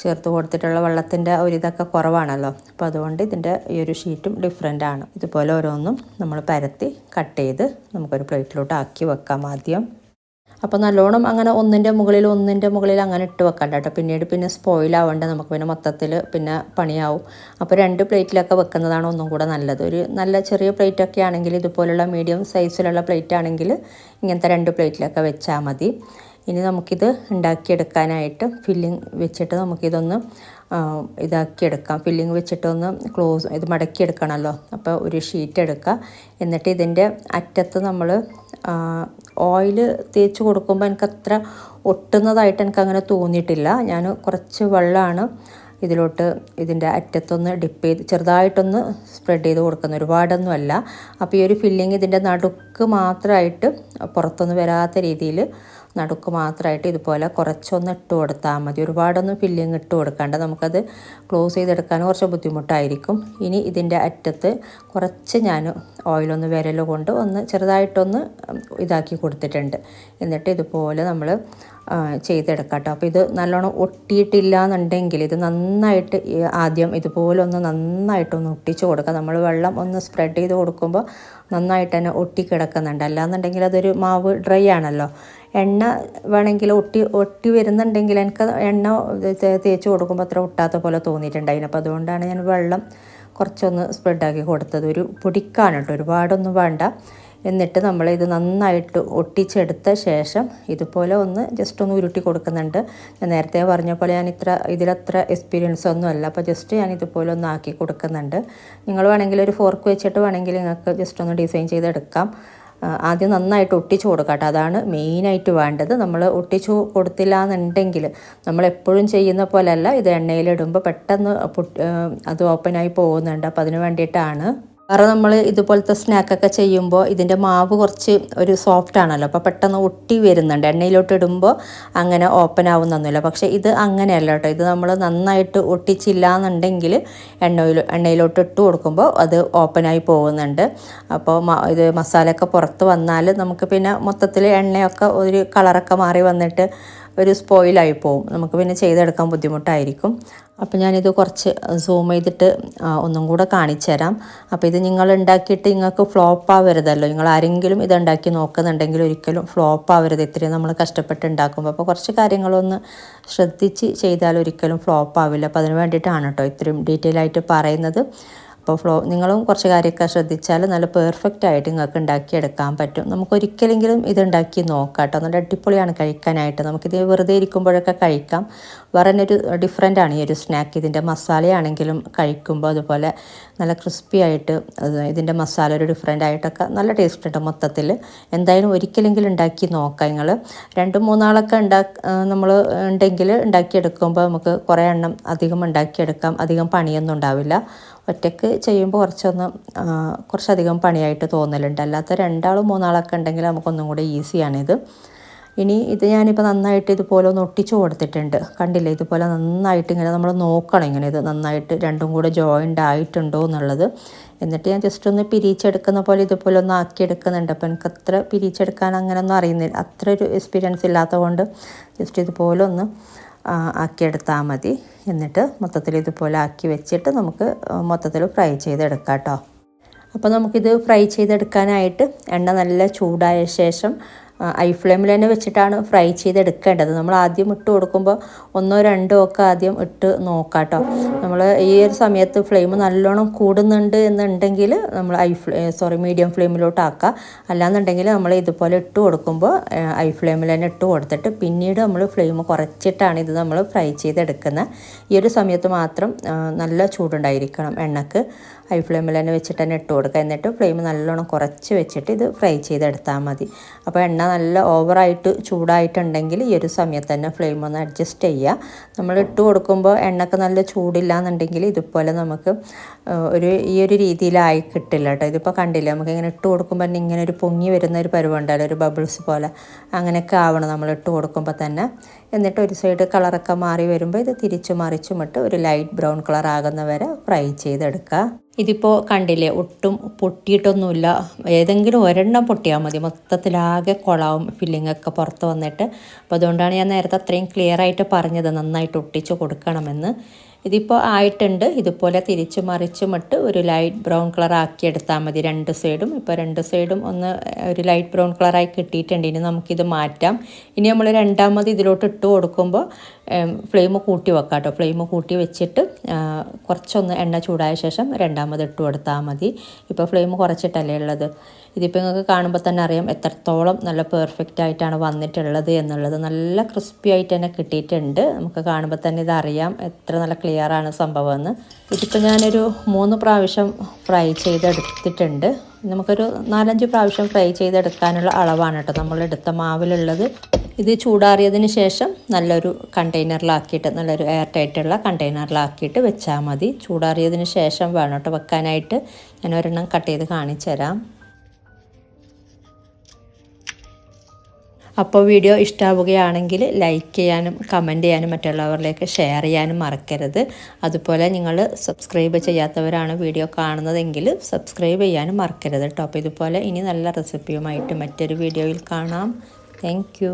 ചേർത്ത് കൊടുത്തിട്ടുള്ള വെള്ളത്തിൻ്റെ ഒരിതൊക്കെ കുറവാണല്ലോ. അപ്പോൾ അതുകൊണ്ട് ഇതിൻ്റെ ഈ ഒരു ഷീറ്റും ഡിഫറെൻ്റ് ആണ്. ഇതുപോലെ ഓരോന്നും നമ്മൾ പരത്തി കട്ട് ചെയ്ത് നമുക്കൊരു പ്ലേറ്റിലോട്ട് ആക്കി വെക്കാം ആദ്യം. അപ്പോൾ നല്ലോണം അങ്ങനെ ഒന്നിൻ്റെ മുകളിൽ അങ്ങനെ ഇട്ട് വെക്കണ്ട കേട്ടോ. പിന്നെ സ്പോയിലാവേണ്ട, നമുക്ക് പിന്നെ മൊത്തത്തിൽ പിന്നെ പണിയാവും. അപ്പോൾ 2 പ്ലേറ്റിലൊക്കെ വെക്കുന്നതാണ് ഒന്നും കൂടെ നല്ലത്. ഒരു നല്ല ചെറിയ പ്ലേറ്റൊക്കെ ആണെങ്കിൽ, ഇതുപോലുള്ള മീഡിയം സൈസിലുള്ള പ്ലേറ്റ് ആണെങ്കിൽ ഇങ്ങനത്തെ 2 പ്ലേറ്റിലൊക്കെ വെച്ചാൽ മതി. ഇനി നമുക്കിത് ഉണ്ടാക്കിയെടുക്കാനായിട്ട് ഫില്ലിങ് വെച്ചിട്ട് നമുക്കിതൊന്ന് ഇതാക്കിയെടുക്കാം. ഫില്ലിങ് വെച്ചിട്ടൊന്ന് ഇത് മടക്കിയെടുക്കണമല്ലോ. അപ്പോൾ ഒരു ഷീറ്റ് എടുക്കുക. എന്നിട്ട് ഇതിൻ്റെ അറ്റത്ത് നമ്മൾ ഓയിൽ തേച്ച് കൊടുക്കുമ്പോൾ എനിക്കത്ര ഒട്ടുന്നതായിട്ട് എനിക്കങ്ങനെ തോന്നിയിട്ടില്ല. ഞാൻ കുറച്ച് വെള്ളമാണ് ഇതിൻ്റെ അറ്റത്തൊന്ന് ഡിപ്പ് ചെയ്ത് ചെറുതായിട്ടൊന്ന് സ്പ്രെഡ് ചെയ്ത് കൊടുക്കുന്ന, ഒരുപാടൊന്നുമല്ല. അപ്പോൾ ഈ ഒരു ഫില്ലിങ് ഇതിൻ്റെ നടുക്ക് മാത്രമായിട്ട് പുറത്തൊന്നും വരാത്ത രീതിയിൽ നടുക്ക് മാത്രമായിട്ട് ഇതുപോലെ കുറച്ചൊന്ന് ഇട്ട് കൊടുത്താൽ മതി. ഒരുപാടൊന്നും ഫില്ലിങ് ഇട്ട് കൊടുക്കേണ്ട. നമുക്കത് ക്ലോസ് ചെയ്തെടുക്കാൻ കുറച്ച് ബുദ്ധിമുട്ടായിരിക്കും. ഇനി ഇതിൻ്റെ അറ്റത്ത് കുറച്ച് ഞാൻ ഓയിലൊന്ന് വിരൽ കൊണ്ട് ഒന്ന് ചെറുതായിട്ടൊന്ന് ഇതാക്കി കൊടുത്തിട്ടുണ്ട്. എന്നിട്ട് ഇതുപോലെ നമ്മൾ ചെയ്തെടുക്കാം കേട്ടോ. അപ്പോൾ ഇത് നല്ലോണം ഒട്ടിയിട്ടില്ല എന്നുണ്ടെങ്കിൽ ഇത് നന്നായിട്ട് ആദ്യം ഇതുപോലെ ഒന്ന് നന്നായിട്ടൊന്ന് ഒട്ടിച്ച് കൊടുക്കുക. നമ്മൾ വെള്ളം ഒന്ന് സ്പ്രെഡ് ചെയ്ത് കൊടുക്കുമ്പോൾ നന്നായിട്ട് തന്നെ ഒട്ടിക്കിടക്കുന്നുണ്ട്. അല്ലാന്നുണ്ടെങ്കിൽ അതൊരു മാവ് ഡ്രൈ ആണല്ലോ. എണ്ണ വേണമെങ്കിൽ ഒട്ടി വരുന്നുണ്ടെങ്കിൽ എനിക്ക് എണ്ണ തേച്ച് കൊടുക്കുമ്പോൾ അത്ര ഒട്ടാത്ത പോലെ തോന്നിയിട്ടുണ്ടായിരുന്നു. അപ്പോൾ അതുകൊണ്ടാണ് ഞാൻ വെള്ളം കുറച്ചൊന്ന് സ്പ്രെഡാക്കി കൊടുത്തത്. ഒരു പൊടിക്കാണ് കേട്ടോ, ഒരുപാടൊന്നും വേണ്ട. എന്നിട്ട് നമ്മളിത് നന്നായിട്ട് ഒട്ടിച്ചെടുത്ത ശേഷം ഇതുപോലെ ഒന്ന് ജസ്റ്റ് ഒന്ന് ഉരുട്ടി കൊടുക്കുന്നുണ്ട്. ഞാൻ നേരത്തെ പറഞ്ഞ പോലെ ഇതിലത്ര എക്സ്പീരിയൻസ് ഒന്നും അല്ല. അപ്പോൾ ജസ്റ്റ് ഞാൻ ഇതുപോലെ ഒന്ന് ആക്കി കൊടുക്കുന്നുണ്ട്. നിങ്ങൾ വേണമെങ്കിൽ ഒരു ഫോർക്ക് വെച്ചിട്ട് വേണമെങ്കിൽ നിങ്ങൾക്ക് ജസ്റ്റ് ഒന്ന് ഡിസൈൻ ചെയ്തെടുക്കാം. ആദ്യം നന്നായിട്ട് ഒട്ടിച്ചു കൊടുക്കാം കേട്ടോ. അതാണ് മെയിനായിട്ട് വേണ്ടത്. നമ്മൾ ഒട്ടിച്ചു കൊടുത്തില്ല എന്നുണ്ടെങ്കിൽ നമ്മളെപ്പോഴും ചെയ്യുന്ന പോലെയല്ല, ഇത് എണ്ണയിലിടുമ്പോൾ പെട്ടെന്ന് അത് ഓപ്പണായി പോകുന്നുണ്ട്. അപ്പോൾ അതിന് വേണ്ടിയിട്ടാണ്. കാരണം നമ്മൾ ഇതുപോലത്തെ സ്നാക്കൊക്കെ ചെയ്യുമ്പോൾ ഇതിൻ്റെ മാവ് കുറച്ച് ഒരു സോഫ്റ്റ് ആണല്ലോ. അപ്പോൾ പെട്ടെന്ന് ഒട്ടി വരുന്നുണ്ട്. എണ്ണയിലോട്ട് ഇടുമ്പോൾ അങ്ങനെ ഓപ്പൺ ആവുന്നൊന്നുമില്ല. പക്ഷേ ഇത് അങ്ങനെയല്ല കേട്ടോ. ഇത് നമ്മൾ നന്നായിട്ട് ഒട്ടിച്ചില്ല എന്നുണ്ടെങ്കിൽ എണ്ണയിലോട്ട് ഇട്ട് കൊടുക്കുമ്പോൾ അത് ഓപ്പണായി പോകുന്നുണ്ട്. അപ്പോൾ ഇത് മസാലയൊക്കെ പുറത്ത് വന്നാൽ നമുക്ക് പിന്നെ മൊത്തത്തിൽ എണ്ണയൊക്കെ ഒരു കളറൊക്കെ മാറി വന്നിട്ട് ഒരു സ്പോയിലായി പോവും, നമുക്ക് പിന്നെ ചെയ്തെടുക്കാൻ ബുദ്ധിമുട്ടായിരിക്കും. അപ്പോൾ ഞാനിത് കുറച്ച് സൂം ചെയ്തിട്ട് ഒന്നും കൂടെ കാണിച്ചു തരാം. അപ്പോൾ ഇത് നിങ്ങൾ ഉണ്ടാക്കിയിട്ട് നിങ്ങൾക്ക് ഫ്ലോപ്പ് ആവരുതല്ലോ. നിങ്ങൾ ആരെങ്കിലും ഇത് ഉണ്ടാക്കി നോക്കുന്നുണ്ടെങ്കിൽ ഒരിക്കലും ഫ്ലോപ്പ് ആവരുത്, ഇത്രയും നമ്മൾ കഷ്ടപ്പെട്ട് ഉണ്ടാക്കുമ്പോൾ. അപ്പോൾ കുറച്ച് കാര്യങ്ങളൊന്ന് ശ്രദ്ധിച്ച് ചെയ്താൽ ഒരിക്കലും ഫ്ലോപ്പ് ആവില്ല. അപ്പോൾ അതിന് വേണ്ടിയിട്ടാണ് കേട്ടോ ഇത്രയും ഡീറ്റെയിൽ ആയിട്ട് പറയുന്നത്. അപ്പോൾ നിങ്ങളും കുറച്ച് കാര്യമൊക്കെ ശ്രദ്ധിച്ചാൽ നല്ല പെർഫെക്റ്റ് ആയിട്ട് നിങ്ങൾക്ക് ഉണ്ടാക്കിയെടുക്കാൻ പറ്റും. നമുക്കൊരിക്കലെങ്കിലും ഇത് ഉണ്ടാക്കി നോക്കാം കേട്ടോ. നല്ല അടിപൊളിയാണ് കഴിക്കാനായിട്ട്. നമുക്കിത് വെറുതെ ഇരിക്കുമ്പോഴൊക്കെ കഴിക്കാം. വേറെ ഒരു ഡിഫറെൻ്റ് ആണ് ഈ ഒരു സ്നാക്ക്. ഇതിൻ്റെ മസാലയാണെങ്കിലും കഴിക്കുമ്പോൾ അതുപോലെ നല്ല ക്രിസ്പി ആയിട്ട് ഇതിൻ്റെ മസാല ഒരു ഡിഫറെൻ്റ് ആയിട്ടൊക്കെ നല്ല ടേസ്റ്റ് ഉണ്ട് മൊത്തത്തിൽ. എന്തായാലും ഒരിക്കലെങ്കിലും ഉണ്ടാക്കി നോക്കാം നിങ്ങൾ. 2-3 ആളൊക്കെ നമ്മൾ ഉണ്ടെങ്കിൽ ഉണ്ടാക്കിയെടുക്കുമ്പോൾ നമുക്ക് കുറേ എണ്ണം അധികം ഉണ്ടാക്കിയെടുക്കാം. അധികം പണിയൊന്നും ഉണ്ടാവില്ല. ഒറ്റയ്ക്ക് ചെയ്യുമ്പോൾ കുറച്ചധികം പണിയായിട്ട് തോന്നലുണ്ട്. അല്ലാത്ത 2-3 ആളൊക്കെ ഉണ്ടെങ്കിൽ നമുക്കൊന്നും കൂടെ ഈസിയാണിത്. ഇനി ഇത് ഞാനിപ്പോൾ നന്നായിട്ട് ഇതുപോലെ ഒന്ന് ഒട്ടിച്ചു കൊടുത്തിട്ടുണ്ട്. കണ്ടില്ലേ, ഇതുപോലെ നന്നായിട്ട് ഇങ്ങനെ നമ്മൾ നോക്കണം, ഇങ്ങനെ ഇത് നന്നായിട്ട് രണ്ടും കൂടെ ജോയിൻ്റ് ആയിട്ടുണ്ടോ എന്നുള്ളത്. എന്നിട്ട് ഞാൻ ജസ്റ്റ് ഒന്ന് പിരിച്ചെടുക്കുന്ന പോലെ ഇതുപോലെ ഒന്ന് ആക്കിയെടുക്കുന്നുണ്ട്. അപ്പോൾ എനിക്ക് അത്ര പിരിച്ചെടുക്കാൻ അങ്ങനെയൊന്നും അറിയുന്നില്ല, അത്ര ഒരു എക്സ്പീരിയൻസ് ഇല്ലാത്തതുകൊണ്ട് ജസ്റ്റ് ഇതുപോലെ ഒന്ന് ആക്കിയെടുത്താൽ മതി. എന്നിട്ട് മൊത്തത്തിൽ ഇതുപോലെ ആക്കി വെച്ചിട്ട് നമുക്ക് മൊത്തത്തിൽ ഫ്രൈ ചെയ്തെടുക്കാം കേട്ടോ. അപ്പോൾ നമുക്കിത് ഫ്രൈ ചെയ്തെടുക്കാനായിട്ട് എണ്ണ നല്ല ചൂടായ ശേഷം ഐ ഫ്ലെയിമിൽ തന്നെ വെച്ചിട്ടാണ് ഫ്രൈ ചെയ്തെടുക്കേണ്ടത്. നമ്മൾ ആദ്യം ഇട്ട് കൊടുക്കുമ്പോൾ 1-2 ഒക്കെ ആദ്യം ഇട്ട് നോക്കാം കേട്ടോ. നമ്മൾ ഈ ഒരു സമയത്ത് ഫ്ലെയിം നല്ലോണം കൂടുന്നുണ്ട് എന്നുണ്ടെങ്കിൽ നമ്മൾ മീഡിയം ഫ്ലെയിമിലോട്ട് ആക്കുക. അല്ലാന്നുണ്ടെങ്കിൽ നമ്മൾ ഇതുപോലെ ഇട്ട് കൊടുക്കുമ്പോൾ ഐ ഫ്ലെയിമിൽ തന്നെ ഇട്ട് കൊടുത്തിട്ട് പിന്നീട് നമ്മൾ ഫ്ലെയിം കുറച്ചിട്ടാണ് ഇത് നമ്മൾ ഫ്രൈ ചെയ്തെടുക്കുന്നത്. ഈ ഒരു സമയത്ത് മാത്രം നല്ല ചൂടുണ്ടായിരിക്കണം എണ്ണക്ക്. ഹൈ ഫ്ലെയിമിൽ തന്നെ വെച്ചിട്ട് തന്നെ ഇട്ട് കൊടുക്കുക. എന്നിട്ട് ഫ്ലെയിം നല്ലോണം കുറച്ച് വെച്ചിട്ട് ഇത് ഫ്രൈ ചെയ്തെടുത്താൽ മതി. അപ്പോൾ എണ്ണ നല്ല ഓവറായിട്ട് ചൂടായിട്ടുണ്ടെങ്കിൽ ഈ ഒരു സമയത്ത് തന്നെ ഫ്ലെയിം ഒന്ന് അഡ്ജസ്റ്റ് ചെയ്യുക. നമ്മൾ ഇട്ട് കൊടുക്കുമ്പോൾ എണ്ണക്ക് നല്ല ചൂടില്ല എന്നുണ്ടെങ്കിൽ ഇതുപോലെ നമുക്ക് ഈ ഒരു രീതിയിലായി കിട്ടില്ല കേട്ടോ. ഇതിപ്പോൾ കണ്ടില്ല, നമുക്ക് ഇങ്ങനെ ഇട്ട് കൊടുക്കുമ്പോൾ തന്നെ ഇങ്ങനെ ഒരു പൊങ്ങി വരുന്ന ഒരു പരുവുണ്ടല്ലോ, ഒരു ബബിൾസ് പോലെ. അങ്ങനെയൊക്കെ ആവണം നമ്മൾ ഇട്ട് കൊടുക്കുമ്പോൾ തന്നെ. എന്നിട്ട് ഒരു സൈഡ് കളറൊക്കെ മാറി വരുമ്പോൾ ഇത് തിരിച്ചും ഇട്ട് ഒരു ലൈറ്റ് ബ്രൗൺ കളർ ആകുന്ന വരെ ഫ്രൈ ചെയ്തെടുക്കുക. ഇതിപ്പോൾ കണ്ടില്ലേ, ഒട്ടും പൊട്ടിയിട്ടൊന്നുമില്ല. ഏതെങ്കിലും ഒരെണ്ണം പൊട്ടിയാൽ മതി, മൊത്തത്തിലാകെ കൊളാവും ഫില്ലിങ്ങൊക്കെ പുറത്ത് വന്നിട്ട്. അപ്പോൾ അതുകൊണ്ടാണ് ഞാൻ നേരത്തെ അത്രയും ക്ലിയർ ആയിട്ട് പറഞ്ഞത് നന്നായിട്ട് ഒട്ടിച്ച് കൊടുക്കണമെന്ന്. ഇതിപ്പോൾ ആയിട്ടുണ്ട്. ഇതുപോലെ തിരിച്ചും ഇട്ട് ഒരു ലൈറ്റ് ബ്രൗൺ കളർ ആക്കി എടുത്താൽ മതി 2 സൈഡും. ഇപ്പോൾ 2 സൈഡും ഒന്ന് ഒരു ലൈറ്റ് ബ്രൗൺ കളറായി കിട്ടിയിട്ടുണ്ട്. ഇനി നമുക്കിത് മാറ്റാം. ഇനി നമ്മൾ രണ്ടാമത് ഇതിലോട്ട് ഇട്ട് കൊടുക്കുമ്പോൾ ഫ്ലെയിം കൂട്ടി വെക്കാം കേട്ടോ. ഫ്ലെയിം കൂട്ടി വെച്ചിട്ട് കുറച്ചൊന്ന് എണ്ണ ചൂടായ ശേഷം രണ്ടാമത് ഇട്ട് കൊടുത്താൽ മതി. ഇപ്പോൾ ഫ്ലെയിം കുറച്ചിട്ടല്ലേ ഉള്ളത്. ഇതിപ്പോൾ നിങ്ങൾക്ക് കാണുമ്പോൾ തന്നെ അറിയാം എത്രത്തോളം നല്ല പെർഫെക്റ്റ് ആയിട്ടാണ് വന്നിട്ടുള്ളത് എന്നുള്ളത്. നല്ല ക്രിസ്പി ആയിട്ട് തന്നെ കിട്ടിയിട്ടുണ്ട്. നമുക്ക് കാണുമ്പോൾ തന്നെ ഇതറിയാം എത്ര നല്ല ക്ലിയറാണ് സംഭവമെന്ന്. ഇതിപ്പോൾ ഞാനൊരു 3 പ്രാവശ്യം ഫ്രൈ ചെയ്തെടുത്തിട്ടുണ്ട്. നമുക്കൊരു 4-5 പ്രാവശ്യം ഫ്രൈ ചെയ്തെടുക്കാനുള്ള അളവാണ് കേട്ടോ നമ്മളെടുത്ത മാവിലുള്ളത്. ഇത് ചൂടാറിയതിന് ശേഷം നല്ലൊരു കണ്ടെയ്നറിലാക്കിയിട്ട്, നല്ലൊരു എയർ ടൈറ്റുള്ള കണ്ടെയ്നറിലാക്കിയിട്ട് വെച്ചാൽ മതി. ചൂടാറിയതിന് ശേഷം വേണം കേട്ടോ വെക്കാനായിട്ട്. ഞാൻ ഒരെണ്ണം കട്ട് ചെയ്ത് കാണിച്ചു തരാം. അപ്പോൾ വീഡിയോ ഇഷ്ടമാവുകയാണെങ്കിൽ ലൈക്ക് ചെയ്യാനും കമൻറ്റ് ചെയ്യാനും മറ്റുള്ളവരിലേക്ക് ഷെയർ ചെയ്യാനും മറക്കരുത്. അതുപോലെ നിങ്ങൾ സബ്സ്ക്രൈബ് ചെയ്യാത്തവരാണ് വീഡിയോ കാണുന്നതെങ്കിൽ സബ്സ്ക്രൈബ് ചെയ്യാനും മറക്കരുത് കേട്ടോ. അപ്പോൾ ഇതുപോലെ ഇനി നല്ല റെസിപ്പിയുമായിട്ട് മറ്റൊരു വീഡിയോയിൽ കാണാം. താങ്ക്